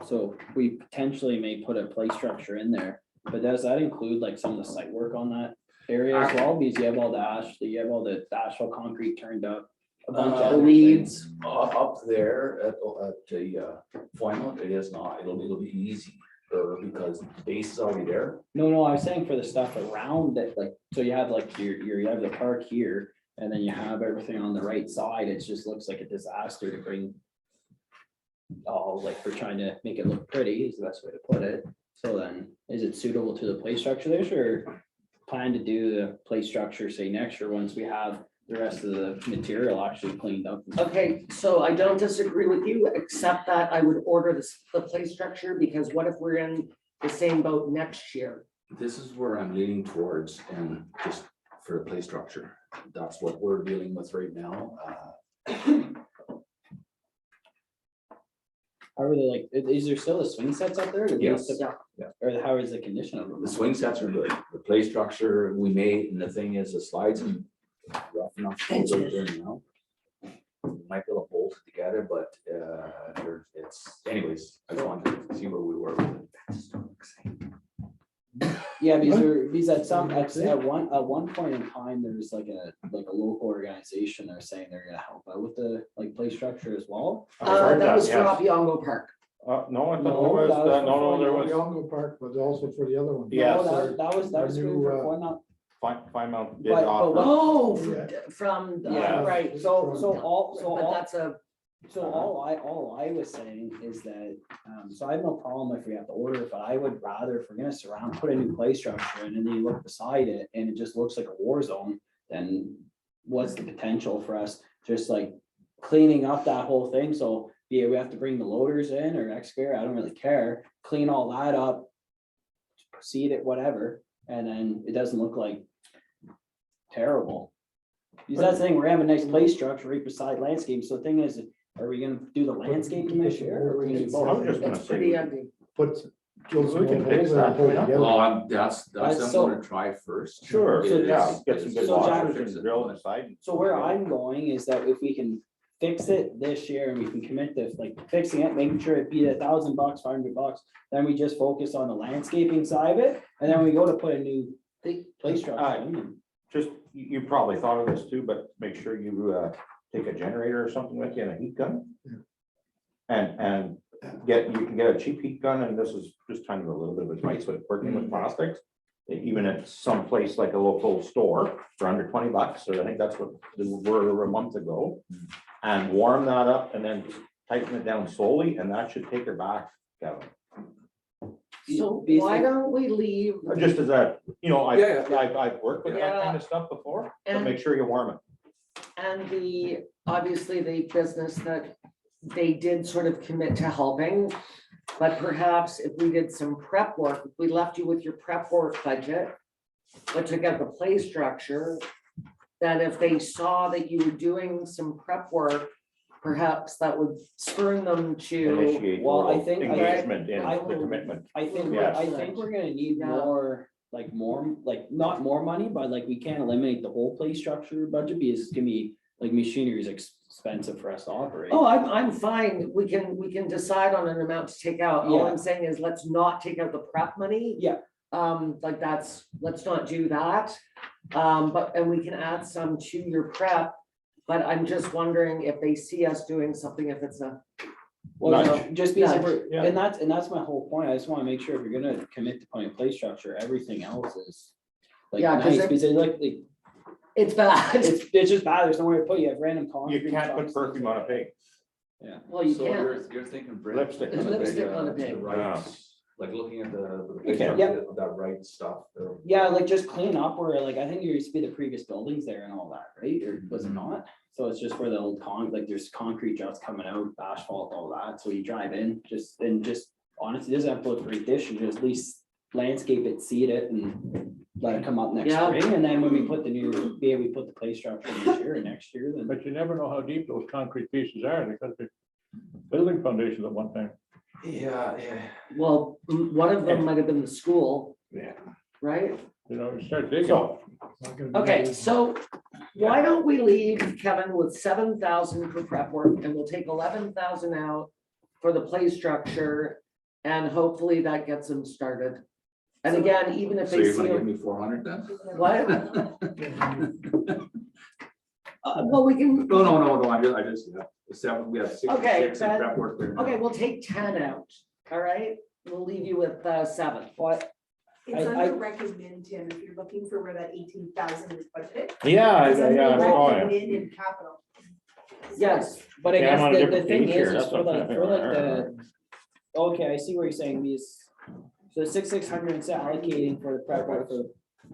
so we potentially may put a play structure in there, but does that include like some of the site work on that area as well? Because you have all the asphalt concrete turned up. A bunch of the other weeds. things. Up there at the Flymount, it is not, it'll be easy, because the base is already there. No, I was saying for the stuff around it, like, so you have like you have the park here, and then you have everything on the right side, it just looks like a disaster to bring. Oh, like we're trying to make it look pretty is the best way to put it. So then, is it suitable to the play structure there, or plan to do the play structure, say next year, once we have the rest of the material actually cleaned up? Okay, so I don't disagree with you, except that I would order the play structure, because what if we're in the same boat next year? This is where I'm leaning towards, and just for the play structure, that's what we're dealing with right now. How are they like, is there still the swing sets up there? Or do they Yes. still- Yeah. Or how is the condition of them? The swing sets are good, the play structure we made, and the thing is, the slides are rough enough to go right there now. Might be able to bolt it together, but it's, anyways, I just wanted to see where we were with it. Yeah, because at one point in time, there was like a local organization, they're saying they're gonna help out with the like play structure as well. I've heard That was for yes. Opiongo Park. No, I thought No, there was, that was no, there for was. Yongo Park, but also for the other one. Yeah. No, that was Our good new, for Flymount. Mount bid But offer. Oh, Yeah. from, Yeah. right, So but that's a, all I was saying is that, so I have no problem if we have to order it, but I would rather, if we're gonna surround, put a new play structure in and then you look beside it and it just looks like a war zone, then what's the potential for us just like cleaning up that whole thing? So yeah, we have to bring the loaders in or excavator, I don't really care, clean all that up, seed it, whatever, and then it doesn't look like terrible. Because that's the thing, we're having a nice play structure right beside landscape, so the thing is, are we gonna do the landscaping this year, or are we gonna do I both? was just gonna it's pretty say, empty. Put. We can fix that, Well, that's That's I'm so- gonna try first. sure, Is- yeah, get some is- good So Jack- washers and drill inside. So where I'm going is that if we can fix it this year and we can commit to like fixing it, making sure it be $1,000, $500, then we just focus on the landscaping side of it, and then we go to put a new play structure in. Just, you probably thought of this too, but make sure you take a generator or something with you and a heat gun. And you can get a cheap heat gun, and this is just kind of a little bit of advice, but working with plastics. Even at some place like a local store for under $20, or I think that's what they were a month ago. And warm that up and then tighten it down slowly, and that should take her back, Kevin. So These why things- don't we leave, Just as a, Yeah, yeah. I've worked with that kind of stuff before, but And- make sure you warm it. and obviously the business that they did sort of commit to helping, but perhaps if we did some prep work, if we left you with your prep work budget, but took out the play structure, then if they saw that you were doing some prep work, perhaps that would spur them to, Initiate well, I little think- engagement in I- the commitment. I think, Yes. I think we're gonna need Yeah. more, not more money, but like we can't eliminate the whole play structure budget because it's gonna be, like machinery is expensive for us to operate. oh, I'm fine, we can decide on an amount to take out. All Yeah. I'm saying is let's not take out the prep money. Yeah. Like let's not do that. And we can add some to your prep. But I'm just wondering if they see us doing something, if it's a, Well, Nudge. no, just because Nudge, we're, yeah. and that's my whole point. I just wanna make sure if you're gonna commit to putting a play structure, everything else is like Yeah, 'cause nice, it- because it like, it's bad. it's just bad. There's nowhere to put you have random concrete. You can't put trucks. perfume on a pig. Well, you So can't. you're thinking. Brent, Lipstick on a pig. Lipstick on a the pig. right, like looking at the You picture can. of that right stuff. or- Yeah, like just clean up where, like, I think there used to be the previous buildings there and all that, right? Or was it not? So it's just where the old like there's concrete just coming out, asphalt, all that. So you drive in, just honestly, it doesn't have to look great this year, just at least landscape it, seed it and let it come up next Yeah. spring. And then when we put the new, we put the play structure in this year and next year, then. But you never know how deep those concrete pieces are. They could be building foundations at one time. Yeah, Well, one of them might have been the school, Yeah. right? You know, you start digging. So, Not gonna be Okay, able to- so why don't we leave Kevin with 7,000 for prep work and we'll take 11,000 out for the play structure and hopefully that gets them started. And again, even if so they you're see, gonna give a- me 400 then? what? Well, we can, No, I just, yeah, we have six Okay, in that- prep work there now. okay, we'll take 10 out, all right? We'll leave you with 7. What? It's I- under recommend, Tim, if you're looking for where that 18,000 is budgeted. yeah, It's under yeah, oh, yeah. recommend in capital. Yes, But I Yeah, I'm guess on a the different thing page here, is that's for what I'm like, saying. for like the, okay, I see where you're saying these. So 600 instead allocating for the prep work for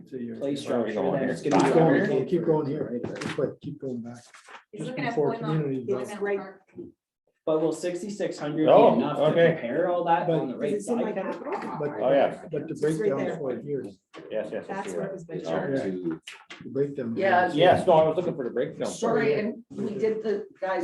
So you're- play structure, going then here? it's Keep gonna be going, under. keep going here. Just wait, keep going back. He's Just looking at before going on. community going development. on Right. park. But will 6,600 be Oh, enough to okay. prepare all that on the Because right it's in my side? Kevin? capital. But, Oh, yeah. but the It's right breakdown there. for here, Yes, I That's see where it that. was It's budgeted. hard Yeah. to- the breakdown. Yeah. Yes, no, I was looking for the breakdown. sorry, and we did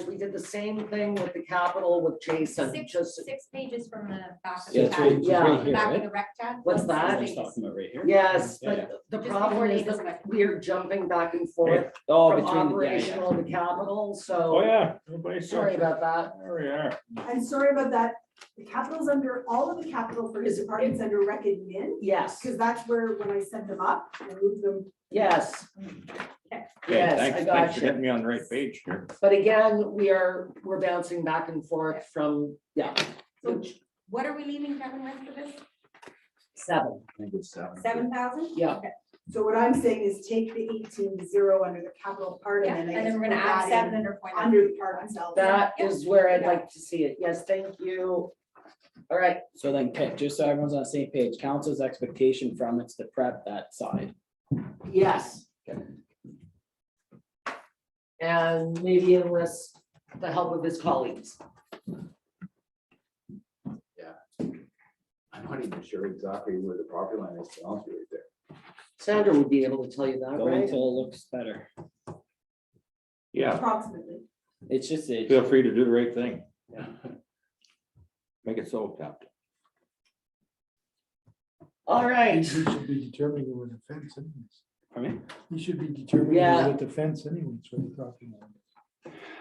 we did the same thing with the capital with Jason, Six just, pages from the back of Yeah, the it's tab. right, it's Yeah. right here, Back of right? the rec tab. What's Six that? I'm pages. talking about right here. yes, Yeah, but the Just problem before is David's that rec. we're jumping back and forth Oh, from between the, yeah, operational to capital, Oh, so yeah. Everybody sorry about that. There we are. And sorry about that, the capital's under, all of the capital for his department's under recommend, Yes, because that's where, when I set them up, I moved them. yes. Okay, Yes, thanks, I thanks got for you. getting me on the right page here. But again, we're bouncing back and forth from, So which, what are we leaving Kevin with for this? 7, I think it's 7. 7,000? Yeah. So what I'm saying is take the 18 under the capital part Yeah, and and then I then guess we're gonna put add that 7 in under point. under the part itself. That Yeah. is where I'd Yeah. like to see it. Yes, thank you. All right, So then, okay, just so everyone's on the same page, council's expectation from it's to prep that side. yes. And maybe enlist the help of his colleagues. I'm not even sure exactly where the property line is, to be honest with you, right there. Sandra would be able to tell you that, Go right? until it looks better. Yeah, Approximately. It's just, feel free to do the right thing. Yeah. Make it so, Captain. All He right, should be determining with the fence anyways. I mean, He should be determining Yeah. with the fence anyways, for the property line.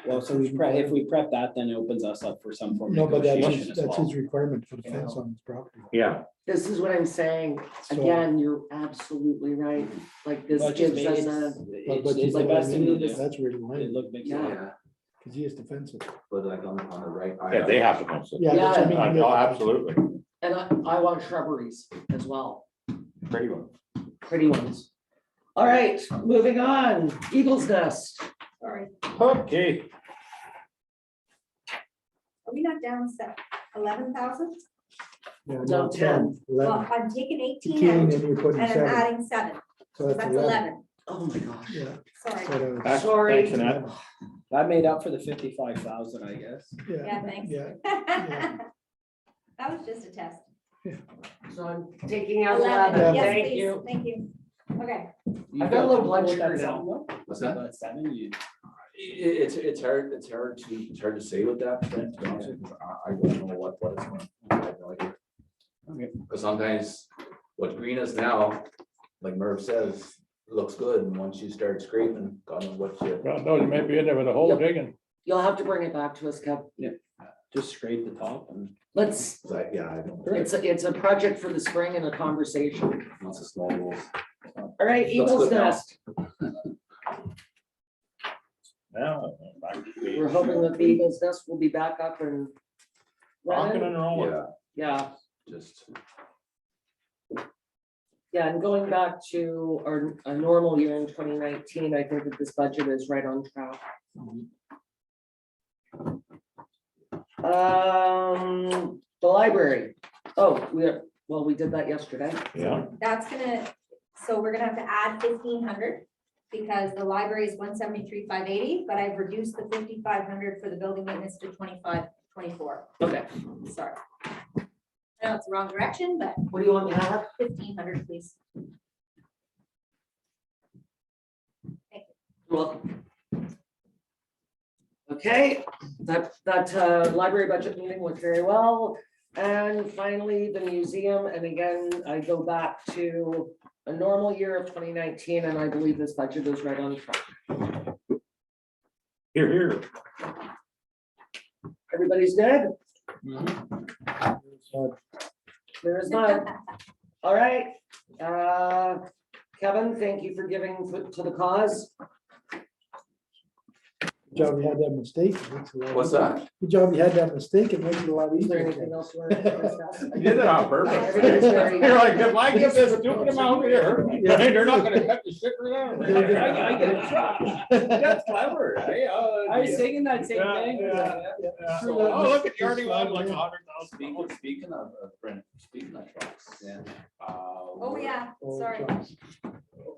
well, so if we prep that, then it opens us up for some form No, of but negotiation as that's well. his requirement for the fence on his property. Yeah, this is what I'm saying. So- Again, you're absolutely right. Like this Well, it just gives makes- us a, But It's the you best thing to know, do. that's where the It line, look big. Yeah. because he has to fence it. But like on the right. yeah, they have to fence it. Yeah, that's what I mean. Oh, he has to fence it. absolutely, and I want shrubberies as well, pretty one. pretty ones. All right, moving on. Eagle's Nest. Sorry, Okay, are we not down 11,000? Yeah, No, not 10. 11. Well, I'm taking 18 18 out and you're putting and I'm 7, adding 7, so so that's that's 11. 11. Oh my gosh. Yeah. Sorry. so That's- Sorry. thanks, Annette. That made up for the 55,000, I guess. Yeah, thanks. Yeah, That was just a test. So I'm taking out 11, 11. yes, Thank please, you. thank you. Okay, I've got a low blood With that sugar now. seven, though? What's that? That 7, you, It's hard to say with that, Brent, to be honest with you, 'cause I don't know what it's going, I have no idea. Okay. Because sometimes what green is now, like Merv says, looks good, and once you start scraping, God knows what you. God knows, you may be in there with a hole Yep. digging. You'll have to bring it back to us, Kev. just scrape the top and. Let's, Yeah, I don't, it's a project for the spring and a conversation. once the snow rolls. All right, Looks Eagle's good now. Nest. Now, back to page We're hoping that the Eagle's Nest will be back up and Rocking running. and rolling. Yeah, Yeah, just, yeah, and going back to a normal year in 2019, I think that this budget is right on track. The library. Oh, we did that yesterday. Yeah, that's gonna, so we're gonna have to add 1,500 because the library is 173,580, but I've reduced the 5,500 for the building maintenance to 2,524. Okay, Sorry. I know it's the wrong direction, but what do you want me to have? 1,500, please. You're welcome. Okay, that library budget meeting went very well. And finally, the museum, and again, I go back to a normal year of 2019, and I believe this budget is right on track. here. Everybody's good? So There is none. All right. Kevin, thank you for giving foot to the cause. Good job you had that mistake. It makes it a lot what's easier. that? Good job you had that mistake. It makes it a lot Is there easier. anything else you want to discuss? You did it on purpose. Everybody's very- You're like, if I give this stupid amount here, they're not gonna cut the shit around. I get a truck. That's clever, eh? I was thinking that same Yeah, thing. yeah. Oh, look at you already won like 100,000. Speaking of, Brent, speaking of trucks. Yeah. Oh, yeah, Oh, sorry. trucks.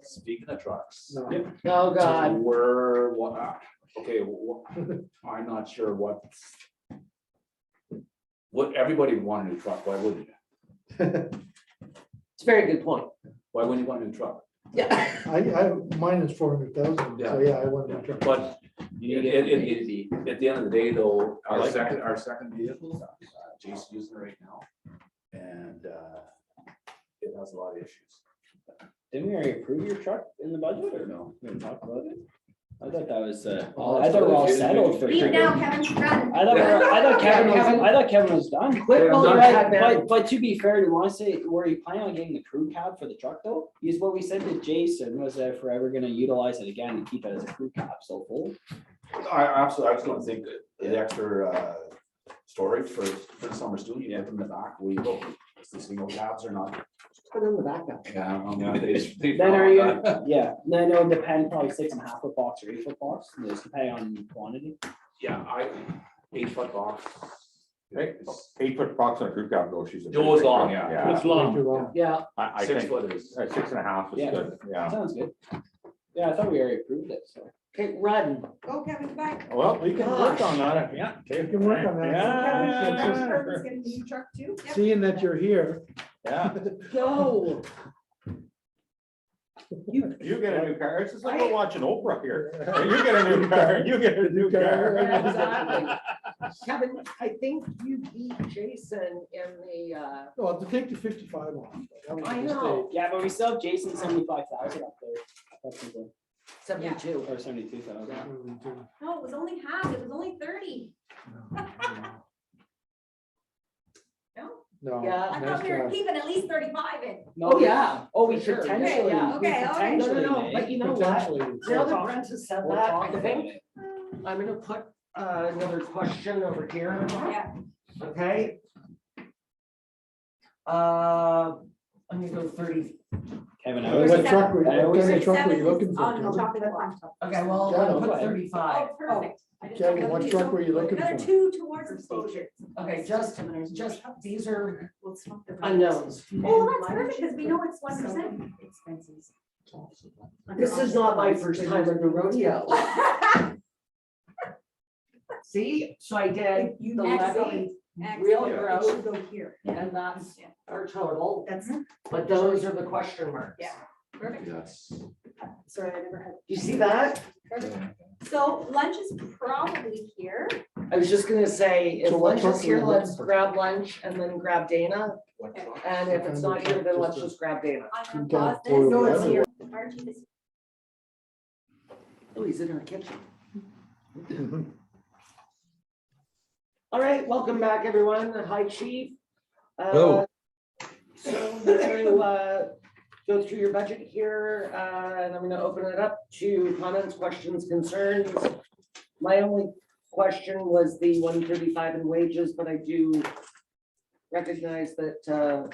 Speaking of trucks. No. Oh, God. We're, okay, I'm not sure what everybody would want a new truck, why wouldn't you? It's a very good point. Why wouldn't you want a new truck? Yeah. Mine is 400,000, so yeah, I want to. But You need It- to be. at the end of the day, though, I like that. our second vehicle, Jason's using it right now. And it has a lot of issues. Didn't we already approve your truck in the budget or no? We didn't talk about it? I thought that was, Oh, I thought we we're all it's- settled for. Leave now, Kevin, run. I thought Kevin was done. Quit Yeah, pulling I'm your done. head down. But to be fair, do you want to say, were you planning on getting the crew cab for the truck though? Is what we said to Jason was that if we're ever gonna utilize it again and keep it as a crew cab so full. I was gonna think that the extra storage for the summer student, you have them in the back, we go, the single cabs are not Put it in the backup. Yeah, well, they Then are you, follow that. yeah, then it would depend, probably 6.5 foot box or 8 foot box, just depending on quantity. Yeah, 8 foot box. Hey, 8 foot box on a crew cab though, she's. a Those big long, truck. yeah. It's long. Too long. Yeah, I 6 think foot is. 6.5 is Yeah. good, yeah. Sounds good. Yeah, I thought we already approved it, so. okay, run. Go Kevin, bye. Well, we can work on that, yeah. We can work on that. Yeah. Kevin's getting a new truck too. Seeing that you're here. Yeah, Go. you get a new car, it's just like we're watching Oprah here. You get a new car, you get a new car. Yeah, exactly. Kevin, I think you beat Jason in the, Oh, to take the 55 off. That was a I mistake. know, Yeah, but we still have Jason 75,000 up there. Technically, 72. or 72,000. No, it was only half, it was only 30. No, No. Yeah. I nice thought we were try. keeping at least 35 in. No, Oh, yeah. Oh, we Sure. potentially. Okay, we okay, all right. No, potentially no, no, may. but you know what? Potentially. Now that Brent has said We'll that, talk I about think it. I'm gonna put another question over here, Yeah, okay? I'm gonna go 30. Kevin, I What always. truck were you- I what always kind of say- truck were you 37 looking is for? on the Kevin? chocolate one. Okay, well, I'm Yeah, gonna no, put go ahead. 35. Oh, perfect. I just Kevin, don't what know. truck were you looking Another for? 2 towards exposure. Okay, just, these are We'll swap the- unknowns. Oh, that's perfect, because we know it's 1%. Expenses. This is not my first time in the rodeo. See, so I did You the next levy, Excellent. real It growth, should go here. and that's our total, That's, but those are the question marks. Yeah. Perfect. Yes. sorry, I never had. You see that? Perfect. So lunch is probably here. I was just gonna say, if So what lunch truck is were here, you let's looking for? grab lunch and then grab Dana, and if it's not here, then let's just grab Dana. I'm You gonna can't pause this. foil No, it's that. here. Our chief is- Oh, he's in our kitchen. All right, welcome back, everyone. Hi, Chief. Hello. So we're gonna go through your budget here, and I'm gonna open it up to comments, questions, concerns. My only question was the 135 in wages, but I do recognize that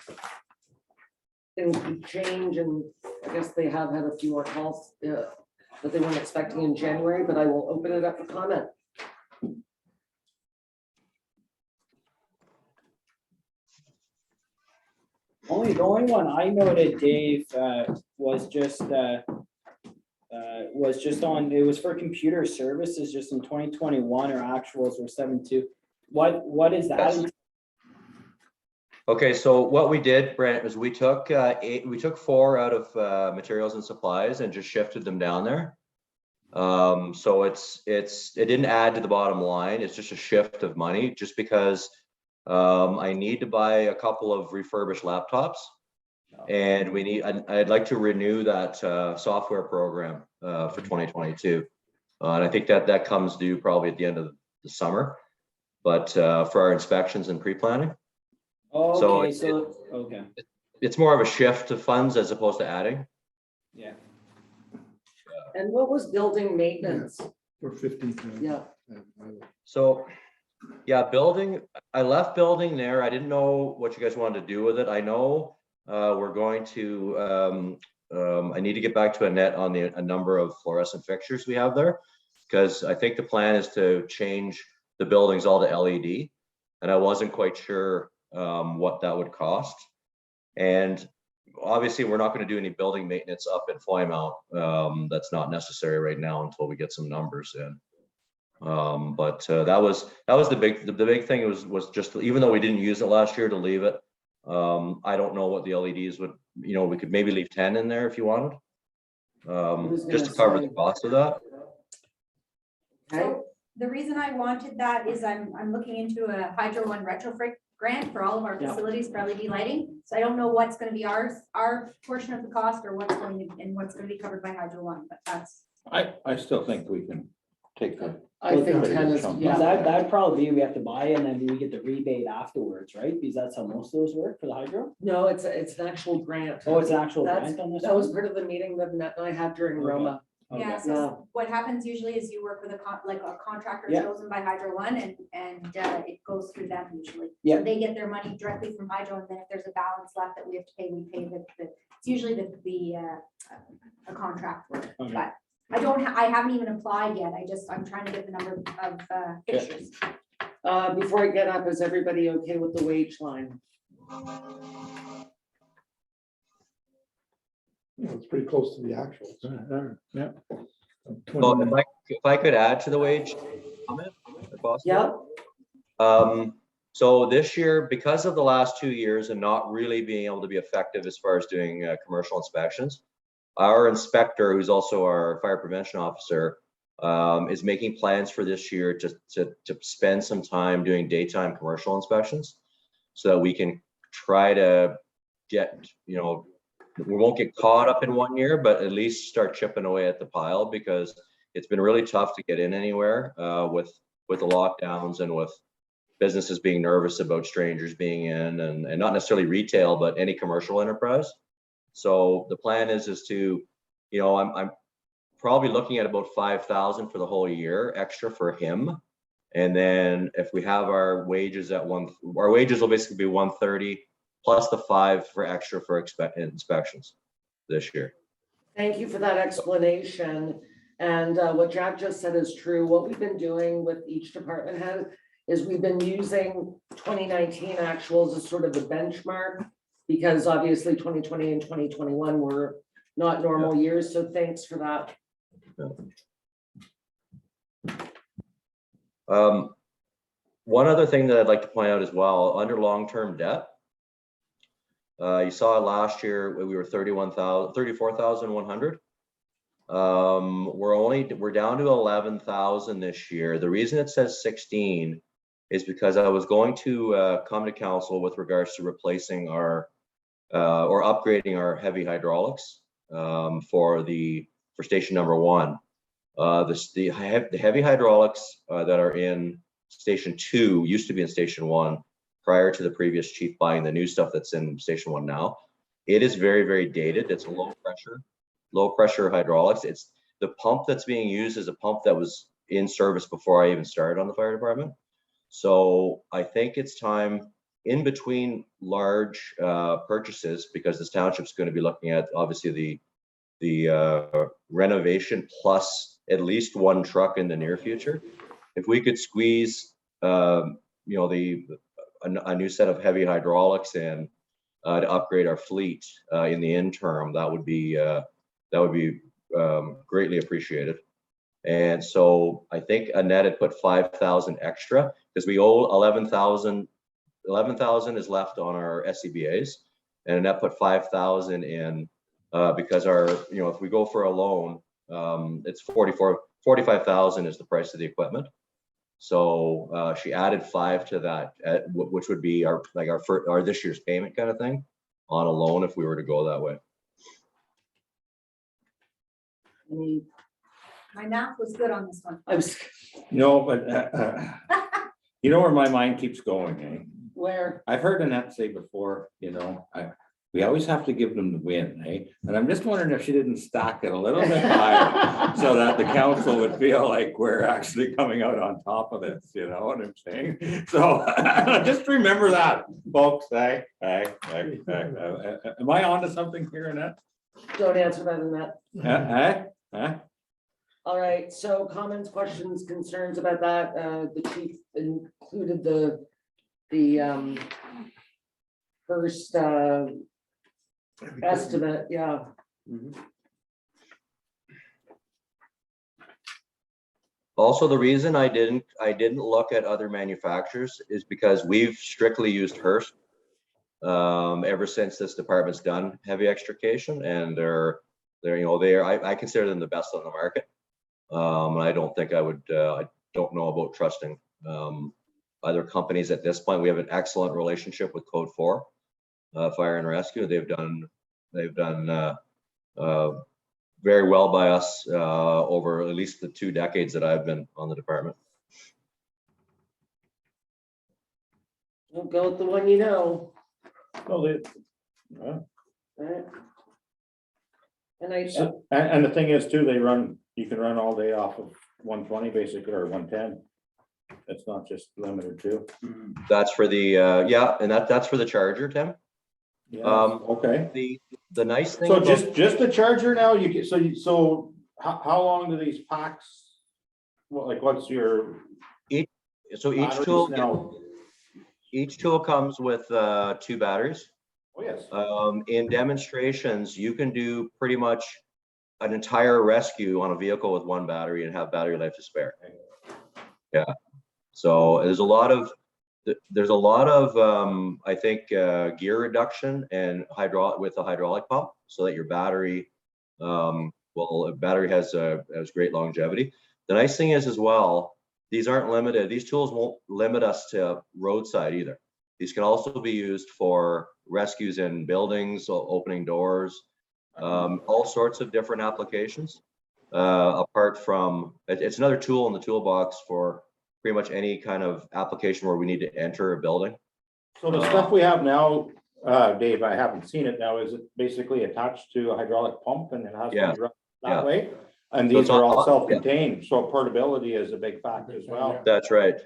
things could change, and I guess they have had a few more calls that they weren't expecting in January, but I will open it up for comment. The only one I noted, Dave, was just on, it was for computer services, just in 2021, or actuals were 7.2. What is that? Okay, so what we did, Brent, is we took 4 out of materials and supplies and just shifted them down there. So it didn't add to the bottom line. It's just a shift of money, just because I need to buy a couple of refurbished laptops, and I'd like to renew that software program for 2022. And I think that comes due probably at the end of the summer, but for our inspections and pre-planning. Okay, so, okay, It's more of a shift of funds as opposed to adding. yeah. And what was building maintenance? For 15. Yeah, So, yeah, building, I left building there. I didn't know what you guys wanted to do with it. I know we're going to, I need to get back to Annette on a number of fluorescent fixtures we have there, because I think the plan is to change the buildings all to LED, and I wasn't quite sure what that would cost. And obviously, we're not going to do any building maintenance up in Flymount. That's not necessary right now until we get some numbers in. But that was the big thing. Was just, even though we didn't use it last year, to leave it. I don't know what the LEDs would, we could maybe leave 10 in there if you wanted, just to cover the cost of that. okay, So the reason I wanted that is I'm looking into a Hydro One retrofit grant for all of our Yeah. facilities for LED lighting. So I don't know what's gonna be our portion of the cost, or what's going to, and what's gonna be covered by Hydro One, but that's. I still think we can take the. I think 10 is, Something. Yeah, yeah. that'd probably be, we have to buy and then we get the rebate afterwards, right? Because that's how most of those work for the hydro. No, it's an actual grant. Oh, it's an actual That's- grant on this? That was one? part of the meeting that Annette and I had during Okay. Roma. Yeah, Okay. so what happens usually is you work with a contractor Yeah. chosen by Hydro One and it goes through them usually. Yeah. So they get their money directly from Hydro, and then if there's a balance left that we have to pay, we pay it's usually a contract work. Okay. But I haven't even applied yet. I'm trying to get the number of fixtures. Before I get up, is everybody okay with the wage line? It's pretty close to the actual. Yeah. So if I could add to the wage comment, if possible. Yep, So this year, because of the last 2 years and not really being able to be effective as far as doing commercial inspections, our inspector, who's also our fire prevention officer, is making plans for this year to spend some time doing daytime commercial inspections so that we can try to get, we won't get caught up in 1 year, but at least start chipping away at the pile, because it's been really tough to get in anywhere with the lockdowns and with businesses being nervous about strangers being in, and not necessarily retail, but any commercial enterprise. So the plan is to, I'm probably looking at about 5,000 for the whole year extra for him. And then if we have our wages our wages will basically be 130 plus the 5 for extra for inspections this year. thank you for that explanation. And what Jack just said is true. What we've been doing with each department head is we've been using 2019 actuals as sort of the benchmark, because obviously 2020 and 2021 were not normal years. So thanks for that. One other thing that I'd like to point out as well, under long-term debt, you saw last year we were 34,100. We're down to 11,000 this year. The reason it says 16 is because I was going to come to council with regards to replacing or upgrading our heavy hydraulics for station number 1. The heavy hydraulics that are in station 2 used to be in station 1 prior to the previous chief buying the new stuff that's in station 1 now. It is very, very dated. It's low pressure hydraulics. It's the pump that's being used is a pump that was in service before I even started on the fire department. So I think it's time, in between large purchases, because this township's going to be looking at obviously the renovation plus at least 1 truck in the near future. If we could squeeze a new set of heavy hydraulics in to upgrade our fleet in the interim, that would be greatly appreciated. And so I think Annette had put 5,000 extra because we owe 11,000. 11,000 is left on our SCBAs, and Annette put 5,000 in because if we go for a loan, it's 45,000 is the price of the equipment. So she added 5 to that, which would be our this year's payment kind of thing on a loan if we were to go that way. My math was good on this one. No, but you know where my mind keeps going, eh? Where? I've heard Annette say before, we always have to give them the win, eh? And I'm just wondering if she didn't stack it a little bit higher so that the council would feel like we're actually coming out on top of this, you know what I'm saying? So just remember that, folks, eh? Am I onto something here, Annette? Don't answer that in that. Eh? All right, so comments, questions, concerns about that? The chief included the first estimate, yeah. Also, the reason I didn't look at other manufacturers is because we've strictly used Hearst ever since this department's done heavy extrication, and I consider them the best on the market. I don't think I don't know about trusting other companies at this point. We have an excellent relationship with Code 4 Fire and Rescue. They've done very well by us over at least the 2 decades that I've been on the department. Don't go with the one you know. Well, Right. And I, And the thing is too, you can run all day off of 120 basically, or 110. It's not just limited to. That's for the, yeah, and that's for the charger, Tim. Yeah, Um, okay. The nice thing. So about- just the charger now, you get, so how long do these packs? What, like, what's your So each batteries tool, now? each tool comes with 2 batteries. Oh, yes. In demonstrations, you can do pretty much an entire rescue on a vehicle with 1 battery and have battery life to spare. Yeah. So there's a lot of, I think, gear reduction and with a hydraulic pump, so that your battery, battery has great longevity. The nice thing is as well, these aren't limited. These tools won't limit us to roadside either. These can also be used for rescues in buildings, so opening doors, all sorts of different applications. Apart from, it's another tool in the toolbox for pretty much any kind of application where we need to enter a building. So the stuff we have now, Dave, I haven't seen it now, is it basically attached to a hydraulic pump and it has to Yeah. be run Yeah. that way? And So these it's are all- all self-contained, so portability is a big factor as well. That's right.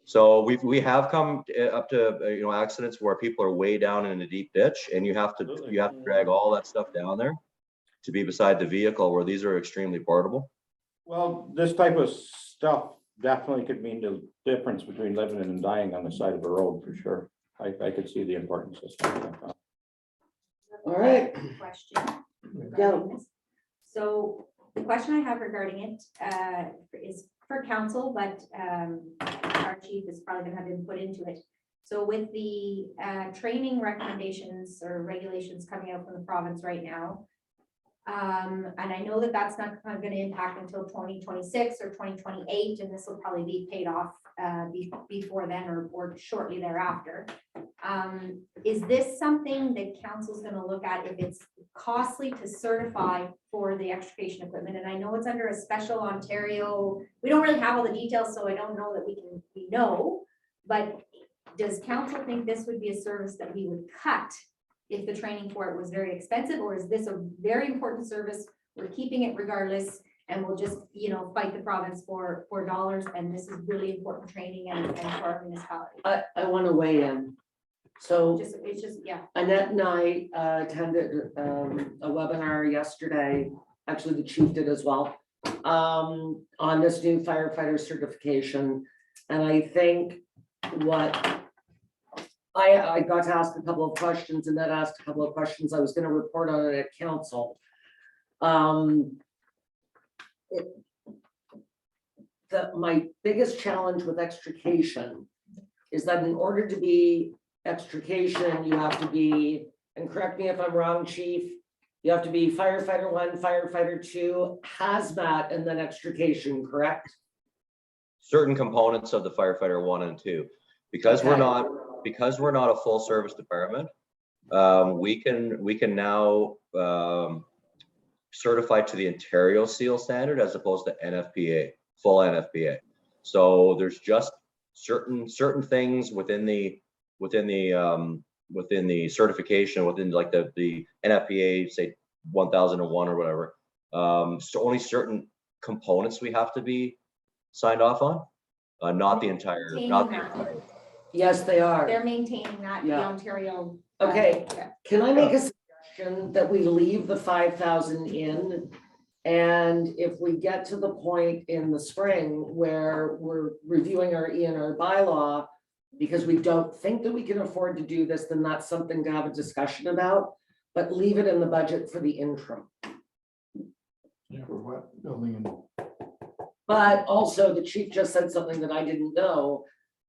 So we have come up to accidents where people are way down in a deep ditch, and you have to drag all that stuff down there to be beside the vehicle, where these are extremely portable. Well, this type of stuff definitely could mean the difference between living and dying on the side of a road, for sure. I could see the importance of stuff like that. all right, Question. go. regarding this. So the question I have regarding it is for council, but our chief is probably gonna have input into it. So with the training recommendations or regulations coming out from the province right now, and I know that that's not gonna impact until 2026 or 2028, and this will probably be paid off before then or shortly thereafter. Is this something that council's gonna look at if it's costly to certify for the extrication equipment? And I know it's under a special Ontario, we don't really have all the details, so I don't know that we know. But does council think this would be a service that we would cut if the training for it was very expensive? Or is this a very important service, we're keeping it regardless, and we'll just, fight the province for dollars, and this is really important training and for our municipality? I want to weigh in. So It's just, yeah. Annette and I attended a webinar yesterday, actually the chief did as well, on this new firefighter certification. And I think what I got to ask a couple of questions, and Annette asked a couple of questions. I was going to report on it at council. My biggest challenge with extrication is that in order to be extrication, you have to be, and correct me if I'm wrong, chief, you have to be firefighter 1, firefighter 2, hazmat, and then extrication, correct? Certain components of the firefighter 1 and 2, because we're not a full service department. We can now certify to the Ontario SEAL standard as opposed to NFPA, full NFPA. So there's just certain things within the certification, within like the NFPA, say 1001 or whatever. So only certain components we have to be signed off on, not the entire. Yes, they are. They're maintaining that, the Yeah. Ontario. Okay. Yeah. Can I make a suggestion that we leave the 5,000 in? And if we get to the point in the spring where we're reviewing our ENR bylaw, because we don't think that we can afford to do this, then that's something to have a discussion about, but leave it in the budget for the interim. For what, building and But also the chief just said something that I didn't know.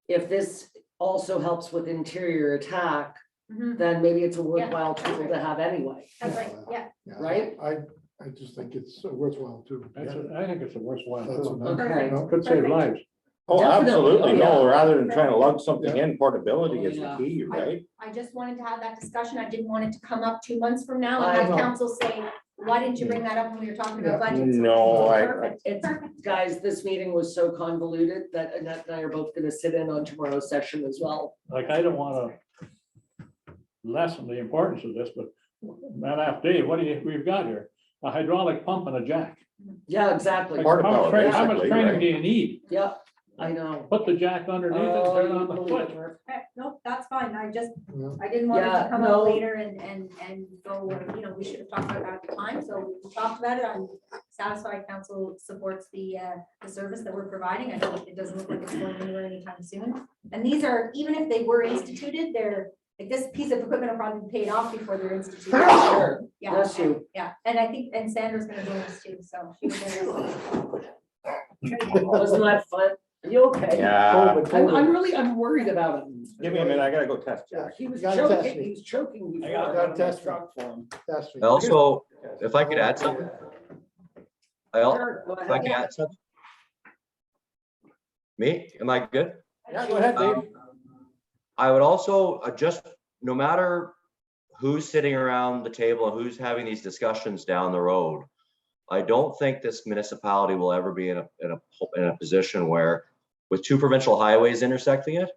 If this also helps with interior attack, Mhm. then maybe it's a worthwhile tool to have anyway. That's right, yeah. Right? I just think it's worthwhile too. I think it's a worthwhile. That's tool. what Okay. Could save lives. Oh, Definitely. absolutely. Oh, No, yeah. rather than trying to lug something in, portability is the Yeah. key, right? I just wanted to have that discussion. I didn't want it to come up 2 months from now I and have know. council say, why didn't you bring that up when we were talking about budget? No, Perfect. It's, guys, this meeting was so convoluted that Annette and I are both gonna sit in on tomorrow's session as well. Like, I don't want to lessen the importance of this, but man, after Dave, we've got here? a hydraulic pump and a jack. Yeah, exactly. Like, Part how much of training- it, how much basically, training right? do you need? Yeah, I know. Put the jack underneath it, Oh, turn you on the believe switch. it, Murph. Okay, nope, that's fine. I just, Yeah. I didn't want it Yeah, to come no. up later and go, you know, we should have talked about that at the time. So we talked about it. I'm satisfied council supports the service that we're providing. I don't, it doesn't look like it's going anywhere anytime soon. And these are, even if they were instituted, they're, like this piece of equipment will probably be paid off before they're instituted. Sure. Yeah, Bless you. yeah. And I think, and Sandra's gonna join us too, so. she was there. Wasn't that fun? Are you okay? Yeah, I'm worried about it. give me a minute, I gotta go test Jack. He was You gotta test choking, me. he was choking before. I got Gotta a test truck for him. That's I also, if I could add something, Sure, go if I ahead. could add something. Me, am I good? Yeah, go ahead, Dave. I would also just, no matter who's sitting around the table, who's having these discussions down the road, I don't think this municipality will ever be in a position where, with two provincial highways intersecting it,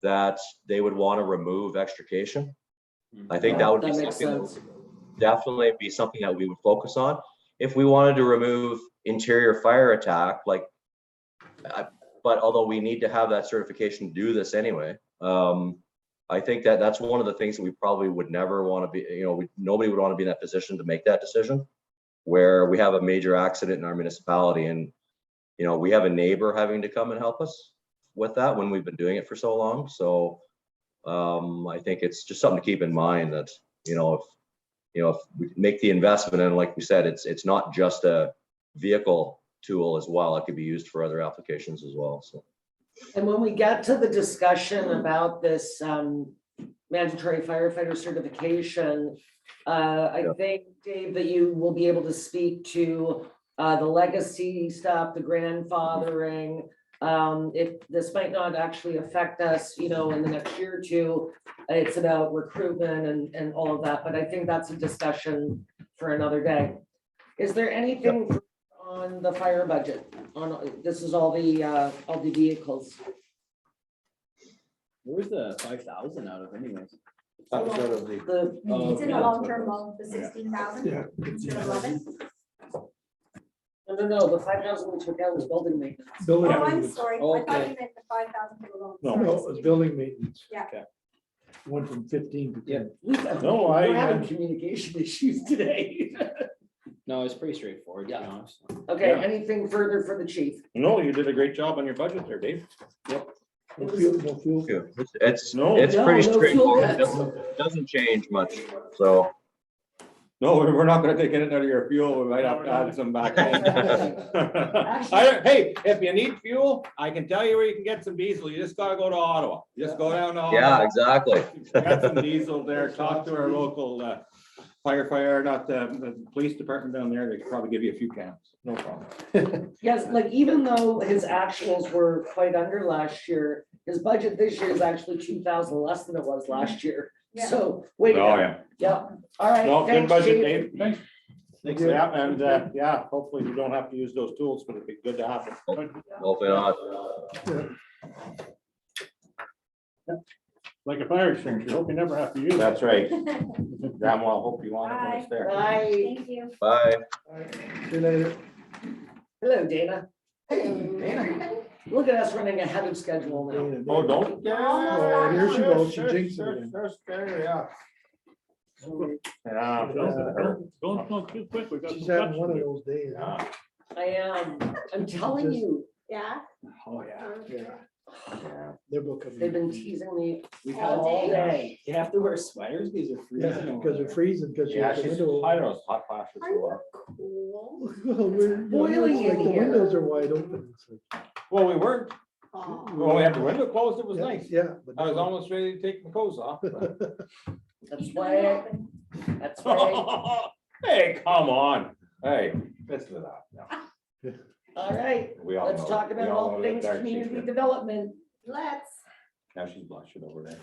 that they would want to remove extrication. I think that would be That makes something, sense. definitely be something that we would focus on. If we wanted to remove interior fire attack, like, but although we need to have that certification to do this anyway, I think that that's one of the things that we probably would never want to be, you know, nobody would want to be in that position to make that decision, where we have a major accident in our municipality and, you know, we have a neighbor having to come and help us with that when we've been doing it for so long. So I think it's just something to keep in mind that, if we make the investment, and like we said, it's not just a vehicle tool as well. It could be used for other applications as well. So. And when we get to the discussion about this mandatory firefighter certification, I think, Dave, that you will be able to speak to the legacy stuff, the grandfathering. This might not actually affect us, in the next year or two. It's about recruitment and all of that, but I think that's a discussion for another day. Is there anything on the fire budget? This is all the vehicles. Where's the 5,000 out of anyways? That was sort of the, It's in the long-term loan, the 16,000. Yeah. Instead of 11. No, the 5,000 we took out was building maintenance. Building Oh, I'm maintenance. sorry. I thought Okay. you meant the 5,000 for the loan. No. Sorry. No, it's building maintenance. Yeah. Okay. Went from 15 to 10. No, We're I, having communication issues today. No, it's pretty straightforward, to be Yeah. honest. Okay, Yeah. anything further for the chief? no, you did a great job on your budget there, Dave. No fuel, no fuel. Yeah, It's No. it's No, pretty no fuel straightforward. cuts. It doesn't change much. So No, we're not gonna take it out of your fuel, we might have to add some back in. Hey, if you need fuel, I can tell you where you can get some diesel, you just gotta go to Ottawa, just go down to yeah, Ottawa. exactly. Got some diesel there, talk to our local firefighter, not the police department down there, they could probably give you a few cans, no problem. Yes, like even though his actuals were quite under last year, his budget this year is actually 2,000 less than it was last year. Yeah. So, wait, Oh, yeah. yeah, all right. No, good thanks, budget, Chief. Dave. Thanks. Thanks, yeah, and yeah, hopefully you don't have to use those tools, but it'd be good to have them. Hopefully not. Like a fire extinguisher, hope you never have to use it. That's right. Damn well, hope you want it when it's there. Bye. Thank you. Bye. See you later. Hello, Dana. Look at us running ahead of schedule now. Dana, Oh, Dana. don't. Oh, here she goes, she jinxed it again. Yeah. Yeah. Don't smoke too quick, we got She's some having guts one of to do. those days. Yeah. I am, I'm telling you, Yeah. Oh, yeah, yeah. They're both coming. they've been teasing me We've all day. You have to wear sweaters because they're Yeah, freezing. because they're freezing, because you Yeah, have the she's, window. I know, it's hot flashes. Cool. Well, we're, Boiling it's like in the here. windows are wide open. It's like- Well, we weren't, when we had the window closed, it was Yeah, nice. Yeah. but I was now- almost ready to take my clothes off. but- That's why, that's why, Hey, come on. Hey, listen to that. No, all right, we all let's know- talk we about all all know that things dark community secret. development. Let's. Now she's blushing over there.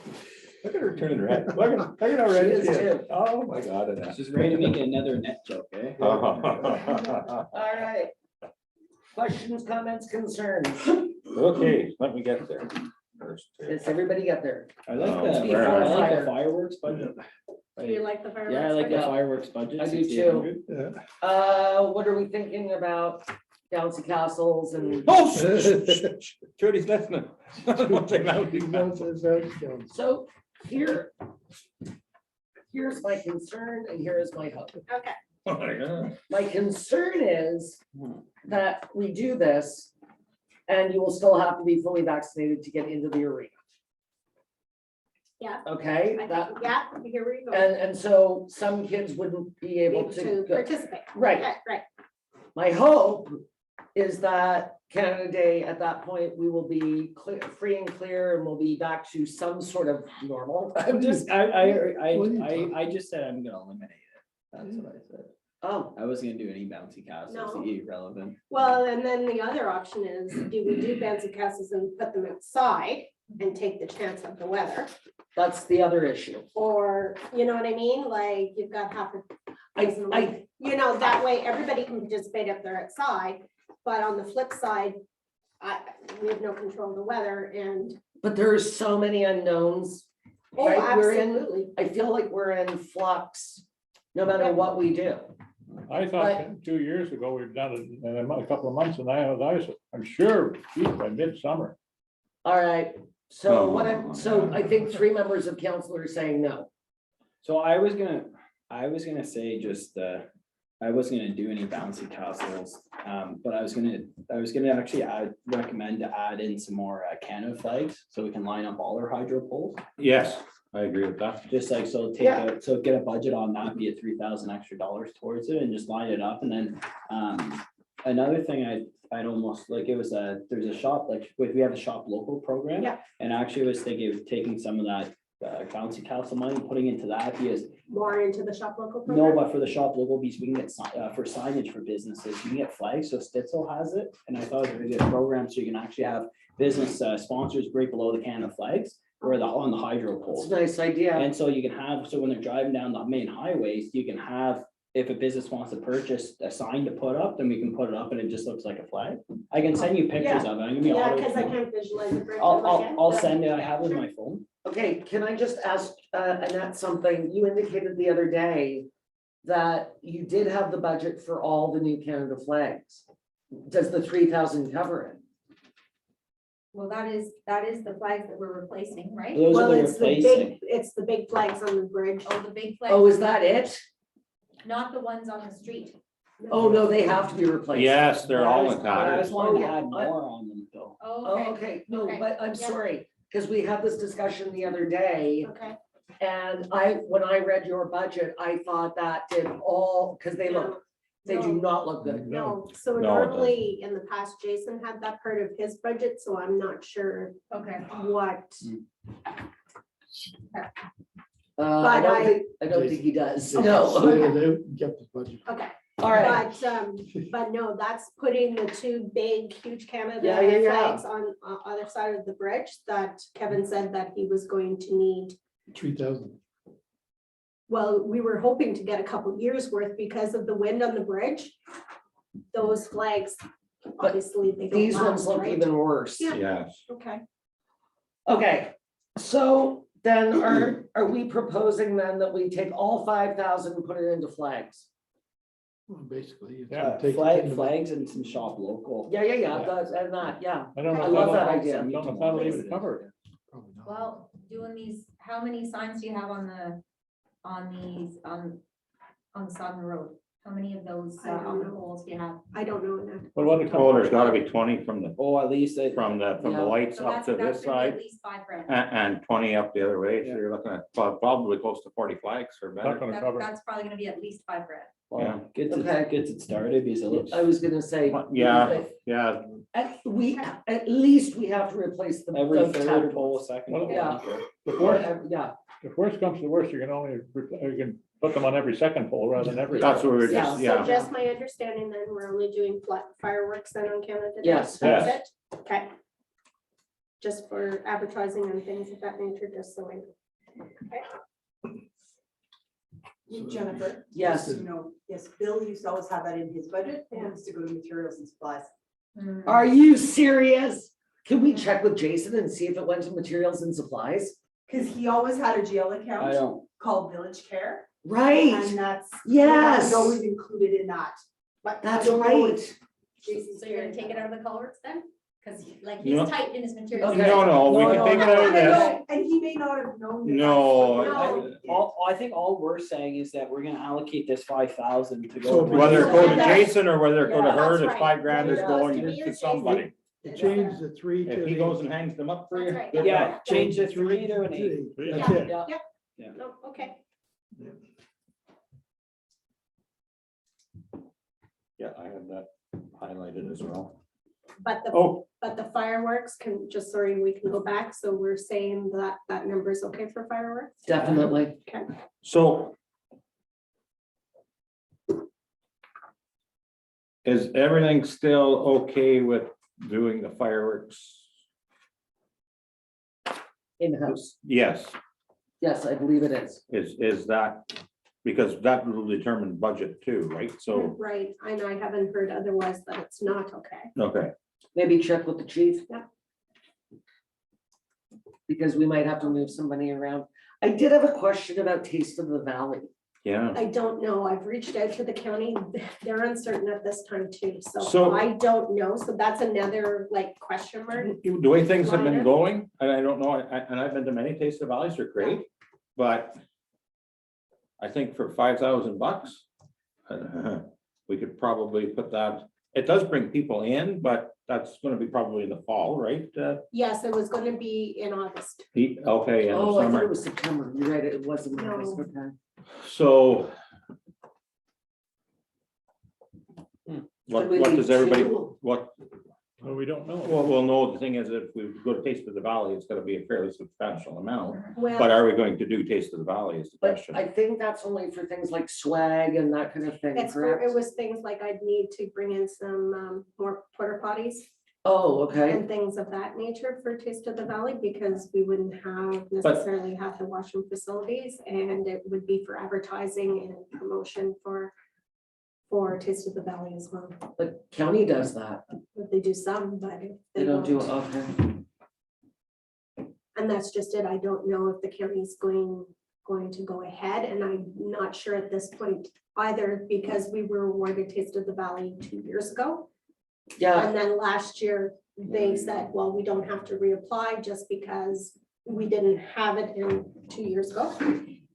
Look at her turning red. Look at how She red is she is. too. Oh, my God. it is. She's ready to make another net joke, eh? All right. Questions, comments, concerns? Okay, let me get there. First, Does everybody get there? I like Oh, the very nice. fireworks budget. Do you like the fireworks? Yeah, I like the Yeah. fireworks budget. I do 6,800. Yeah. What are we thinking about bouncy castles and, Oh, Trudy's listening. One thing that would be fun. so here's my concern and here is my hope. Okay, Oh my God. My concern is that we do this and you will still have to be fully vaccinated to get into the arena. yeah. Okay, I that, think, yeah, here we go. and so some kids wouldn't be able to go. Participate. Right. Right. My hope is that Canada Day, at that point, we will be clear, free and clear, and we'll be back to some sort of normal. I'm just, What are you talking- I just said I'm gonna eliminate it. That's what I said. oh, I wasn't gonna do any bouncy castles, No. irrelevant. Well, and then the other option is, do we do bouncy castles and put them outside and take the chance of the weather? that's the other issue. Or, you know what I mean? Like, you've got half a I, you know, that way everybody can participate if they're outside, but on the flip side, we have no control of the weather and, but there are so many unknowns. oh, Right, we're in- absolutely. I feel like we're in flux, no matter what we do. I thought 2 years ago, we've done it in a couple of months and I'm sure, geez, by midsummer. All right, so No. what so I think 3 members of council are saying no. So I was gonna say just, I wasn't gonna do any bouncy castles, but I was gonna actually recommend to add in some more Canada flags, so we can line up all our hydro poles. Yes, I agree with that. Just like, so take a, so get a budget on that, be it $3,000 extra towards it and just line it up. And then, another thing I'd almost like, it was there's a shop, like, we have a shop local program. Yeah. And actually I was thinking of taking some of that bouncy castle money, putting into that, because More into the shop local no, program. but for the shop local piece, we can get for signage for businesses, you can get flags, so Stitzel has it, and I thought it was a really good program, so you can actually have business sponsors right below the Canada flags, or on the hydro It's poles. a nice idea. And so you can have, so when they're driving down the main highways, you can have, if a business wants to purchase a sign to put up, then we can put it up and it just looks like a flag. I can send you pictures of it, I'm gonna be. Yeah, because I can't visualize the bridge. in my head, I'll so- send it, I have it on my phone. Okay, can I just ask Annette something? You indicated the other day that you did have the budget for all the new Canada flags. Does the 3,000 cover it? Well, that is the flags that we're replacing, right? Those are Well, the it's the replacing. big, it's the big flags on the bridge. Oh, the big flags. Oh, is that it? Not the ones on the street. Oh, no, they have to be replaced. Yes, they're all in I tatters. just wanted to yeah. add more on them though. Oh, Oh, okay, okay, no, Okay, but I'm yeah. sorry, because we had this discussion the other day. Okay. And when I read your budget, I thought that did all, because they do No. not look good. No, so No, it normally in the past, Jason had that part of his budget, so I'm not sure okay. what. I But don't think he does, Okay. no. They kept the budget. Okay, All right, but no, that's putting the 2 big, huge Canada Yeah. flags on other side of the bridge that Kevin said that he was going to need. 3,000. Well, we were hoping to get a couple years worth because of the wind on the bridge. Those flags, obviously, they don't these ones last, look right? even worse. Yeah. Yes. Okay, Okay, so then are we proposing then that we take all 5,000 and put it into flags? Well, basically. you Yeah, can take it into- Flags and some shop local. Yeah, Yeah. that's, and that, yeah. I don't know. I if love that that'll- idea. I don't know if that'll even cover it. Probably not. Well, doing these, how many signs do you have on the side of the road? How many of those I don't on the know. poles do you have? I don't know enough. But what it Oh, there's comes, gotta be 20 from the At least Yeah. lights So up that's to that's this gonna be side at least $5,000. and 20 up the other way. So Yeah. you're looking at probably close to 40 flags or not better. gonna cover it. That's probably gonna be at least $5,000. Yeah. Gets it started, because it looks. I was gonna say. Yeah, yeah. At least we have to replace the. Every the third tattered pole, ones. second. Well, pole, yeah. The Or, worst, yeah, if worst comes to worst, you can only, you can put them on every second pole rather than every. That's what we were Yeah. just, So yeah. just my understanding then, we're only doing fireworks then on Canada Day? Yes. That's it? Okay. Just for advertising and things of that nature, just so I know. Jennifer. Yes. just so you know, yes, Bill used to always have that in his budget, and it used to go to materials and supplies. Are you serious? Can we check with Jason and see if it went to materials and supplies? Cause he always had a jail I account don't, called Village Care. Right, And that's. yes, Always included in that, but. I that's don't know if right. Jason's So you're gonna take it out of the culverts then? Cause like he's No. tight in his materials. Okay. No, we No, can no, take it no, out of I this. know, and he may not have known. that No, that's what we're doing. I think all we're saying is that we're gonna allocate this 5,000 to go. So towards- Whether it go to Yeah. Jason or whether it go to Yeah, her, that's it's right. 5 grand is Yeah. going Yeah. to somebody. Change the 3 to If he the. goes and hangs them up for you. That's right. good Yeah, luck. change the 3 to an 8. That's it. Yeah. No, okay. Yeah, I have that highlighted as well. But the, Oh, but the fireworks can, just sorry, we can go back. So we're saying that that number is okay for fireworks? Definitely. Okay. so. Is everything still okay with doing the fireworks? In-house, Yes, yes, I believe it is. is that, because that will determine budget too, right? So, Right, and I haven't heard otherwise that it's not okay. okay, Maybe check with the chief. Yeah. Because we might have to move some money around. I did have a question about Taste of the Valley. yeah. I don't know. I've reached out to the county. They're uncertain at this time too. So- So I don't know. So that's another like question mark. The way things have been Minor. going, and I don't know, and I've been to many Taste of Valleys, they're great, but I think for $5,000, we could probably put that, it does bring people in, but that's gonna be probably in the fall, right? Yes, it was gonna be in August. Pete? Okay, in the Oh, I thought it summer. was September. You're right, it wasn't. No. Okay. So. Should What we does leave everybody, two? what, Well, we don't know. well, no, the thing is, if we go to Taste of the Valley, it's gonna be a fairly substantial amount. But Well, are we going to do Taste of the Valley is the But question. I think that's only for things like swag and that kind of thing, it's for, correct? it was things like I'd need to bring in some more porta potties Oh, okay. and things of that nature for Taste of the Valley because we wouldn't have necessarily have the washroom facilities and it would be for advertising and promotion for Taste of the Valley as well. The county does that. But they do some, but if They don't do, won't. okay. And that's just it. I don't know if the county's going to go ahead and I'm not sure at this point either because we were awarded Taste of the Valley 2 years ago. Yeah, And then last year, they said, well, we don't have to reapply just because we didn't have it in 2 years ago.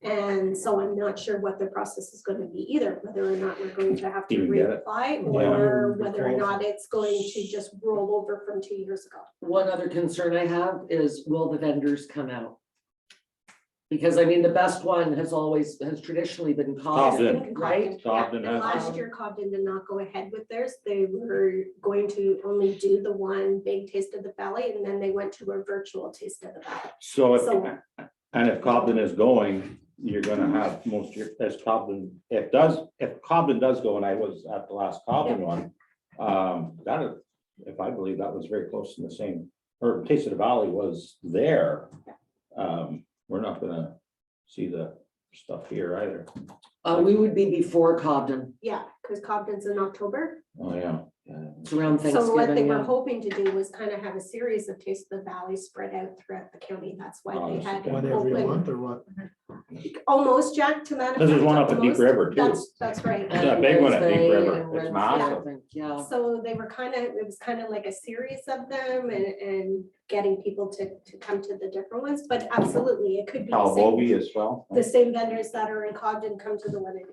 And so I'm not sure what the process is going to be either, whether or not we're going to have to Even get it. reapply Yeah. or whether or not it's going to just roll over from 2 years ago. one other concern I have is will the vendors come out? Because I mean, the best one has traditionally been Cobden, Cobden. right? Cobden And has last one. year Cobden did not go ahead with theirs. They were going to only do the one big Taste of the Valley and then they went to a virtual Taste of the Valley. So So- if Cobden is going, you're gonna have most of your, as Cobden, if Cobden does go, and I was at the last Cobden one, that is, if I believe that was very close to the same, or Taste of the Valley was there. We're not gonna see the stuff here either. We would be before Cobden. Yeah, because Cobden's in October. Oh, yeah. It's around So what they Thanksgiving. were Yeah. hoping to do was kind of have a series of Taste of the Valley spread out throughout the county. That's why they had it One every open. month or what? Almost, Jack, to that. There's effect, one up at Deep almost. River, too. That's right. It's a big one at Deep Wednesday River. and It's Wednesday, massive. I think, yeah. So they were kind of, it was kind of like a series of them and getting people to come to the different ones, but absolutely, it could be the same. Calbogie as well. The same vendors that are in Cobden come to the one in.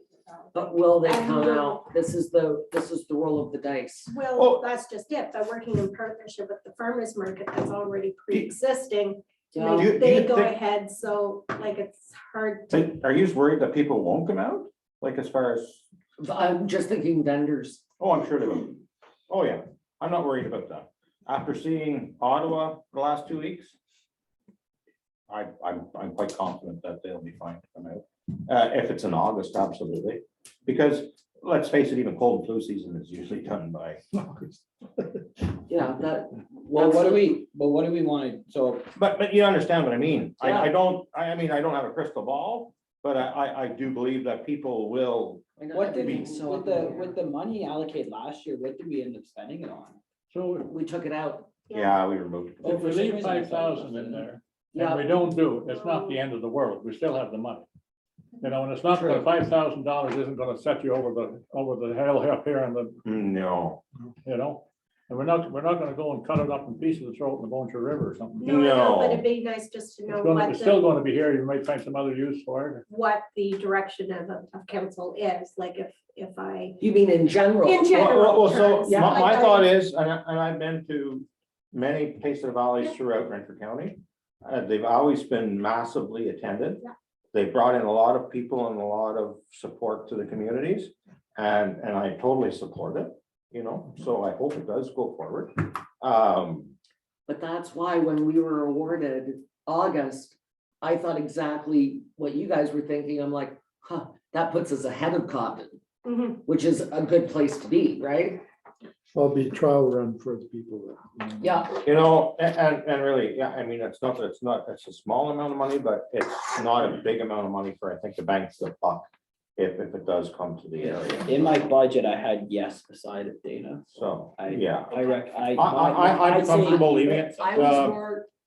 But will they And come will- out? This is the roll of the dice. Well, Oh. that's just it. They're working in partnership with the farmer's market that's already pre-existing. Yeah. Do you They go think- ahead, so like it's hard to, Are you worried that people won't come out? Like as far as, I'm just thinking vendors. oh, I'm sure they will. Oh, yeah, I'm not worried about that. After seeing Ottawa the last 2 weeks, I'm quite confident that they'll be fine to come out. If it's in August, absolutely. Because let's face it, even cold and flu season is usually done by August. Yeah, that. Well, what do we want to, so But you understand what I mean. Yeah. I don't have a crystal ball, but I do believe that people will. I know what did, everything's so with up in the, air. with the money allocated last year, what did we end up spending it on? So We took it out. Yeah, we removed. Oh, if we for some leave reason I thought it was 5,000 in in there, Yeah. and we don't do, it's not the end of the world. We still have the money. You know, and it's not, the $5,000 isn't gonna set you over the hill up here and the, No, you know? And we're not gonna go and cut it up in pieces and throw it in the Boncher River or something. No, I know, but No. it'd be nice just to know It's still gonna be here, you might find some other use for it. what the direction of council is, like if I, You mean in general? in general Well, so terms. my, like my I- thought is, and I've been to many Taste of the Valleys throughout Renfrew County. They've always been massively attended. Yeah. They brought in a lot of people and a lot of support to the communities. And I totally support it, you know, so I hope it does go forward. But that's why when we were awarded August, I thought exactly what you guys were thinking. I'm like, huh, that puts us ahead of Cobden, Mhm. which is a good place to be, right? Well, be a trial run for the people that. Yeah, You know, and really, yeah, I mean, it's a small amount of money, but it's not a big amount of money for, I think, the bank's the buck. If it does come to the area, In my budget, I had yes beside it, Dana. so, I- yeah. I'm I'm comfortable leaving it.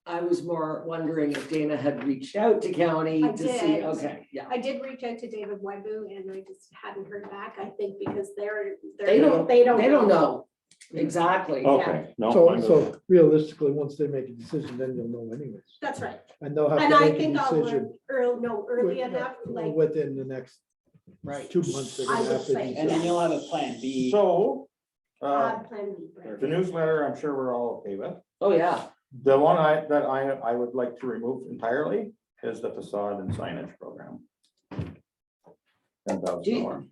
I was more wondering if Dana had reached out to county I to see, did. okay, yeah. I did reach out to David Webu and I just hadn't heard back, I think because They don't they don't know, exactly. Okay, no. So, I'm- so realistically, once they make a decision, then you'll know anyways. That's right. And they'll have And to I make a think I'll decision. learn early enough, like, Within the next Right. 2 months. they're I gonna would have to say, decide. And then you'll have a plan B. So, plan B. Brent. the newsletter, I'm sure we're all okay with. Oh, yeah. The one that I would like to remove entirely is the facade and signage program. $10,000.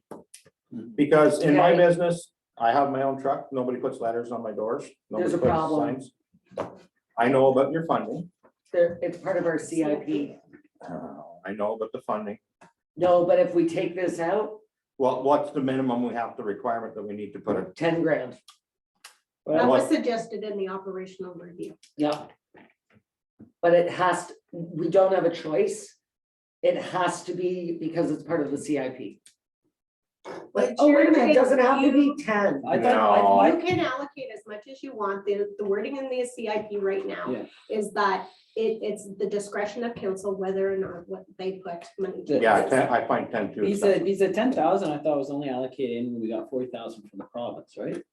Because in my Okay. business, I have my own truck, nobody puts letters on my doors. nobody There's a puts problem. signs. I know about your funding, It's part of our CIP. I know about the funding. No, but if we take this out, Well, what's the minimum we have, the requirement that we need to put it? 10 grand, That What- was suggested in the operational review. yeah. But it has, we don't have a choice. It has to be because it's part of the CIP. But, oh, wait a minute, it doesn't have to be 10. I No. thought, You can allocate as much as you want. The wording in the CIP right now Yeah. is that it's the discretion of council whether or not what they put money to. Yeah, I find 10 too. He said 10,000, I thought was only allocated in when we got 40,000 from the province, right?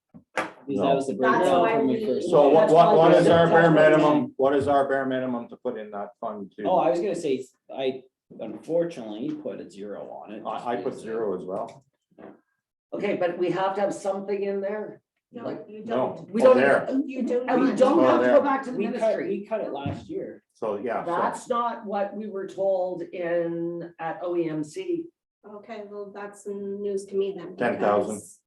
Because that was the That's breakdown why when we we- first. So That's what is our bare That's why- minimum, what is our bare minimum to put in that fund to? Oh, I was gonna say, I unfortunately put a 0 on it. I put 0 as well. Okay, but we have to have something in there. No, Like, you No, don't. We oh, don't, there. You do and we not. don't Oh, have to there. go back to the ministry. We cut it last year. So, yeah. so- That's not what we were told at OEMC. Okay, well, that's news to me then. 10,000. because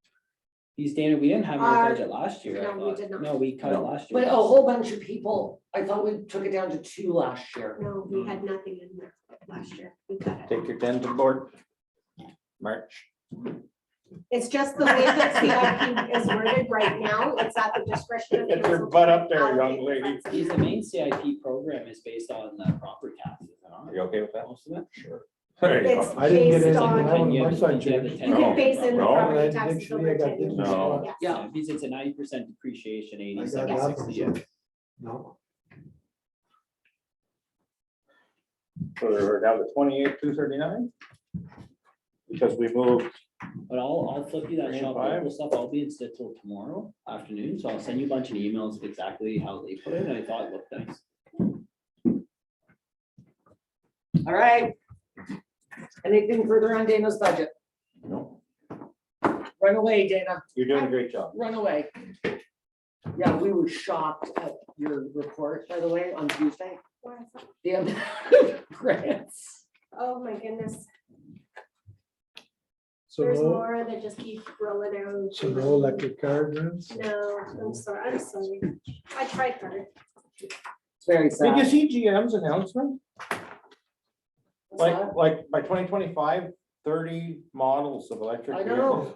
He's Dana, we didn't have your Our- budget last year, I no, we thought. did not. No, we cut it No. last year. But a whole bunch of people, I thought we took it down to 2 last year. No, we had nothing in there last year. We cut it. Take your 10 to the board. March. It's just the way that CIP is worded right now. It's at the discretion of. Get your council to butt up there, young allocate the lady. funds. Because the main CIP program is based on the property taxes, isn't Are it? you okay with that? Most of it? Sure. There you It's go. I didn't get based anything on- on my side, You get the Jim. You can No, base in the no. property I taxes didn't- over I got 10 years. No. Yes. Yeah. Because it's a 90% depreciation, I 87, got 60. nothing. No. So we're down to 28,239. Because we moved, But I'll flip you that shop 25. local stuff. I'll be in Stittsville tomorrow afternoon, so I'll send you a bunch of emails of exactly how they put it, and I thought it looked nice. All right. Anything further on Dana's budget? no, Run away, Dana, you're doing a great job. run away. Yeah, we were shocked at your report, by the way, on Tuesday. What is that? The amount of grants. Oh, my goodness. So There's no, more that just keep rolling out. so no electric car grants? No, I'm sorry. I tried hard. It's very Did you sad. see GM's announcement? What's that? Like by 2025, 30 models of electric I vehicles.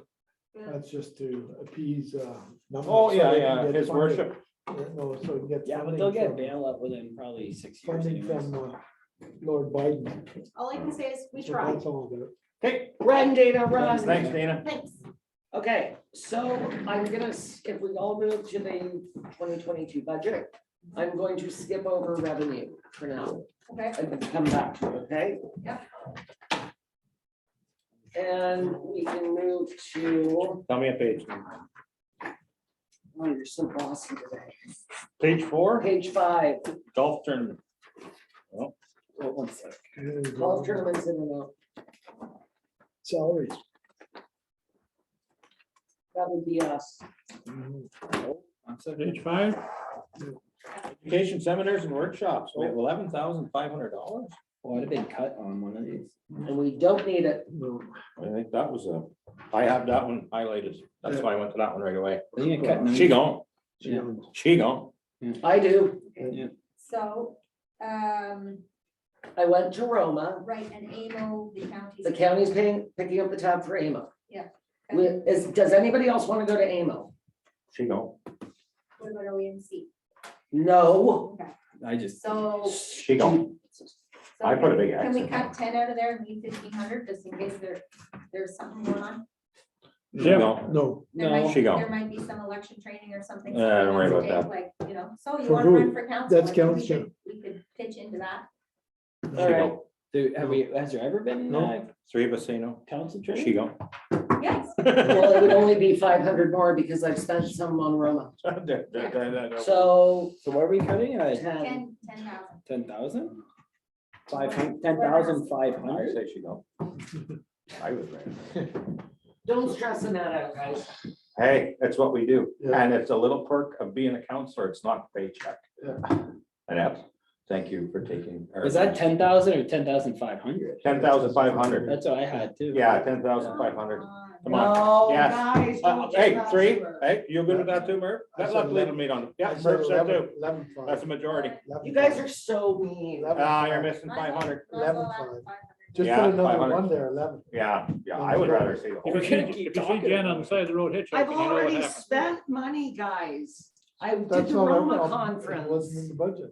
know. That's just to appease, numbers Oh, so yeah, they can yeah, get his funding. worship. Yeah, no, so we can get. Yeah, but funding they'll get from- bailout within probably 6 years Funding anyways. from Lord Biden. All I can say is we So tried. that's all about it. Okay, Run, Dana, run. thanks, Dana. Thanks. Okay, so I'm gonna, if we all move to the 2022 budget, I'm going to skip over revenue for now. Okay. And come back to it, okay? Yep. and we can move to, Tell me a page. oh, you're so bossy today. Page 4, Page 5, golf tournament. Oh, one sec. golf tournaments in and out. Salaries. That would be us. Page 5, Education seminars and workshops, we have $11,500. Oh, I'd have been cut on one of these. And we don't need it. I think that was I have that one highlighted. That's why I went to that one right away. They didn't cut none. She gone, Yeah. she gone. I do. So, I went to Roma. right, and AMO, the county's. The county's picking up the tab for AMO. Yeah. Does anybody else want to go to AMO? She gone, What about OEMC? No. Okay, I just, so. she gone. so I put a big Can we X in cut 10 out of there and leave 1,500 just in case there's something going on? She gone. No, There No. might- She gone. There might be some election training or something. Don't worry about Take, that. Like, you know, so you For want to who? run for council? That's I think council. we could pitch into that. She All right. gone. has there ever been No. 3 of us say no. council training? She gone. Yes. Well, it would only be 500 more because I've spent some on Roma. So So what are we cutting? 10. 10,000. 10,000? 10,500? I say she gone. I was right. Don't stress that out, guys. Hey, that's what we do. Yeah. And it's a little perk of being a counselor. It's not a paycheck. Yeah. And that's, thank you for taking. our- Is that 10,000 or 10,500? 10,500? That's what I had too. Yeah, 10,500. Come on. No, Yes. guys, don't do Hey, that 3, to her. hey, you good with that too, Murph? I That said luckily 11. meet on, yeah, I said Murph said 11, too. 11,500. That's a majority. You guys are so mean. Ah, you're missing Might as well- 500. might as well 11,500. add 500. Just Yeah, put another 500. one there, 11. Yeah, I would rather see the whole. if you see Jen on the side of the road hitchhiking, I've you know what already happened. spent money, guys. I did That's the not our Roma problem. It wasn't in conference.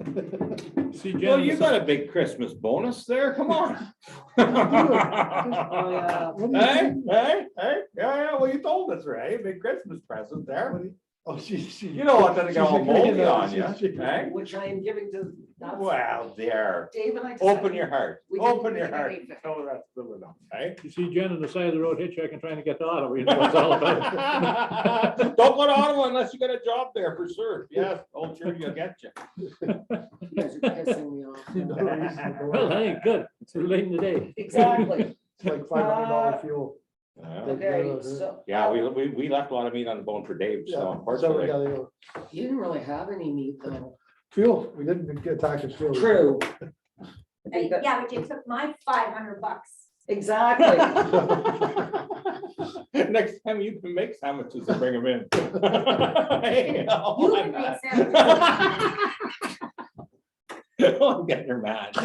the budget. See Jen Well, on the you side- got a big Christmas bonus there, come on. Oh, yeah. What do you Hey, think? yeah, well, you told us, right? Big Christmas present there. Oh, she. You don't want that to go all she's agreeing moldy that on you, she- eh? Which I am giving to. that's- Well, there, Dave and I. open decided your heart, we didn't open your need heart. anything. Oh, that's good enough, eh? You see Jen on the side of the road hitchhiking, trying to get to Ottawa, you know what it's all about. Don't go to Ottawa unless you got a job there for sure. Yes, old sure you'll get you. You guys are pissing me off. Well, hey, good, it's too late in the day. Exactly. It's like $500 fuel. Okay, so. Yeah, we left a lot of meat on the bone for Dave, so So we unfortunately. gotta go. You didn't really have any meat though. Fuel, we didn't get tax fuel. True. I think that- Yeah, but you took my $500. Exactly. Next time you can make sandwiches and bring them in. Hey, oh, You I'm can make mad. Oh, I'm getting her mad.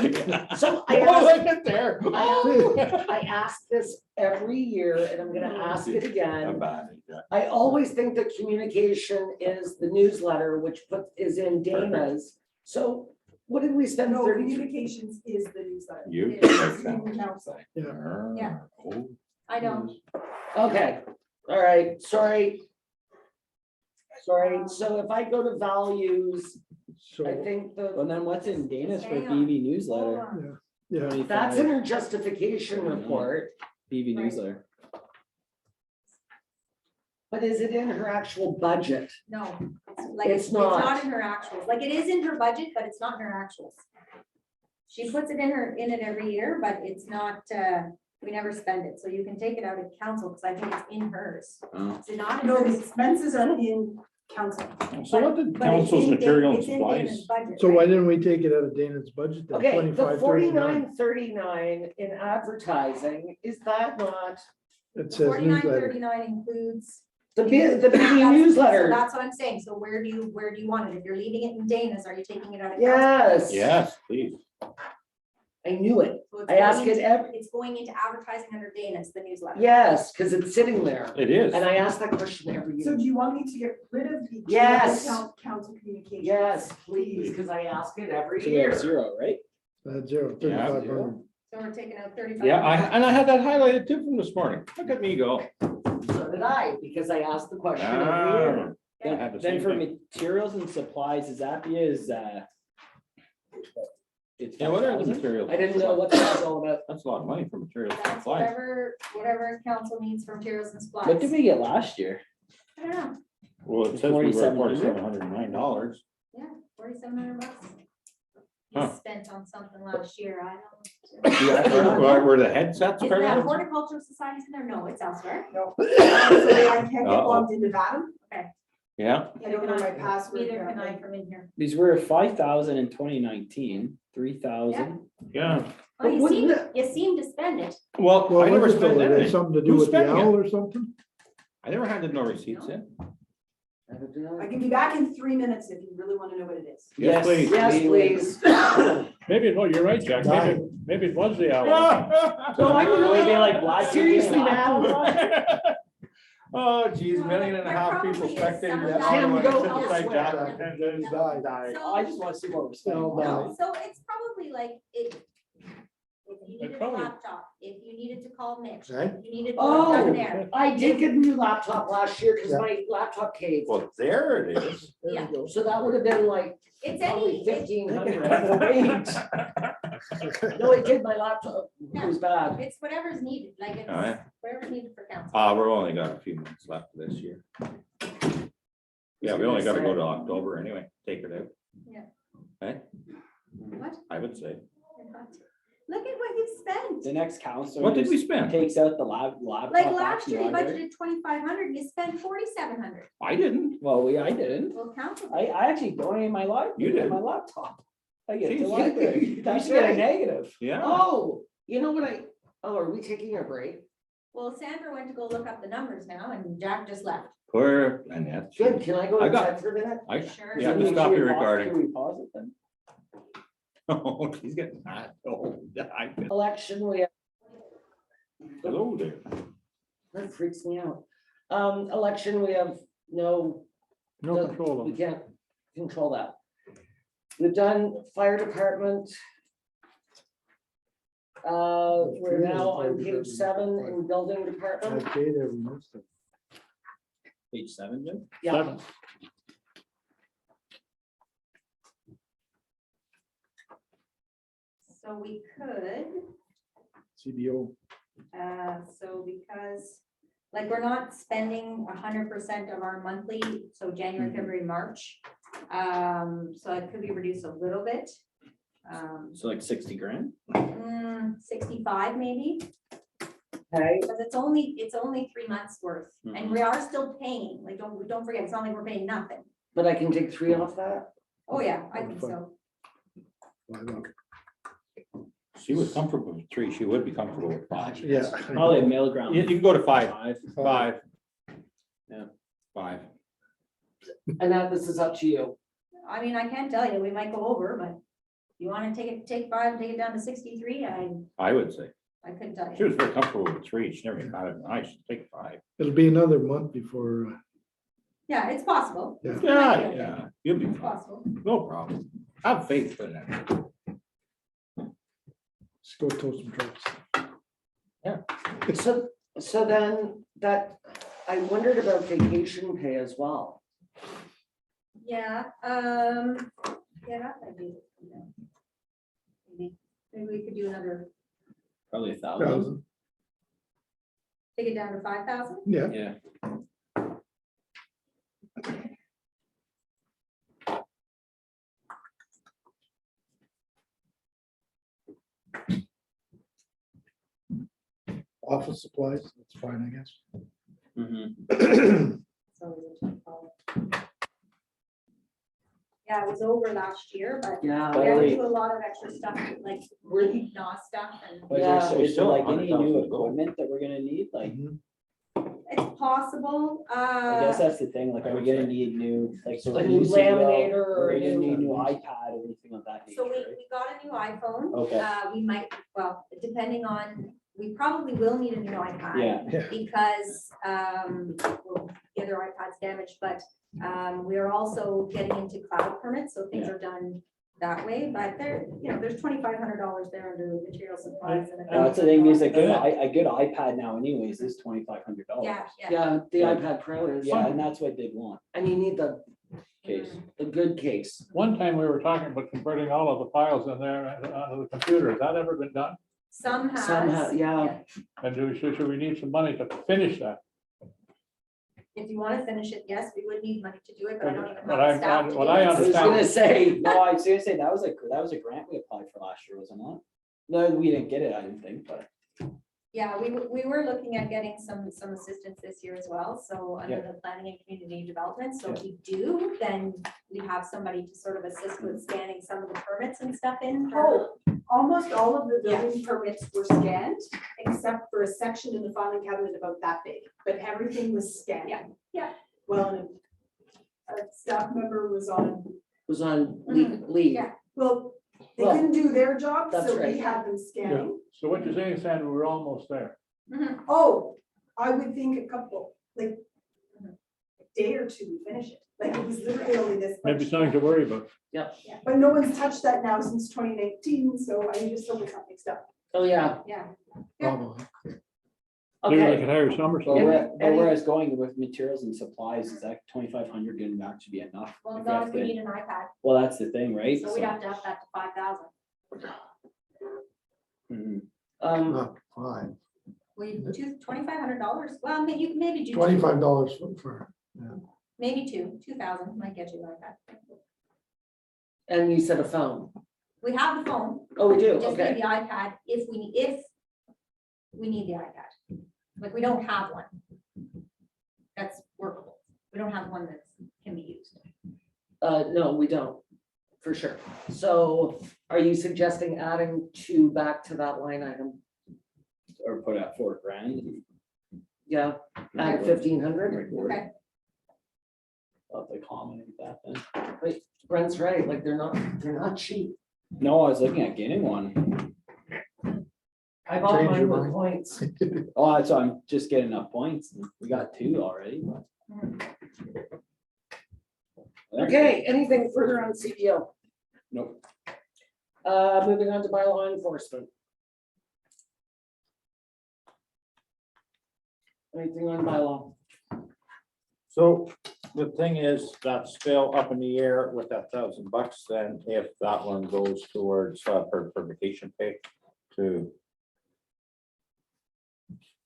So Oh, look at there. I ask this every year and I'm gonna ask it I'm again. bad, yeah. I always think that communication is the newsletter, which is in Dana's. So what did we spend No, 33? communications is the newsletter. You. It can is make in sandwiches. council. Yeah. Oh. I know. Okay, all right, sorry. Sorry, so if I go to values, I So, think Well, the, then what's in Dana's for Hang on. BV Hold newsletter? on. yeah, that's 25 in her justification report, BV Right. newsletter. but is it in her actual budget? No, it's like, It's it's not not. in her actuals. Like, it is in her budget, but it's not in her actuals. She puts it in it every year, but it's not, we never spend it. So you can take it out of council because I think it's in hers. Oh. Is it not? in No, the hers? expenses are in council. So what did But it's council's in material and it's in Dana's supplies? budget, so why right? didn't we take it out of Dana's budget then? Okay, the 2539. 4939 in advertising, is that not It The says 4939 includes. the That's- BV so newsletter? That's what I'm saying. So where do you want it? If you're leaving it in Dana's, are you taking it out of council? Yes. Yes, please. I knew it. So it's I ask going it every, It's going into advertising under Dana's, the newsletter. yes, because it's sitting there. It is. And I ask that question every So year. do you want me to get rid of the? Yes. Council communications? Yes, please, because I ask it every So we have year. 0, right? Zero, Yeah. 3,500. So we're taking out 35. Yeah, I had that highlighted too from this morning. Look at me go. So did I, because I asked the question every year. Ah, I had the Then same for thing. materials and supplies, is that is it's Yeah, what are the 5,000? materials? I didn't know what that was all about. That's a lot of money for materials. and That's supplies. whatever council needs for materials and supplies. What did we get last year? I don't know, Well, it says we were $4,700? $4,709. yeah, 4,700 bucks. Huh. You spent on something last year, I don't. Yeah, were the headsets Is part that of it? horticultural societies in there? No, it's elsewhere. So I can't get logged into that. Yeah, I don't know my password. Neither can I apparently. from in here. These were 5,000 in 2019, 3,000. yeah. Oh, But you wouldn't seem, you seem to spend it. Well, Well, I never was it though? spent It had anything. something to do Who's with the spending it? owl or something? I never handed no receipts No. in. I can be back in 3 minutes if you really want to know what it is. Yes, please. Yes, please. Maybe, no, you're right, Jack. Maybe it was the owl. No, I don't know. Would it be like black? Seriously, man. Oh, geez, million and a half people There probably is spectating some that. of that. one Go sits beside elsewhere. Jack. And then die. So- I just want to see what we're spending. No, No, so it's probably like it. If you needed a probably- laptop, if you needed to call Mitch, Right. if you needed to Oh. go down there. I did get a new laptop last year because Yeah. my laptop caved. Well, there it is. There Yeah. we go. So that would have been like It's probably any, 1,500. No, it did, my laptop was bad. it's whatever's needed, like it's Oh, yeah. whatever's needed for council. We're only got a few months left this year. Yeah, we only gotta go to October anyway, take it out. Yeah. Okay, What? I would say. Look at what you've spent. The next council. What did we spend? Takes out the laptop. Like back last from year, you the library. budgeted 2,500, you spent 4,700. I didn't. Well, I didn't. Well, council. I actually donated my library. You did. My laptop. I get the Jeez. library. I That's should get a right. negative. Yeah. Oh, you know what are we taking a break? Well, Sandra went to go look up the numbers now and Jack just left. Poor Annette. Good, can I go I got- inside for a minute? Sure. Yeah, Should just we- stop should you we pause- recording. should we pause it then? Oh, he's getting mad. Oh, I- Election, we have, Hello there. that freaks me out. Election, we have no No control we of it. can't control that. We've done fire department. We're now on page 7 in building I department. paid every month. Page 7, Jim? Yeah, 7. So we could, CBO. so because, like, we're not spending 100% of our monthly, so January, February, March. So it could be reduced a little bit. So like 60 grand? 65 maybe, okay, because it's only 3 months worth, and Mhm. we are still paying, like, don't forget, it's not like we're paying nothing. but I can take 3 off that. Oh, yeah, I think so. She was comfortable with 3. She would be comfortable with 5. Yeah. Probably a middle ground. You can go to 5. 5. 5. Yeah. 5. And now this is up to you. I mean, I can't tell you, we might go over, but you want to take 5 and take it down to 63, I would say. I couldn't tell She you. was very comfortable with 3. She never got it. I should take 5. It'll be another month before, Yeah, it's possible. Yeah. It might be okay. Yeah, you'll be It's fine. possible. No problem. Have faith in that. let's go tow some trucks. So then that, I wondered about vacation pay as well. Yeah, yeah, that'd be, maybe we could do another, Probably 1,000. take it down to 5,000. Yeah. Yeah. Office supplies, that's fine, I guess. Mhm. So it's a 12. Yeah, it was over last year, but Yeah. we had to do a lot of extra stuff, like Really? gnaw stuff, and But Yeah. is there Still like any 100,000 new to go. equipment that we're gonna need? Like, it's possible, I guess that's the thing, like, are we gonna need new, like, so. A we're new using, laminator or Are a we gonna new- need new iPad or anything of that nature, so right? we got a new iPhone. Okay. We might, well, depending on, we probably will need a new iPad. Yeah. Because, well, the other iPad's damaged, but, we are also getting into cloud permits, so things Yeah. are done that way, but there, there's $2,500 there under material supplies and. That's the thing, is a good iPad now anyways is $2,500. Yeah, yeah. Yeah, the Yeah. iPad Pro is. Yeah, and that's what they'd want. And you need the case. the good case. One time we were talking about converting all of the files in there onto the computer. Has that ever been done? Some Somehow, has. yeah. And should we need some money to finish that? If you want to finish it, yes, we would need money to do it, but I don't even But have the staff to do what I it. I was gonna say, No, I was gonna say, that was a grant we applied for last year, was it not? No, we didn't get it, I didn't think, but. Yeah, we were looking at getting some assistance this year as well, so under Yeah. the planning and community development, so if Yeah. we do, then we have somebody to sort of assist with scanning some of the permits and stuff in. Oh, almost all of the Yeah. building permits were scanned, except for a section in the filing cabinet about that big, but everything was scanned. Yeah, yeah. Well, and a staff member was on, was on leave. Yeah. well, they Well, couldn't do their job, that's so we right. had them scanning. So what you're saying, Sandra, we're almost there. Mhm. Oh, I would think a couple, like a day or two, we finish it. Like it was literally only this. Maybe much. something to worry about. But no one's touched that now since 2019, so I just hope it's not mixed up. Oh, yeah, Yeah, Probably. Maybe they okay. could hire But Somerset. where I was going with materials and supplies, is that 2,500 gonna actually be enough? well, If we not have if we to- need an iPad, Well, that's the thing, right? so we'd have to up that to 5,000. Mhm. Not fine. We, $2,500, well, maybe you can maybe do. two. $25 for, Maybe 2,000 might get you like that. And you said a phone. We have the phone, Oh, we we do, just need okay. the iPad if we need the iPad. Like, we don't have one. That's workable. We don't have one that can be used. No, we don't, for sure. So are you suggesting adding 2 back to that line item? Or put out $4,000. Yeah, add 1,500? Okay. I'll have to accommodate that then. Brent's right, like they're not cheap. No, I was looking at getting one. I bought Change your mine with mind. points. Oh, so I'm just getting enough points. We got 2 already, but. Okay, anything further on CPO? Nope. Moving on to bylaw enforcement. Anything on bylaw? So the thing is, that's still up in the air with that $1,000, then if that one goes towards for vacation pay to,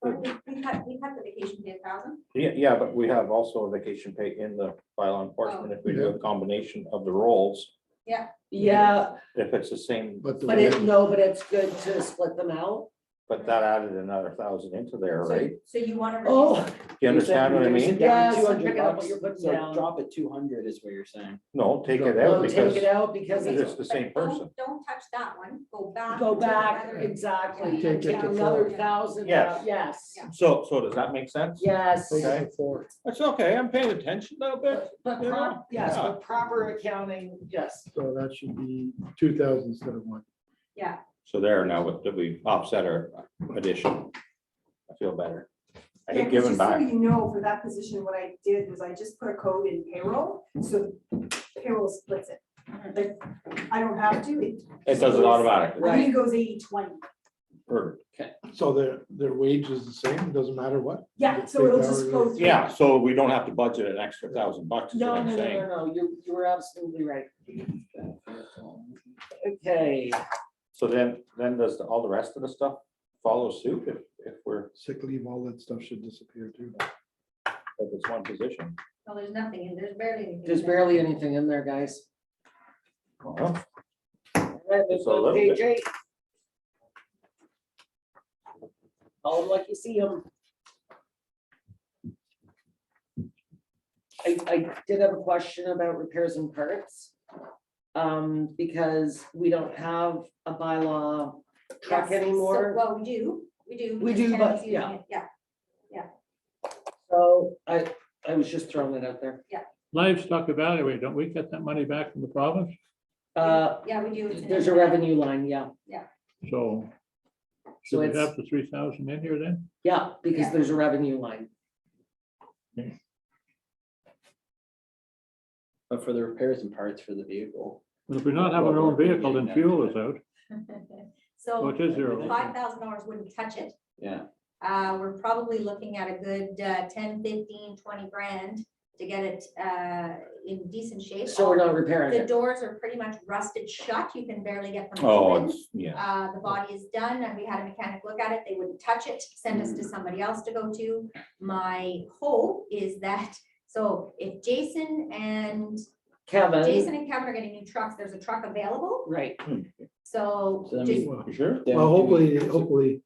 We've had the vacation pay 1,000. yeah, but we have also a vacation pay in the bylaw enforcement if we do a combination of the roles, Yeah, if it's the same, but the but it's good to split them out. but that added another 1,000 into there, right? So you want to. Oh, You understand what I mean? Yes, I'm $200 picking up what you're putting So down. drop it 200 is what you're saying. No, take it no, out take because it out because it's the same person. Don't touch that one, go back. go to back, another- exactly, Take and it take to another 4. 1,000 Yes. out, yes, Yeah. So does that make sense? yes. Take Okay. it to 4. That's okay, I'm paying attention a little bit. But yes, Yeah. but proper accounting, yes. So that should be 2,000 instead of 1. Yeah, So there now, we offset our addition. I feel better. I Yeah, hate 'cause giving just so back. you know, for that position, what I did was I just put a code in payroll, so payroll splits it. Like, I don't have to. It does it automatically. I think it goes 80/20. Perfect. So their wage is the same, doesn't matter what? Yeah, so it'll just go through. Yeah, so we don't have to budget an extra $1,000 is what No, I'm no, no, saying. no, no, you were absolutely right. Okay, So then does all the rest of the stuff follow suit if we're, Sick leave, all that stuff should disappear too. if it's one position? no, there's nothing, in there's barely anything. there's in there. barely anything in there, guys. Well, All right, It's let's a go to little page bit. 8. Call them like you see them. I did have a question about repairs and parts. Because we don't have a bylaw truck Yes, so- anymore. Well, we do. We do, but, Ken's using yeah. it, Yeah, So I was just throwing it out there. Livestock evaluate, don't we get that money back from the province? yeah, we do. It's an There's a internet. revenue line, yeah. So So should we it's, have the 3,000 in here then? yeah, because Yeah. there's a revenue line. But for the repairs and parts for the vehicle. But if we're not having our own vehicle, then fuel is out. So Which is zero. $5,000 wouldn't touch it. Yeah. We're probably looking at a good 10, 15, 20 grand to get it in decent shape. So we're not repairing The it. doors are pretty much rusted shut. You can barely get them Oh, open. it's, yeah. The body is done and we had a mechanic look at it. They wouldn't touch it, send us to somebody else to go to. My hope is that, so if Jason and Kevin, are getting new trucks, there's a truck available. right, So So then just, we- You sure? then Well, do we- hopefully,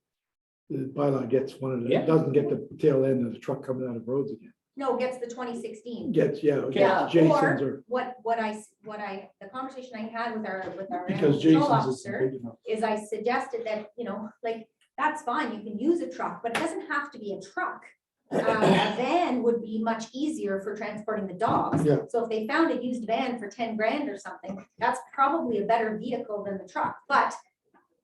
the bylaw gets one of the, Yeah. doesn't get the tail end of the truck coming out of roads again. no, gets the 2016. Gets, yeah, Yeah, gets Jason's or, The conversation I had with our animal because control Jason's isn't officer big enough. is I suggested that, like, that's fine, you can use a truck, but it doesn't have to be a truck. A van would be much easier for transporting the dogs. Yeah. So if they found a used van for 10 grand or something, that's probably a better vehicle than the truck. But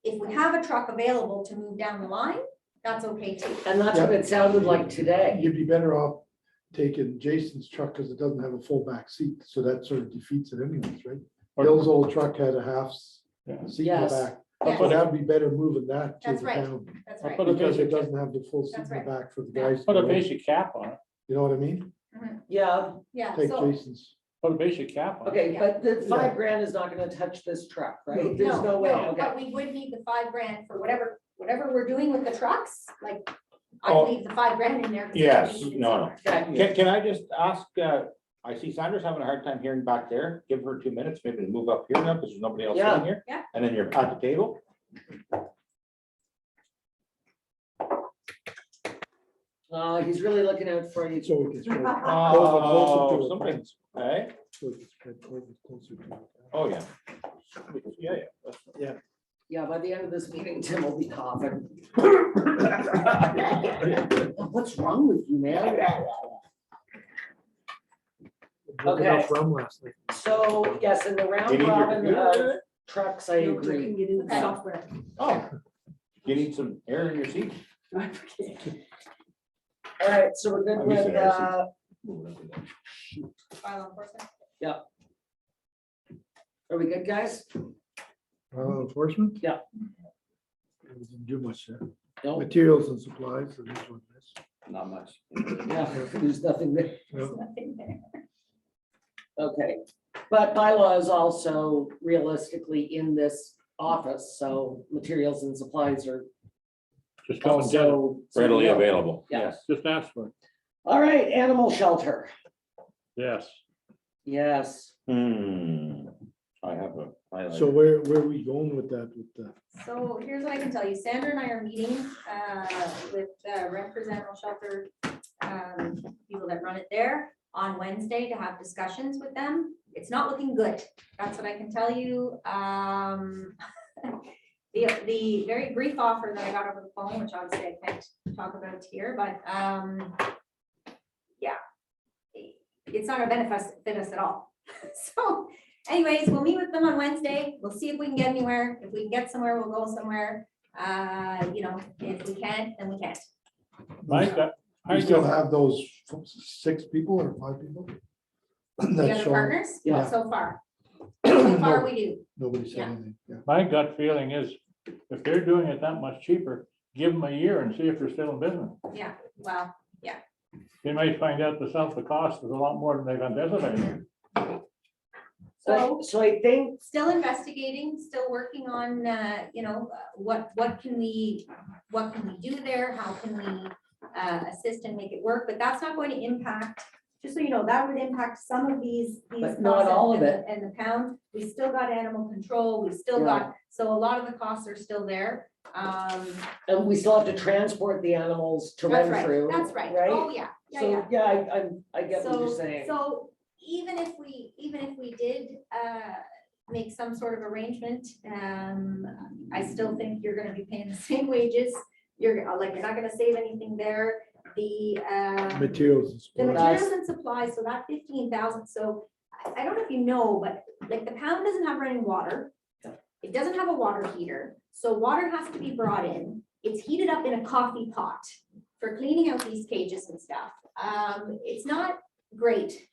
if we have a truck available to move down the line, that's okay too. and that's what it sounded like today. You'd be better off taking Jason's truck because it doesn't have a full back seat, so that sort of defeats it anyways, right? Bill's old truck had a half Yeah. seat in the Yes. back, Yes. so that'd be better moving that to That's the right. town. That's I'll right. put a Because it basic, doesn't have the full seat in That's the right. back for the Yeah. guys. to put a go. basic cap on it, You know what I mean? Yeah, Yeah, Take so, Jason's. put a basic cap on it. okay, but the Yeah. 5 grand is not gonna touch this truck, right? There's no way, okay. but we would need the 5 grand for whatever we're doing with the trucks, like, I Oh. leave the 5 grand in there. 'cause Yes, we need it no, somewhere. Okay. Can I just ask, I see Sandra's having a hard time hearing back there. Give her 2 minutes, maybe to move up here now, because there's nobody else Yeah. sitting here. Yeah. And then you're at the table. He's really looking out for you. So we can spread. Oh, something's, hey, So we can spread COVID closer to it. oh, yeah. Yeah, yeah. Yeah, by the end of this meeting, Tim will be coughing. What's wrong with you, man? Drunk Okay. enough rum last night. So, yes, in the You round need your robin computer? of trucks, I agree. Get into Okay. software. Oh, you need some air in your seat? All right, so we're good I'm used to with, air Bylaw enforcement. are we good, guys? Enforcement? Yeah. We didn't do much there. No, Materials and supplies, so this one is. Not much. yeah, there's nothing there. There's nothing there. Okay, but bylaw is also realistically in this office, so materials and supplies are Just go and get it, also. Readily available, Yeah. yes. just ask for it, All right, animal shelter, yes. yes. I have a highlight. So where are we going with that, with the? So here's what I can tell you. Sandra and I are meeting with Representative Animal Shelter, people that run it there on Wednesday to have discussions with them. It's not looking good. That's what I can tell you. The very brief offer that I got over the phone, which obviously I can't talk about here, but yeah, it's not gonna benefit us at all. So anyways, we'll meet with them on Wednesday. We'll see if we can get anywhere. If we can get somewhere, we'll go somewhere. If we can't, then we can't. We still have those 6 people or 5 people? The That's other showing. partners, Yeah. so far. So far, we do. Nobody said Yeah. anything, yeah. My gut feeling is, if they're doing it that much cheaper, give them a year and see if they're still in business. Yeah, well, They might find out the cost is a lot more than they've anticipated. So I think, still investigating, still working on, what can we do there? How can we assist and make it work? But that's not going to impact, just so you know, that would impact some of these. But not all of costs and the pound. We still got animal control, we still got, so a lot of the costs are still there. and we still have to transport the animals to That's run right, through. that's right. Right? Oh, yeah, yeah, So, yeah. yeah, I get what you're So, saying. so even if we did make some sort of arrangement, I still think you're gonna be paying the same wages. You're not gonna save anything there. The Materials and the supplies. materials and supplies, so that 15,000, so I don't know if you know, but like the pound doesn't have running water. It doesn't have a water heater, so water has to be brought in. It's heated up in a coffee pot for cleaning out these cages and stuff. It's not great.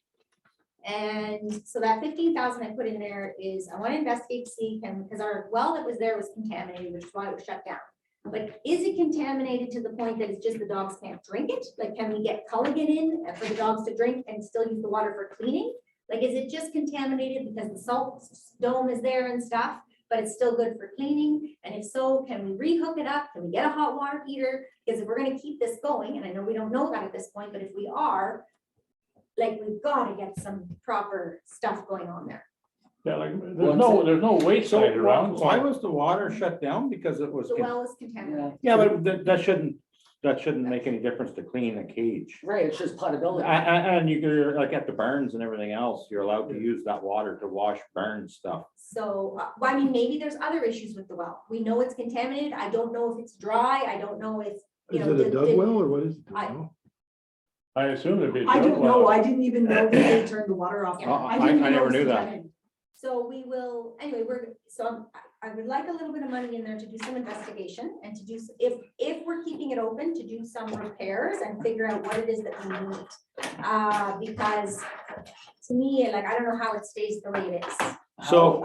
And so that 15,000 I put in there is, I want to investigate to see, because our well that was there was contaminated, which is why it was shut down. Like, is it contaminated to the point that it's just the dogs can't drink it? Like, can we get Culligan in for the dogs to drink and still use the water for cleaning? Like, is it just contaminated because the salt dome is there and stuff, but it's still good for cleaning? And if so, can we rehook it up? Can we get a hot water heater? Because if we're gonna keep this going, and I know we don't know that at this point, but if we are, like, we've got to get some proper stuff going on there. Yeah, like, there's no waste So side around. why was the water shut down? Because it was. The well is contaminated. Yeah, but that shouldn't make any difference to clean a cage. Right, it's just potability. And you're like at the barns and everything else, you're allowed to use that water to wash barn stuff. So, well, I mean, maybe there's other issues with the well. We know it's contaminated. I don't know if it's dry. I don't know if, you Is know. it a dug well or what is it? Do you I- know? I assume it'd be. I don't know, well. I didn't even know that they turned the water off. Yeah. I didn't even never know it was knew that. contaminated. So we will, anyway, I would like a little bit of money in there to do some investigation and to do, if we're keeping it open, to do some repairs and figure out what it is that we need. Because to me, like, I don't know how it stays the way it is. So-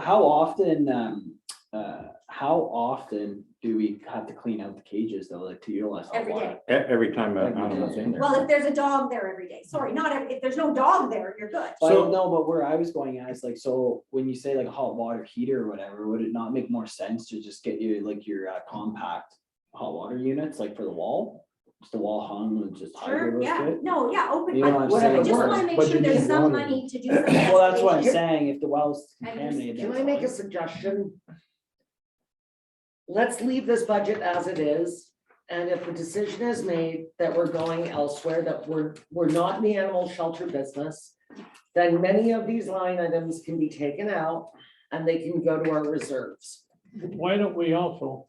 How often do we have to clean out the cages though, like to utilize hot Every water? day. Every time an animal's in there. Well, if there's a dog there every day, sorry, not every, if there's no dog there, you're good. But I So- don't know, but where I was going at is like, so when you say like a hot water heater or whatever, would it not make more sense to just get you like your compact hot water units, like for the wall? Just the wall hung and just hydro Sure, roast yeah, it? no, yeah, open, You know what I'm I just saying? wanna make But sure you there's need some water. money to do some. Well, that's what I'm investigation. saying, if the well's And contaminated. Can that's I make a fine. suggestion? Let's leave this budget as it is, and if the decision is made that we're going elsewhere, that we're not in the animal shelter business, then many of these line items can be taken out and they can go to our reserves. Why don't we also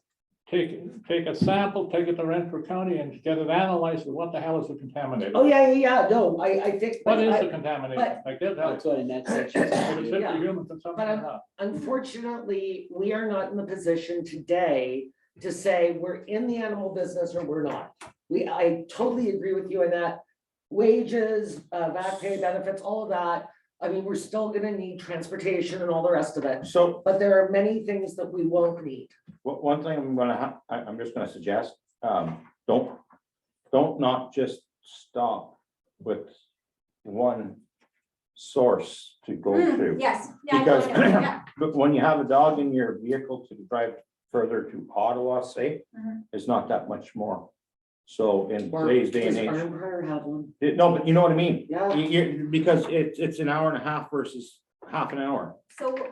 take a sample, take it to Renfrew County and get it analyzed, and what the hell is it contaminated? Oh, yeah, no, I think. What is I- the contamination? Like, they'll tell us, That's what a net section. if it's Yeah. 50 human consumption But or not. Unfortunately, we are not in the position today to say we're in the animal business or we're not. I totally agree with you in that wages, back pay, benefits, all of that. I mean, we're still gonna need transportation and all the rest of it, So but there are many things that we won't need. one thing I'm just gonna suggest, don't not just stop with one source to go to. Yes, yeah, I know, Because- I know, yeah. But when you have a dog in your vehicle to drive further to Ottawa, say, Mhm. it's not that much more. So in Or today's day and does age, Farnborough have one? no, but you know what I mean? Yeah. Because it's an hour and a half versus half an hour.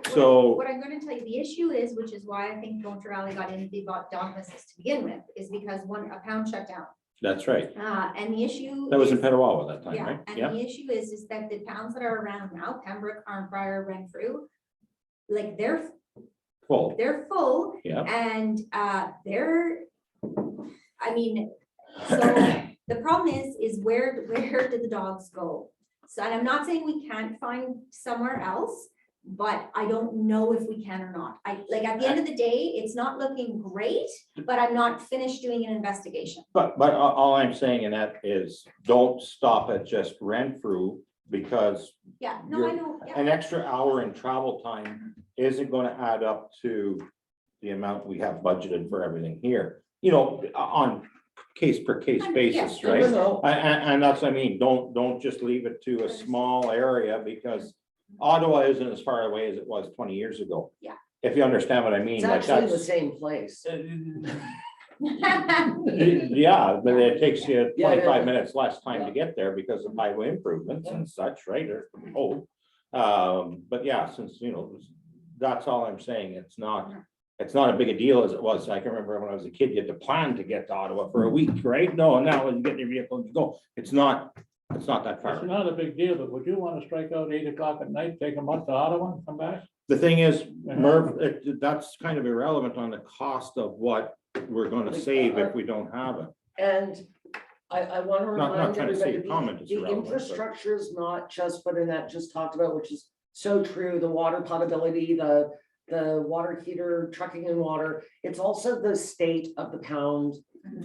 So what I'm gonna tell you, the issue is, which is why I think Montreal Rally got into the dog business to begin with, is because a pound shut down. That's right. And the issue. That was in is- Petawawa that time, Yeah, right? and Yeah, the issue is that the towns that are around now, Pembroke, Arnprior, Renfrew, like they're full, full yeah. and I mean, so the problem is where did the dogs go? So, and I'm not saying we can't find somewhere else, but I don't know if we can or not. Like, at the end of the day, it's not looking great, but I'm not finished doing an investigation. But all I'm saying in that is, don't stop at just Renfrew, because Yeah, no, I know, yeah. an extra hour in travel time isn't gonna add up to the amount we have budgeted for everything here. You know, on case per case basis, No, right? no, And that's, I mean, don't just leave it to a small area, because Ottawa isn't as far away as it was 20 years ago. Yeah. If you understand what I mean. it's like actually the that's- same place. Yeah, but it takes you Yeah, 25 minutes less time to get there because of highway improvements and such, right? Or, but yeah, since, you know, that's all I'm saying. It's not a big a deal as it was. I can remember when I was a kid, you had to plan to get to Ottawa for a week, right? No, now when you get in your vehicle and you go, it's not that far. It's not a big deal, but would you want to strike out 8 o'clock at night, take them up to Ottawa and come back? The thing is, Merv, that's kind of irrelevant on the cost of what we're gonna save if we don't have it. And I want to Not remind trying to say everybody, your comment is the irrelevant, but- infrastructure is not just what Annette just talked about, which is so true, the water potability, the water heater, trucking and water. It's also the state of the pound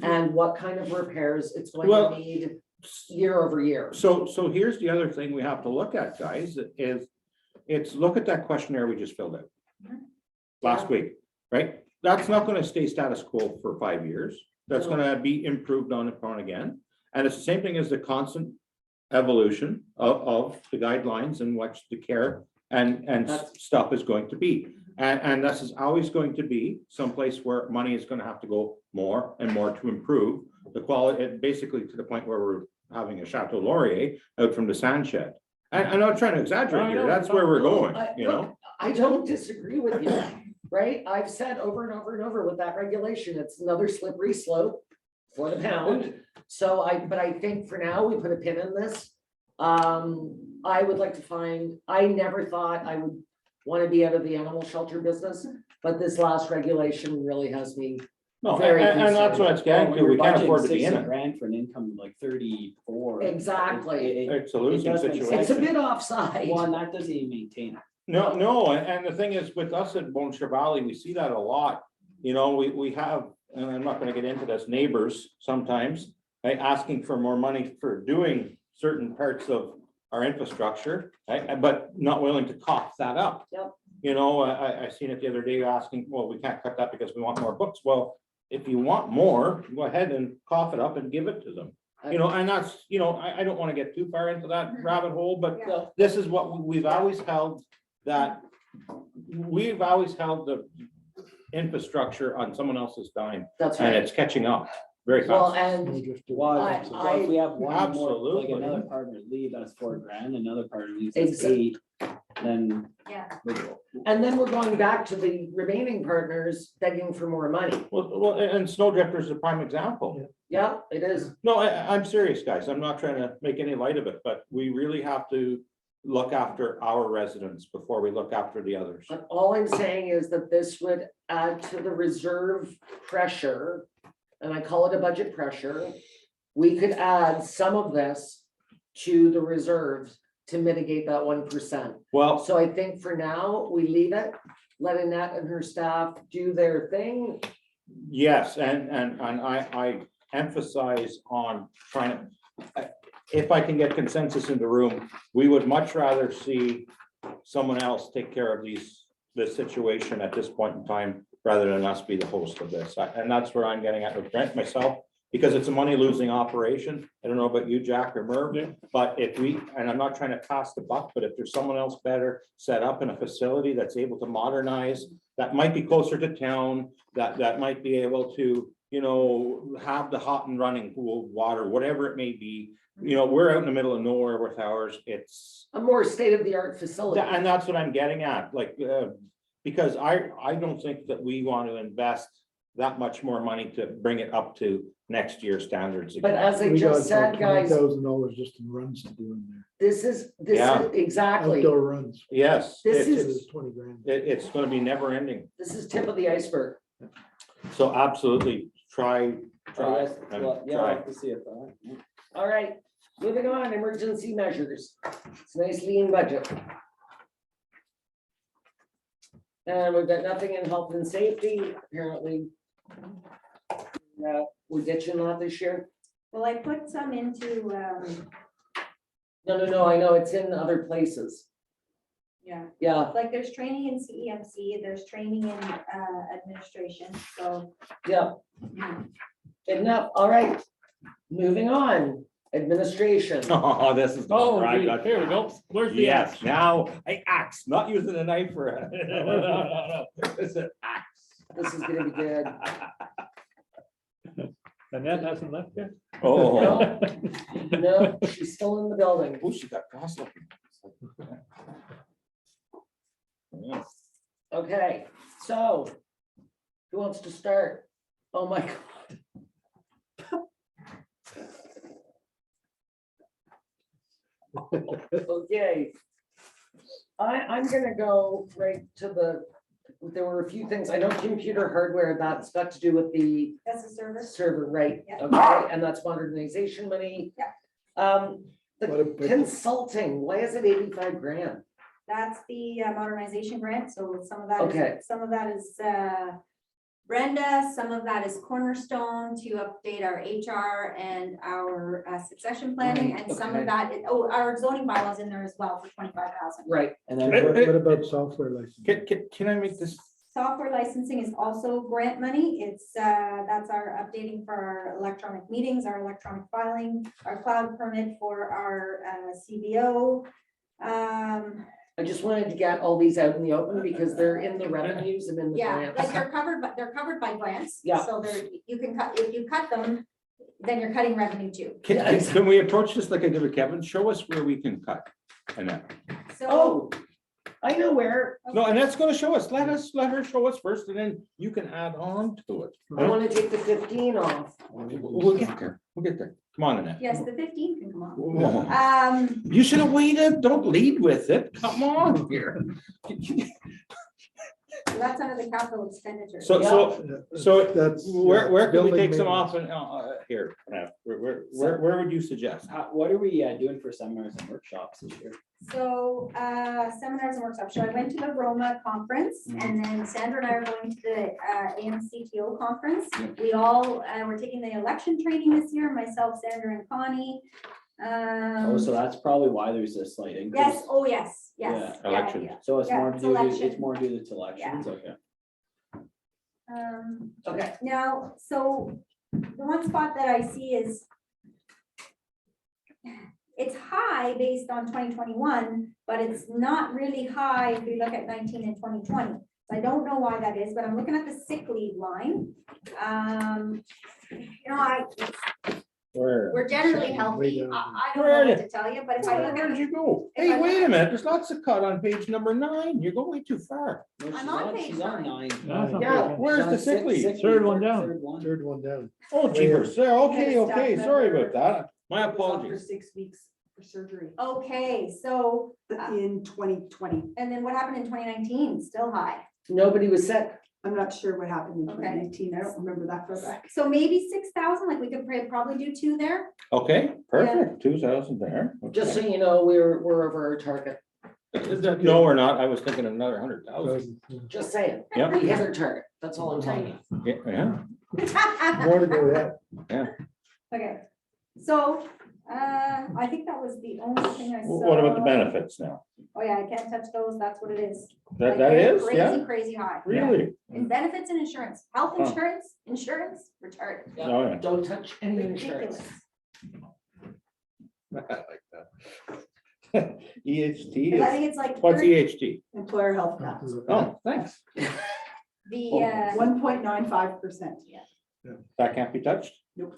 and what kind of repairs it's going Well- to need year over year. So here's the other thing we have to look at, guys, is look at that questionnaire we just filled out last week, right? that's not gonna stay status quo for 5 years. That's No. gonna be improved on again. And it's the same thing as the constant evolution of the guidelines and what the care and That's- stuff is going to be. And this is always going to be someplace where money is gonna have to go more and more to improve the quality, basically to the point where we're having a Chateau Laurier out from the sand shed. And I'm not trying to exaggerate I here, know, that's where we're going, I- you know? look, I don't disagree with you, right? I've said over and over and over with that regulation, it's another slippery slope for the pound. So but I think for now, we put a pin in this. I would like to find, I never thought I would want to be out of the animal shelter business, but this last regulation really has me. No, Very and that's what it's getting to, we can't afford to be in it. $60,000 for an income of like 34. Exactly. It's a losing It does make situation. It's a bit offside. Well, and that doesn't even maintain it. No, and the thing is, with us at Bone Valley, we see that a lot. You know, we have, and I'm not gonna get into this, neighbors sometimes, right, asking for more money for doing certain parts of our infrastructure, right, but not willing to cough that up. Yep. You know, I seen it the other day asking, well, we can't cut that because we want more books. Well, if you want more, go ahead and cough it up and give it to them. You know, and that's, you know, I don't wanna get too far into that rabbit hole, but Yeah. this is what we've always held, that we've always held the infrastructure on someone else's dime, That's and right. it's catching up very Well, fast. and Well, I- if we have one more, Absolutely. like another partner leave, that's $4,000, another partner leaves, that's Exactly. 8, then. Yeah. And then we're going back to the remaining partners begging for more money. Well, and Snowdrifter is a prime example. Yeah, it is. No, I'm serious, guys. I'm not trying to make any light of it, but we really have to look after our residents before we look after the others. But all I'm saying is that this would add to the reserve pressure, and I call it a budget pressure. We could add some of this to the reserves to mitigate that 1%. Well, So I think for now, we leave it, let Annette and her staff do their thing. yes, and I emphasize on trying to, if I can get consensus in the room, we would much rather see someone else take care of this situation at this point in time, rather than us be the host of this. And that's where I'm getting at with Brent myself, because it's a money losing operation. I don't know about you, Jack or Merv, Yeah. but if we, and I'm not trying to pass the buck, but if there's someone else better set up in a facility that's able to modernize, that might be closer to town, that might be able to, you know, have the hot and running pool, water, whatever it may be. You know, we're out in the middle of nowhere with ours. It's, A more state-of-the-art facility. and that's what I'm getting at, like, because I don't think that we want to invest that much more money to bring it up to next year's standards. But again. as I just said, guys, $20,000 just in runs to do in there, this is Yeah. exactly, outdoor runs. Yes, This It is- is 20 grand. it's gonna be never ending. this is tip of the iceberg. So absolutely try. I guess, and well, yeah, I'll try. have to see it. Yeah. All right, moving on, emergency measures. It's a nice lean budget. And we've got nothing in health and safety, apparently. We're ditching that this year. Well, I put some into, No, I know, it's in other places. yeah, Yeah, like there's training in CEMC, there's training in administration, so. yeah. Enough, all right. Moving on, administration. Oh, this is. Oh, where I got- here we go. Where's the Yes, axe? now, I axe, not using a knife for it. It's an axe. This is gonna be good. Annette hasn't left yet? Oh. No, she's still in the building. Oh, she got cross looking. Yeah. Okay, so who wants to start? Oh my God. Okay. I'm gonna go right to there were a few things. I know computer hardware, that's got to do with the That's a service. server, right? Yeah. Okay, and that's modernization money. The What if- consulting, why is it 85 grand? That's the modernization grant, so some of Okay. that is, some of that is Brenda, some of that is Cornerstone to update our HR and our succession planning, Right, and some okay. of that, our zoning bylaws in there as well for 25,000. Right, And then, What about software license? Can I make this Software licensing is also grant money. It's, that's our updating for our electronic meetings, our electronic filing, our cloud permit for our CBO. I just wanted to get all these out in the open because they're in the revenues and in the Yeah, grants. like they're covered by grants. Yeah. So you can cut, if you cut them, then you're cutting revenue too. Can we approach this like I did with Kevin? Show us where we can cut. Annette. So, Oh, I know where. No, Annette's gonna show us. Let her show us first and then you can add on to it. I want to take the 15 off. We'll get there. We'll get there. Come on, Annette. yes, the 15 can come on. Whoa. You should have waited. Don't lead with it. Come on here. So that's under the capital expenditure. So That's. where can we building take some maintenance. off and, here, where would you suggest? What are we doing for seminars and workshops this year? So, seminars and workshops. So I went to the Roma conference and then Sandra and I are going to the AMCTO conference. We all, we're taking the election training this year, myself, Sandra and Connie. Oh, so that's probably why there's a slight increase. Yes, oh, yes, yes. Yeah, election. So it's Yeah, more it's due, election. it's more due to elections, okay. Okay. Now, so the one spot that I see is it's high based on 2021, but it's not really high if you look at 19 and 2020. So I don't know why that is, but I'm looking at the sick leave line. You know, Where? we're generally Way healthy. down. I don't Where are know what you? to tell you, but if I look Where'd at, you go? if Hey, I wait look- a minute, there's lots of cut on page number 9. You're going too far. No, I'm she's on page she's on 9. That's not Yeah, bad. Where's the sick leave? Third one down. Third one. Third one down. Oh, jeepers, Sarah, okay, Good stuff, okay, sorry about remember? that. My It was on for apologies. 6 weeks for surgery okay, so, in 2020. and then what happened in 2019? Still high. Nobody was sick. I'm not sure what happened in Okay. 2019. I don't remember that far back. So maybe 6,000, like we could probably do 2 there. Okay, perfect, 2,000 there. Just so Okay. you know, we're over our target. No, we're not. I was thinking another 100,000. Just saying. Yep. We hit our target. That's all I'm telling you. Yeah, More to go yet. Okay, so, I think that was the only thing I saw. what about the benefits now? Oh, yeah, I can't touch those, that's what it is. That Like, that they're is, Crazy, yeah, crazy high. really? In benefits and insurance, health Huh. insurance, retarded. Oh, yeah. Don't touch any insurance. Ridiculous. I like that. EHT, I think it's like what's 30 EHT? Employer health costs, Oh, thanks. the, 1.95%. That can't be touched?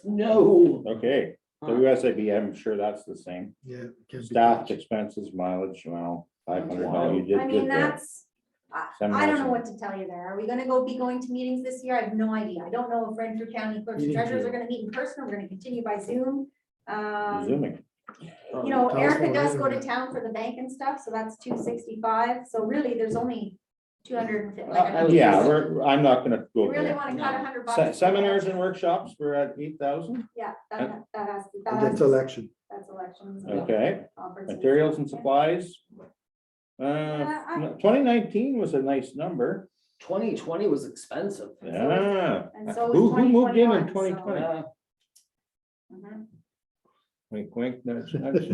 No. Okay, so USAB, I'm sure that's the same. Yeah. can't be Staff touched. expenses, mileage, well, $500, Wow. you did I mean, good there. that's, I Seminars don't know and- what to tell you there. Are we gonna be going to meetings this year? I have no idea. I don't know if Renfrew County clerks and Meeting treasurers too. are gonna meet in person. We're gonna continue by Zoom. Resuming. You know, Tell us Erica more does go to internet. town for the bank and stuff, so that's 265. So really, there's only 250. I would Yeah, use I'm not gonna You go really there. wanna cut $100. Seminars and workshops, we're at 8,000, Yeah, that has, that And has, That's election. that's elections. okay, conferences. materials and Yeah. supplies. I- 2019 was a nice number, 2020 was expensive. yeah. And so Who moved in 2021, 2020? Yeah. Mhm. Wink, wink, nudge, nudge.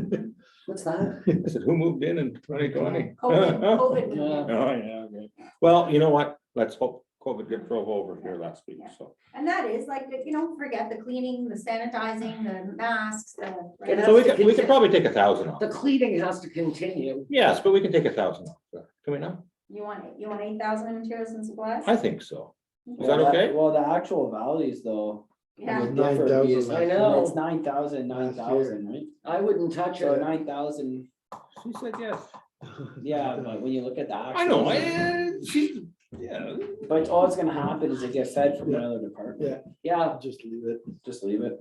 What's that? I said, who moved in 2020? COVID. Yeah. Oh, yeah, okay. Well, you know what? Let's hope COVID get drove over here last week, so. And that is like, you know, forget the cleaning, the sanitizing, the masks, the. It So we has to could probably take 1,000 off. The cleaning has to continue. Yes, but we can take 1,000 off. Can we not? You want 8,000 in materials and supplies? I think so. Is Well, that okay? Well, the actual values though. Yeah, would differ 9,000 because I know. It's 9,000, 9,000, right? I wouldn't touch So it. 9,000, She said yes. yeah, but when you look at the actual. I know, she, yeah. But all that's gonna happen is it get fed from Yeah. another department. Yeah. Yeah, Just leave it. Just leave it.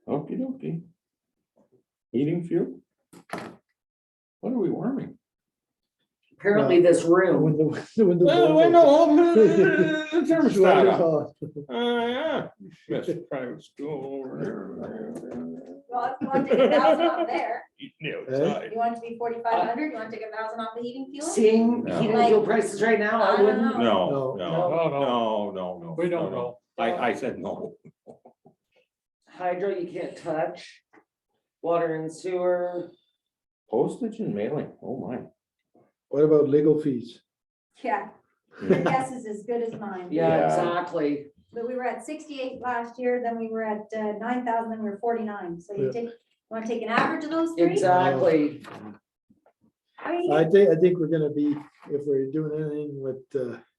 Okey dokey. Heating fuel? What are we warming? apparently this room. When the Well, I know, thermostat Sweater's up. off. Yeah. Best private school over there. well, if you want to take 1,000 off there, Eating outside. you want it to be 4,500, you want to take 1,000 off the heating fuel? Seeing No. heating fuel prices right now, I I don't wouldn't. know. No, No. no, no. We don't know. I said no. Hydro, you can't touch. Water and sewer. Postage and mailing, oh my. What about legal fees? Yeah, Your guess is as good as mine. Yeah, Yeah. exactly. But we were at 68 last year, then we were at 9,000, then we were 49. So you Yeah. take, want to take an average of those three? Exactly. I mean, I think we're gonna be, if we're doing anything with,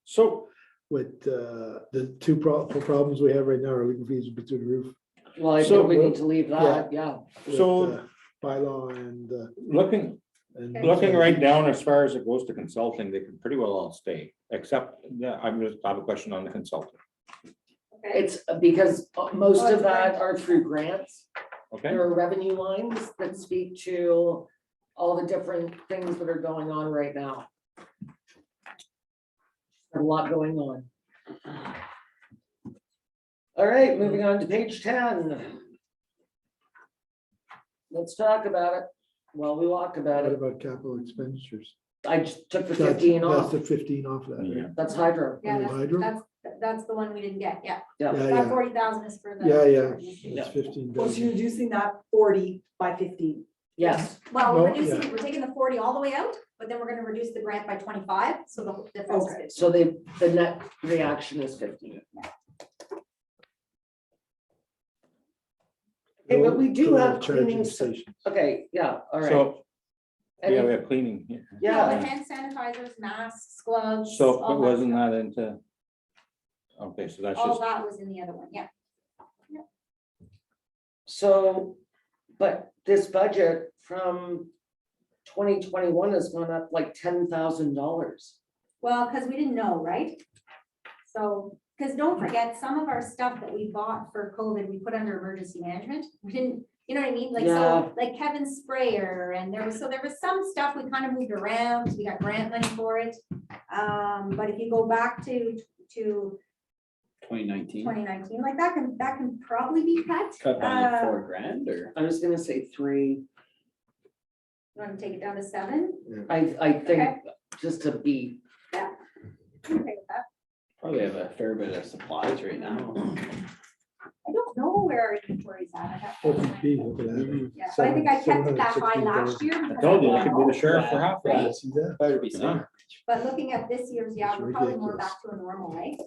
So, the two problems we have right now, our legal fees are through the roof. Well, I So- think we need to leave that, yeah. with, So- Bylaw and. looking right down as far as it goes to consulting, they could pretty well all stay, except, I'm just have a question on the consulting. okay. It's because most of that are through grants. Okay, There are revenue lines that speak to all the different things that are going on right now. A lot going on. All right, moving on to page 10. Let's talk about it while we walk about What it. about capital expenditures? I just took the That's 15 that's off. the 15 off that, Yeah. right? That's hydro. Yeah, Hydro? that's the one we didn't get, yeah. Yeah. Yeah, That yeah, 40,000 is for the. yeah, charges. that's 15. Well, so you're reducing that 40 by 15. Yes, Well, No, we're reducing, we're taking the 40 all the way out, but then we're gonna reduce the grant by 25, so the difference is Okay. 50. so the net reaction is 50. Okay, but we do have Charging cleaning sta- stations. Okay, yeah, all right. so, Any- yeah, we have cleaning here. Yeah, Yeah, the hand sanitizers, masks, gloves. So, all but wasn't stuff. that into? Okay, so that's All just, that was in the other one, yeah. so, but this budget from 2021 has gone up like $10,000. Well, because we didn't know, right? So, because don't forget, some of our stuff that we bought for COVID, we put under emergency management. We didn't, you know what I mean? Like, Yeah. so, like Kevin's sprayer, and there was some stuff we kind of moved around, 'cause we got grant money for it. But if you go back to 2019, 2019, like that can probably be cut. cut by like Uh, $4,000 or? I was gonna say 3. You want to take it down to 7? I think Okay. just to be, I'm okay with that. Probably have a fair bit of supplies right now. I don't know where our inventory's at. I have to- OPP, look at that. Yeah, but I think I kept it that high last year. I because told you, I I could be the sheriff for half Yeah, that. see that? Better be safe. But looking at this year's, yeah, It's we're probably more ridiculous. back to a normal, right?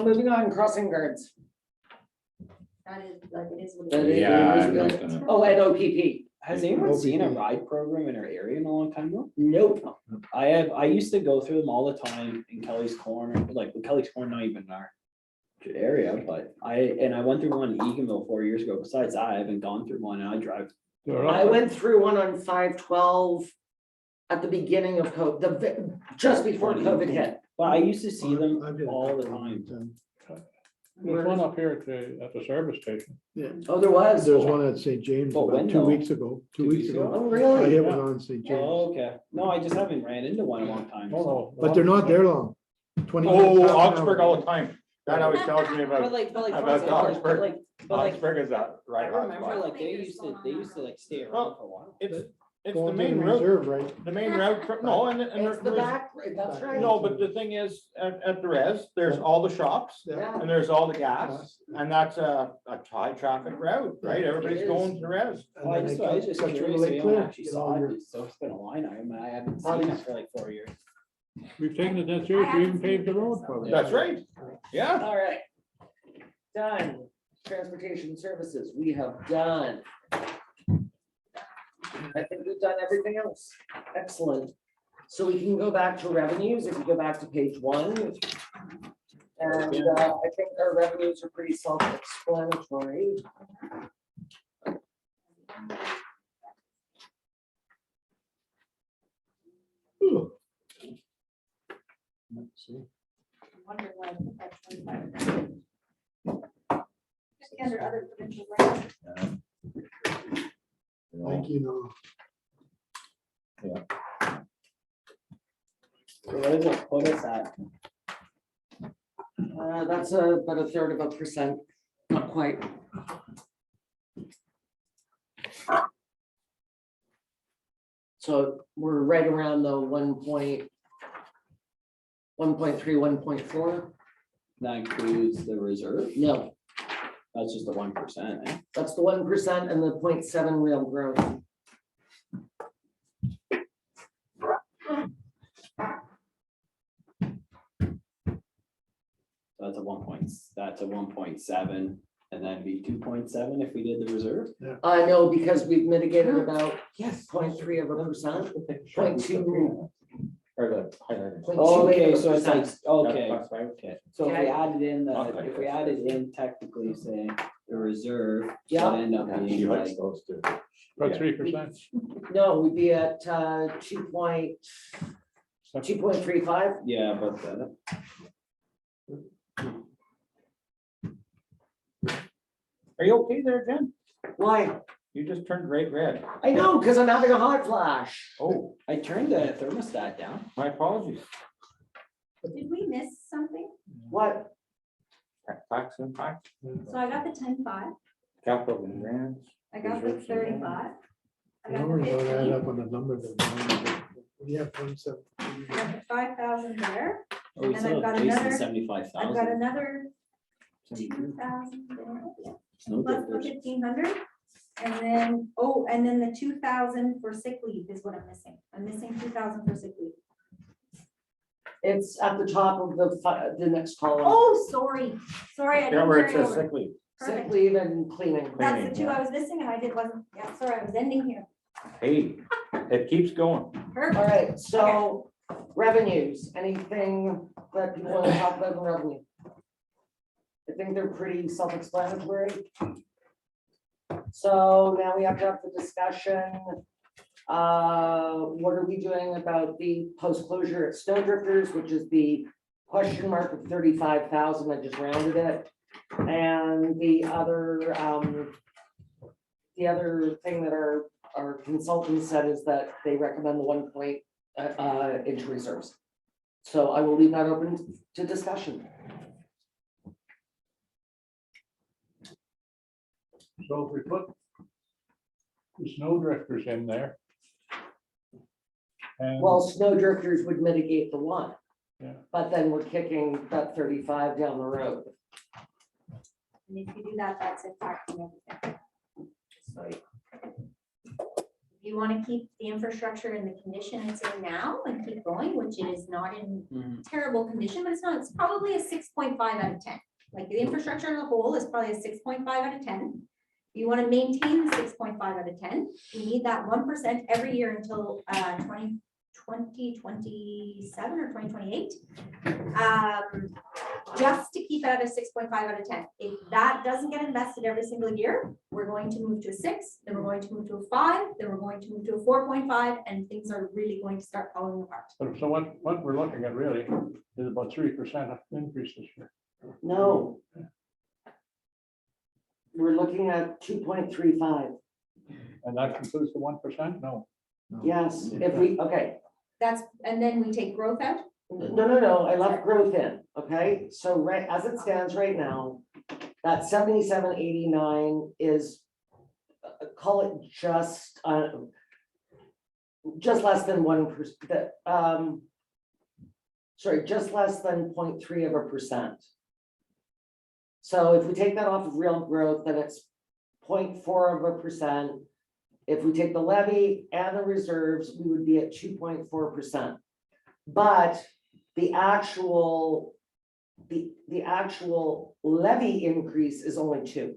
moving on, crossing guards. That is, like, it is what That it is. Yeah, is I'm not good. gonna- Oh, and OPP. Has anyone seen a OPP. ride program in our area in a long time though? Nope. I used to go through them all the time in Kelly's Corner, like Kelly's Corner, not even in our area, but I went through one in Eganville 4 years ago. Besides that, I haven't gone through one and I drive. They're I up- went through one on 5/12 at the beginning of COVID, just before COVID hit. But I used to see them I've been all the for a long time. There's one up here at the service station. Yeah, Oh, there was? there's one at St. James But about when 2 though? weeks ago, 2 weeks ago. Oh, I really? hit one on St. James, Oh, okay. No, I just haven't ran into one in a long time. Oh, no. but they're not there long. 20 minutes, Oh, half an hour. Augsburg all the time. That always tells me But about, like, about for example, Augsburg. but like, Augsburg is that I right remember hotspot. like they used to like stay around Well, for a while. It's the Going to main the road, reserve, right? the main route, no, and It's the there's, back, that's right. no, but the thing is, at the res, there's all the shops, Yeah. and there's all the gas, and that's a high traffic route, right? Everybody's is. going to the res. And Well, I then just they I was just cut through curious, Lake if anyone Clear, actually get saw all it, your- so it's been a line item, and I haven't seen it for like 4 years. We've taken it that serious, we even paved the road for them. That's right, yeah. All right. Done. Transportation services, we have done. I think we've done everything else. Excellent. So we can go back to revenues, if you go back to page 1. And I think our revenues are pretty self-explanatory. Wondering why I put that 25. Just under other provincial grants. Thank you, no. So what does it put us at? That's about 1/3%, not quite. So we're right around the 1.3, 1.4. That includes the reserve, No, that's just the 1%, eh? that's the 1% and the 0.7 real growth. that's a 1.7, and then be 2.7 if we did the reserve. I know, because we've mitigated about Yes. 0.3%, 0.2. Or the highlighter. Okay, so it's like, okay, That's fine. okay, so if we Okay. added in Not the, like if we this. added in technically, say, the reserve, Yeah. would end up She being likes like, those two. About Yeah. 3%. No, we'd be at 2.35. yeah, but that. Are you okay there, Jen? Why? You just turned bright red. I know, because I'm having a hot flash. Oh, I turned the thermostat down. my apologies. Did we miss something? What? Tax impact, So I got the 10.5, capital grants. I got the Reserves and 35. I The got the numbers don't add 15, up on the number that. We have 27. I got the 5,000 there. Oh, we And then still I've have got Jason another- 75,000. I've got another 2,000 there. No Plus the difference. 1,500. And then, oh, and then the 2,000 for sick leave is what I'm missing. I'm missing 2,000 for sick leave. It's at the top of the next column. Oh, sorry, I Yeah, didn't where it carry says over. sick leave. Sick Perfect. leave and cleaning. That's the two I was missing and I wasn't, yeah, sorry, I was ending here. Hey, it keeps going. All Perfect. right, so revenues, anything that people want to talk about in revenue? I think they're pretty self-explanatory. So now we have to have the discussion. What are we doing about the post-closure at Snow Drifters, which is the question mark of 35,000, I just rounded it. And the other thing that our consultant said is that they recommend the 1 point into reserves. So I will leave that open to discussion. So if we put the snow drifters in there. And Well, Snow Drifters would mitigate the 1. Yeah. But then we're kicking that 35 down the road. And if you do that, that's impacting everything. So If you want to keep the infrastructure in the condition it's in now and keep going, which it is not in Mhm. terrible condition, but it's probably a 6.5 out of 10. Like the infrastructure as a whole is probably a 6.5 out of 10. You want to maintain the 6.5 out of 10. You need that 1% every year until 2027 or 2028. Just to keep it at a 6.5 out of 10. If that doesn't get invested every single year, we're going to move to a 6, then we're going to move to a 5, then we're going to move to a 4.5, and things are really going to start falling apart. so what we're looking at really is about 3% increase this year. no. We're looking at 2.35. And that includes the 1%? No. Yes, if we, okay. And then we take growth out. No, I left growth in, okay? So right, as it stands right now, that 7789 is, call it just less than 1%, sorry, just less than 0.3%. So if we take that off of real growth, then it's 0.4%. If we take the levy and the reserves, we would be at 2.4%. But the actual levy increase is only 2.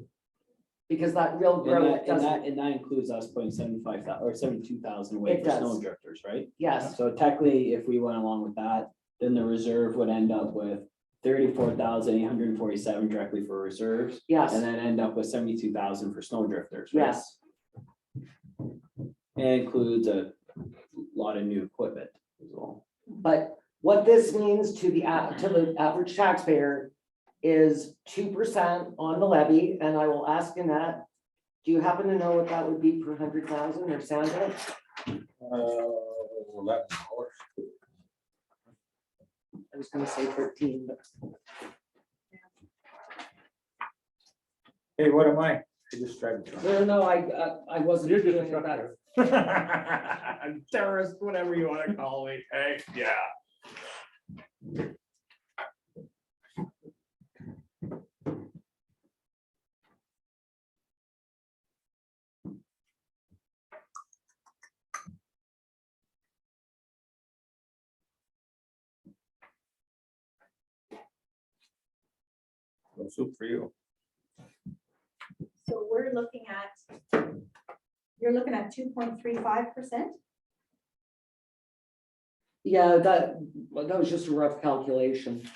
Because that real growth doesn't, And that includes us putting 75,000 or 72,000 away It for does. snow drifters, right? yes, So technically, if we went along with that, then the reserve would end up with 34,847 directly for reserves, yes, and then end up with 72,000 for snow drifters. Right? yes. And includes a lot of new equipment as well. But what this means to the average taxpayer is 2% on the levy, and I will ask Annette, do you happen to know what that would be per 100,000 or Sandra? $11. I was gonna say 13, but Hey, what am I? I just tried to. no, I wasn't You're just a doing it truck better. Terrorist, whatever you want to call me. Hey, yeah. No soup for you. So we're looking at, you're looking at 2.35%. Yeah, that was just a rough calculation.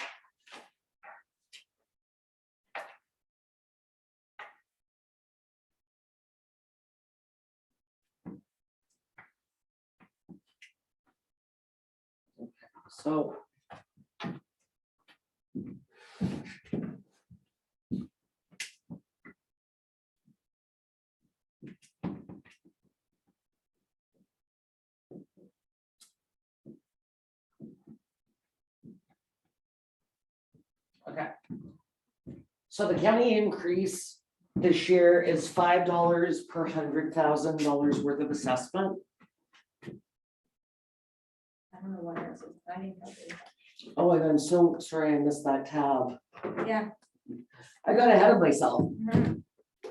So. Okay. So the county increase this year is $5 per $100,000 worth of assessment. I don't know what else. I didn't calculate that. Oh, I'm so sorry, I missed that tab. Yeah. I got ahead of myself. Mhm.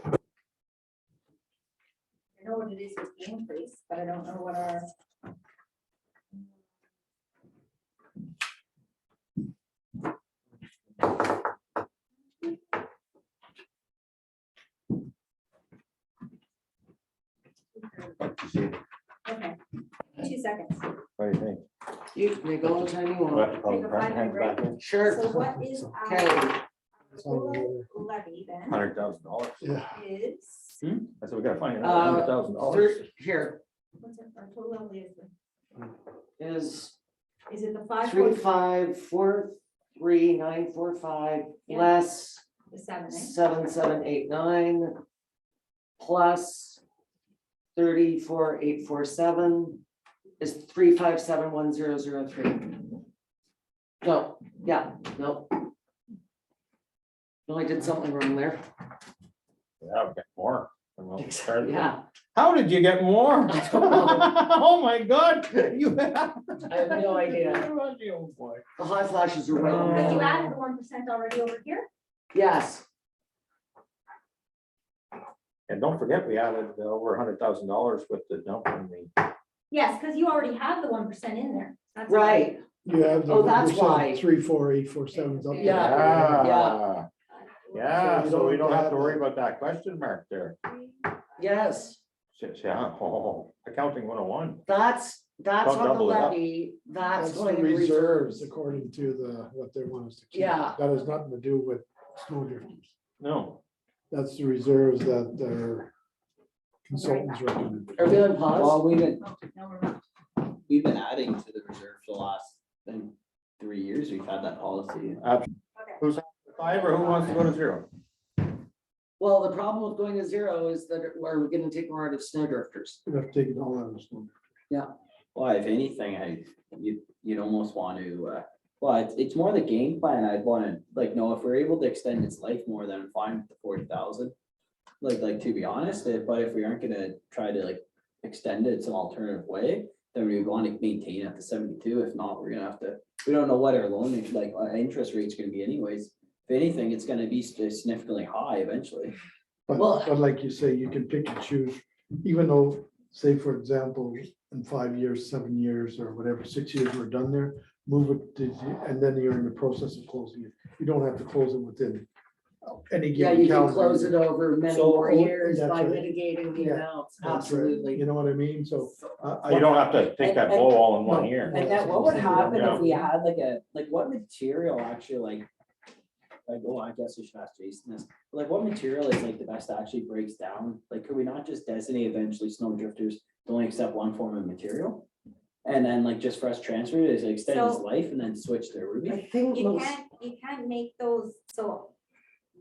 I know what it is with the increase, but I don't know what our. Okay, 2 seconds. What do you think? You may go anytime you want. Take a 5-minute break. Sure. So what is Okay. our total levy then? $100,000. Yeah. Is, I said, we gotta find another $100,000. Here what's our total levy is is it the 5 3,543,945 Yeah. less the 7, eh? 7789 plus 34,847 is 3571003. No, yeah, no. No, I did something wrong there. Yeah, we've got more. And we'll start- Yeah, How did you get more? I don't know. Oh, my God. You have. I have no idea. Oh, boy. The hot flashes are right on But you there. added the 1% already over here? Yes, And don't forget, we added over $100,000 with the dump and the. Yes, because you already have the 1% in there. That's right. Yeah. Oh, that's why. 34847 up there. Yeah. Yeah, So you so don't we don't have to have to add worry that. about that question mark there. Yes, Yeah, oh, accounting 101. that's Don't on the double it up. levy, that's That's going the in reserves, reserves. according to what they want us to keep. Yeah. That has nothing to do with snow drifters. No, That's the reserves that their consultants recommend. Are we on pause? Well, Oh, no, we're not. we've been adding to the reserve for the last, I think, 3 years. We've had that policy. who's 5 or who wants to go to 0? Well, the problem with going to 0 is that we're gonna take more out of snow drifters. We have to take it all out of snow. Well, if anything, you'd almost want to, well, it's more the game plan. I'd want to, like, know if we're able to extend its life more, then I'm fine with the 40,000. Like, to be honest, but if we aren't gonna try to like extend it some alternative way, then we want to maintain at the 72. If not, we're gonna have to, we don't know what our loan, our interest rate's gonna be anyways. If anything, it's gonna be significantly high eventually. Well- But like you say, you can pick and choose, even though, say, for example, in 5 years, 7 years, or whatever, 6 years we're done there, move it, and then you're in the process of closing it. You don't have to close it within any Yeah, given you can calendar close year. it over many So- more years That's by right. mitigating the Yeah, amounts, That's right. absolutely. You know what I mean? So. You don't have to take that blow all in 1 year. And then what would happen Yeah. if we had what material actually I guess we should ask Jason this, like what material is like the best actually breaks down? Like, could we not just designate eventually snow drifters to only accept one form of material? And then like just for us transfer it, is it extend its So- life and then switch to I Ruby? think You most, can't make those, so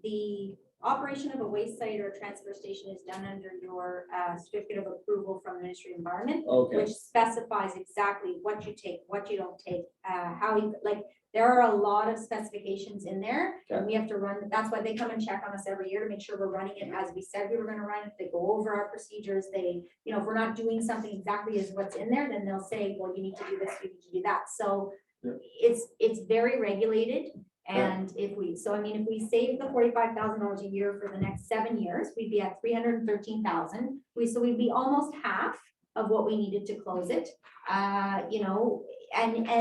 the operation of a waste site or a transfer station is done under your certificate of approval from the Ministry of Environment, Okay, which specifies exactly what you take, what you don't take, how you, like, there are a lot of specifications in there. And we have to run, that's why they come and check on us every year to make sure we're running it as we said we were gonna run it. They go over our procedures, they, if we're not doing something exactly as what's in there, then they'll say, well, you need to do this, you need to do that. So Yeah. it's very regulated. And if we save the $45,000 a year for the next 7 years, we'd be at 313,000. So we'd be almost half of what we needed to close it. And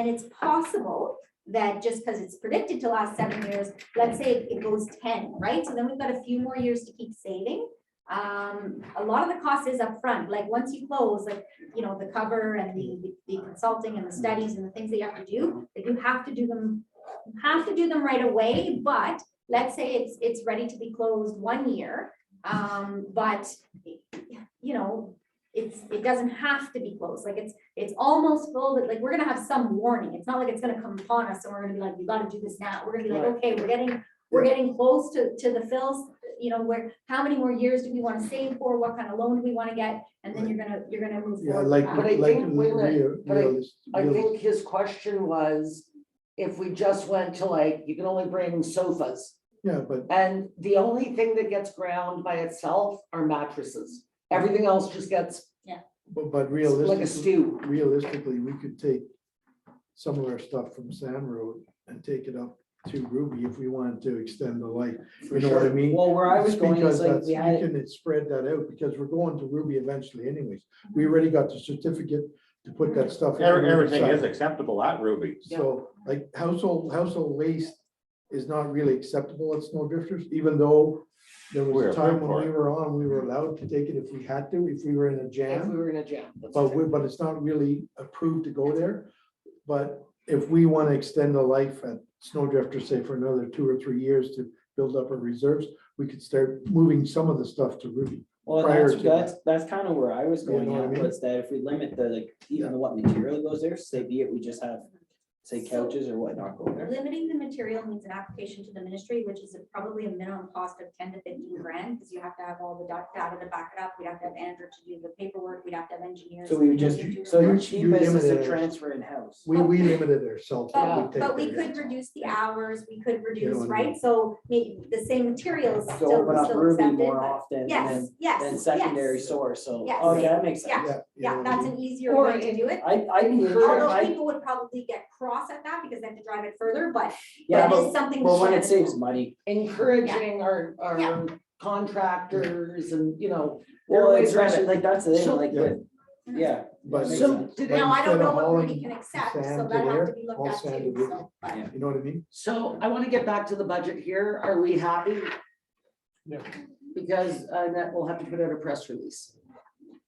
it's possible that just because it's predicted to last 7 years, let's say it goes 10, right? So then we've got a few more years to keep saving. A lot of the cost is upfront, like once you close, like, you know, the cover and the consulting and the studies and the things that you have to do, that you have to do them, right away, but let's say it's ready to be closed 1 year. But you know, it doesn't have to be closed, like it's almost full, but like we're gonna have some warning. It's not like it's gonna come upon us and we're gonna be like, we gotta do this now. We're gonna be like, okay, we're getting close to the fills, you know, where, how many more years do we want to save for, what kind of loan do we want to get, and then you're gonna move Yeah, forward. like, with But I that. like. think- wait a minute, but I realis- think his question was, if we just went to like, you can only bring sofas, Yeah, but and the only thing that gets ground by itself are mattresses. Everything else just gets but like a realistically, stew. realistically, we could take some of our stuff from Sand Road and take it up to Ruby if we wanted to extend the life. You know what I mean? Well, where I was Just going because is like, that's, we you had, can spread that out because we're going to Ruby eventually anyways. We already got the certificate to put that stuff. in Ruby Everything side. is acceptable at Ruby. So like household waste is not really acceptable at Snow Drifters, even though there was We're a time approved when for we were on, we were allowed to take it if we had to, if we were in a If jam. we were in a jam. that's But okay. but it's not really approved to go there. But if we want to extend the life at Snow Drifter, say for another 2 or 3 years to build up our reserves, we could start moving some of the stuff to Ruby. well, prior that's, to that's kind of where I was You going know what I at, mean? was that if we limit the, like, even what material goes there, say be it, we just have, say couches or whatnot go there. Limiting the material means an application to the ministry, which is probably a minimum cost of 10 to 15 grand, because you have to have all the data to back it up. We'd have to have Andrew to do the paperwork. We'd have to have engineers. So we would just, to do so your report. cheapest is limited to it. transfer in-house. We limited ourselves. But we could reduce the hours, we could reduce, what I right? So maybe the same materials So still open up still Ruby accepted, more but often and yes, then, yes. then secondary yes. source, so, Yes. okay, that makes sense. Yeah, yeah, that's an easier Or way to do it. I can hear, Although I, people would probably get cross at that because they have to drive it further, but yeah, it is but, something. but when to it saves money, Encouraging our Yeah. contractors and, you know. there are well, ways around especially it. like, that's the thing, So- like, Yeah. with, yeah. But makes So sense. did Now, I don't instead know of what Ruby hauling can accept, so sand to that have to there, be looked haul at sand too, to Ruby. so. but- Yeah. You know what I mean? So I want to get back to the budget here. Are we happy? Yeah. Because that we'll have to put out a press release.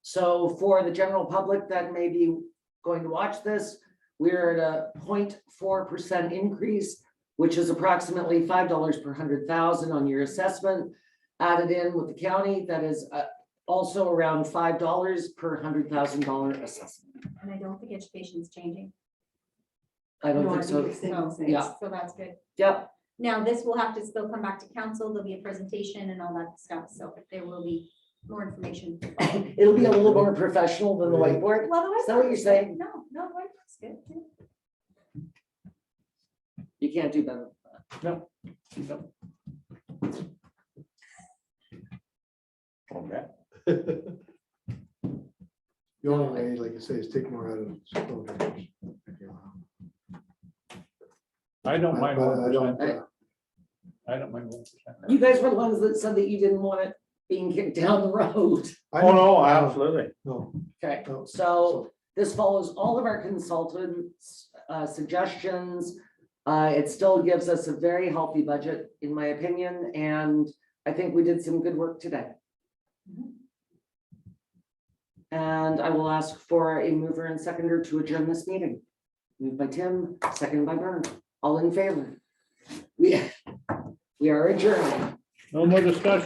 So for the general public that may be going to watch this, we're at a 0.4% increase, which is approximately $5 per 100,000 on your assessment. Added in with the county, that is also around $5 per $100,000 assessment. And I don't think education's changing. I don't think so. Yeah. So that's good. Yep. Now, this will have to still come back to council. There'll be a presentation and all that stuff, so there will be more information. It'll be a little more professional than the whiteboard. Well, the Is that what you're whiteboard's saying? good. No, the whiteboard's good. You can't do that. No. No. Okay. The only way, like I say, is take more out of Snow Drifters. I don't mind But I 1%. don't, I don't mind 1%. You guys were the ones that said that you didn't want it being kicked down the road. I Oh, don't- no, absolutely. No. Okay, No. so this follows all of our consultants' suggestions. It still gives us a very healthy budget, in my opinion, and I think we did some good work today. And I will ask for a mover and seconder to adjourn this meeting. Moved by Tim, seconded by Bern. All in favor? We are adjourned. No more discussion.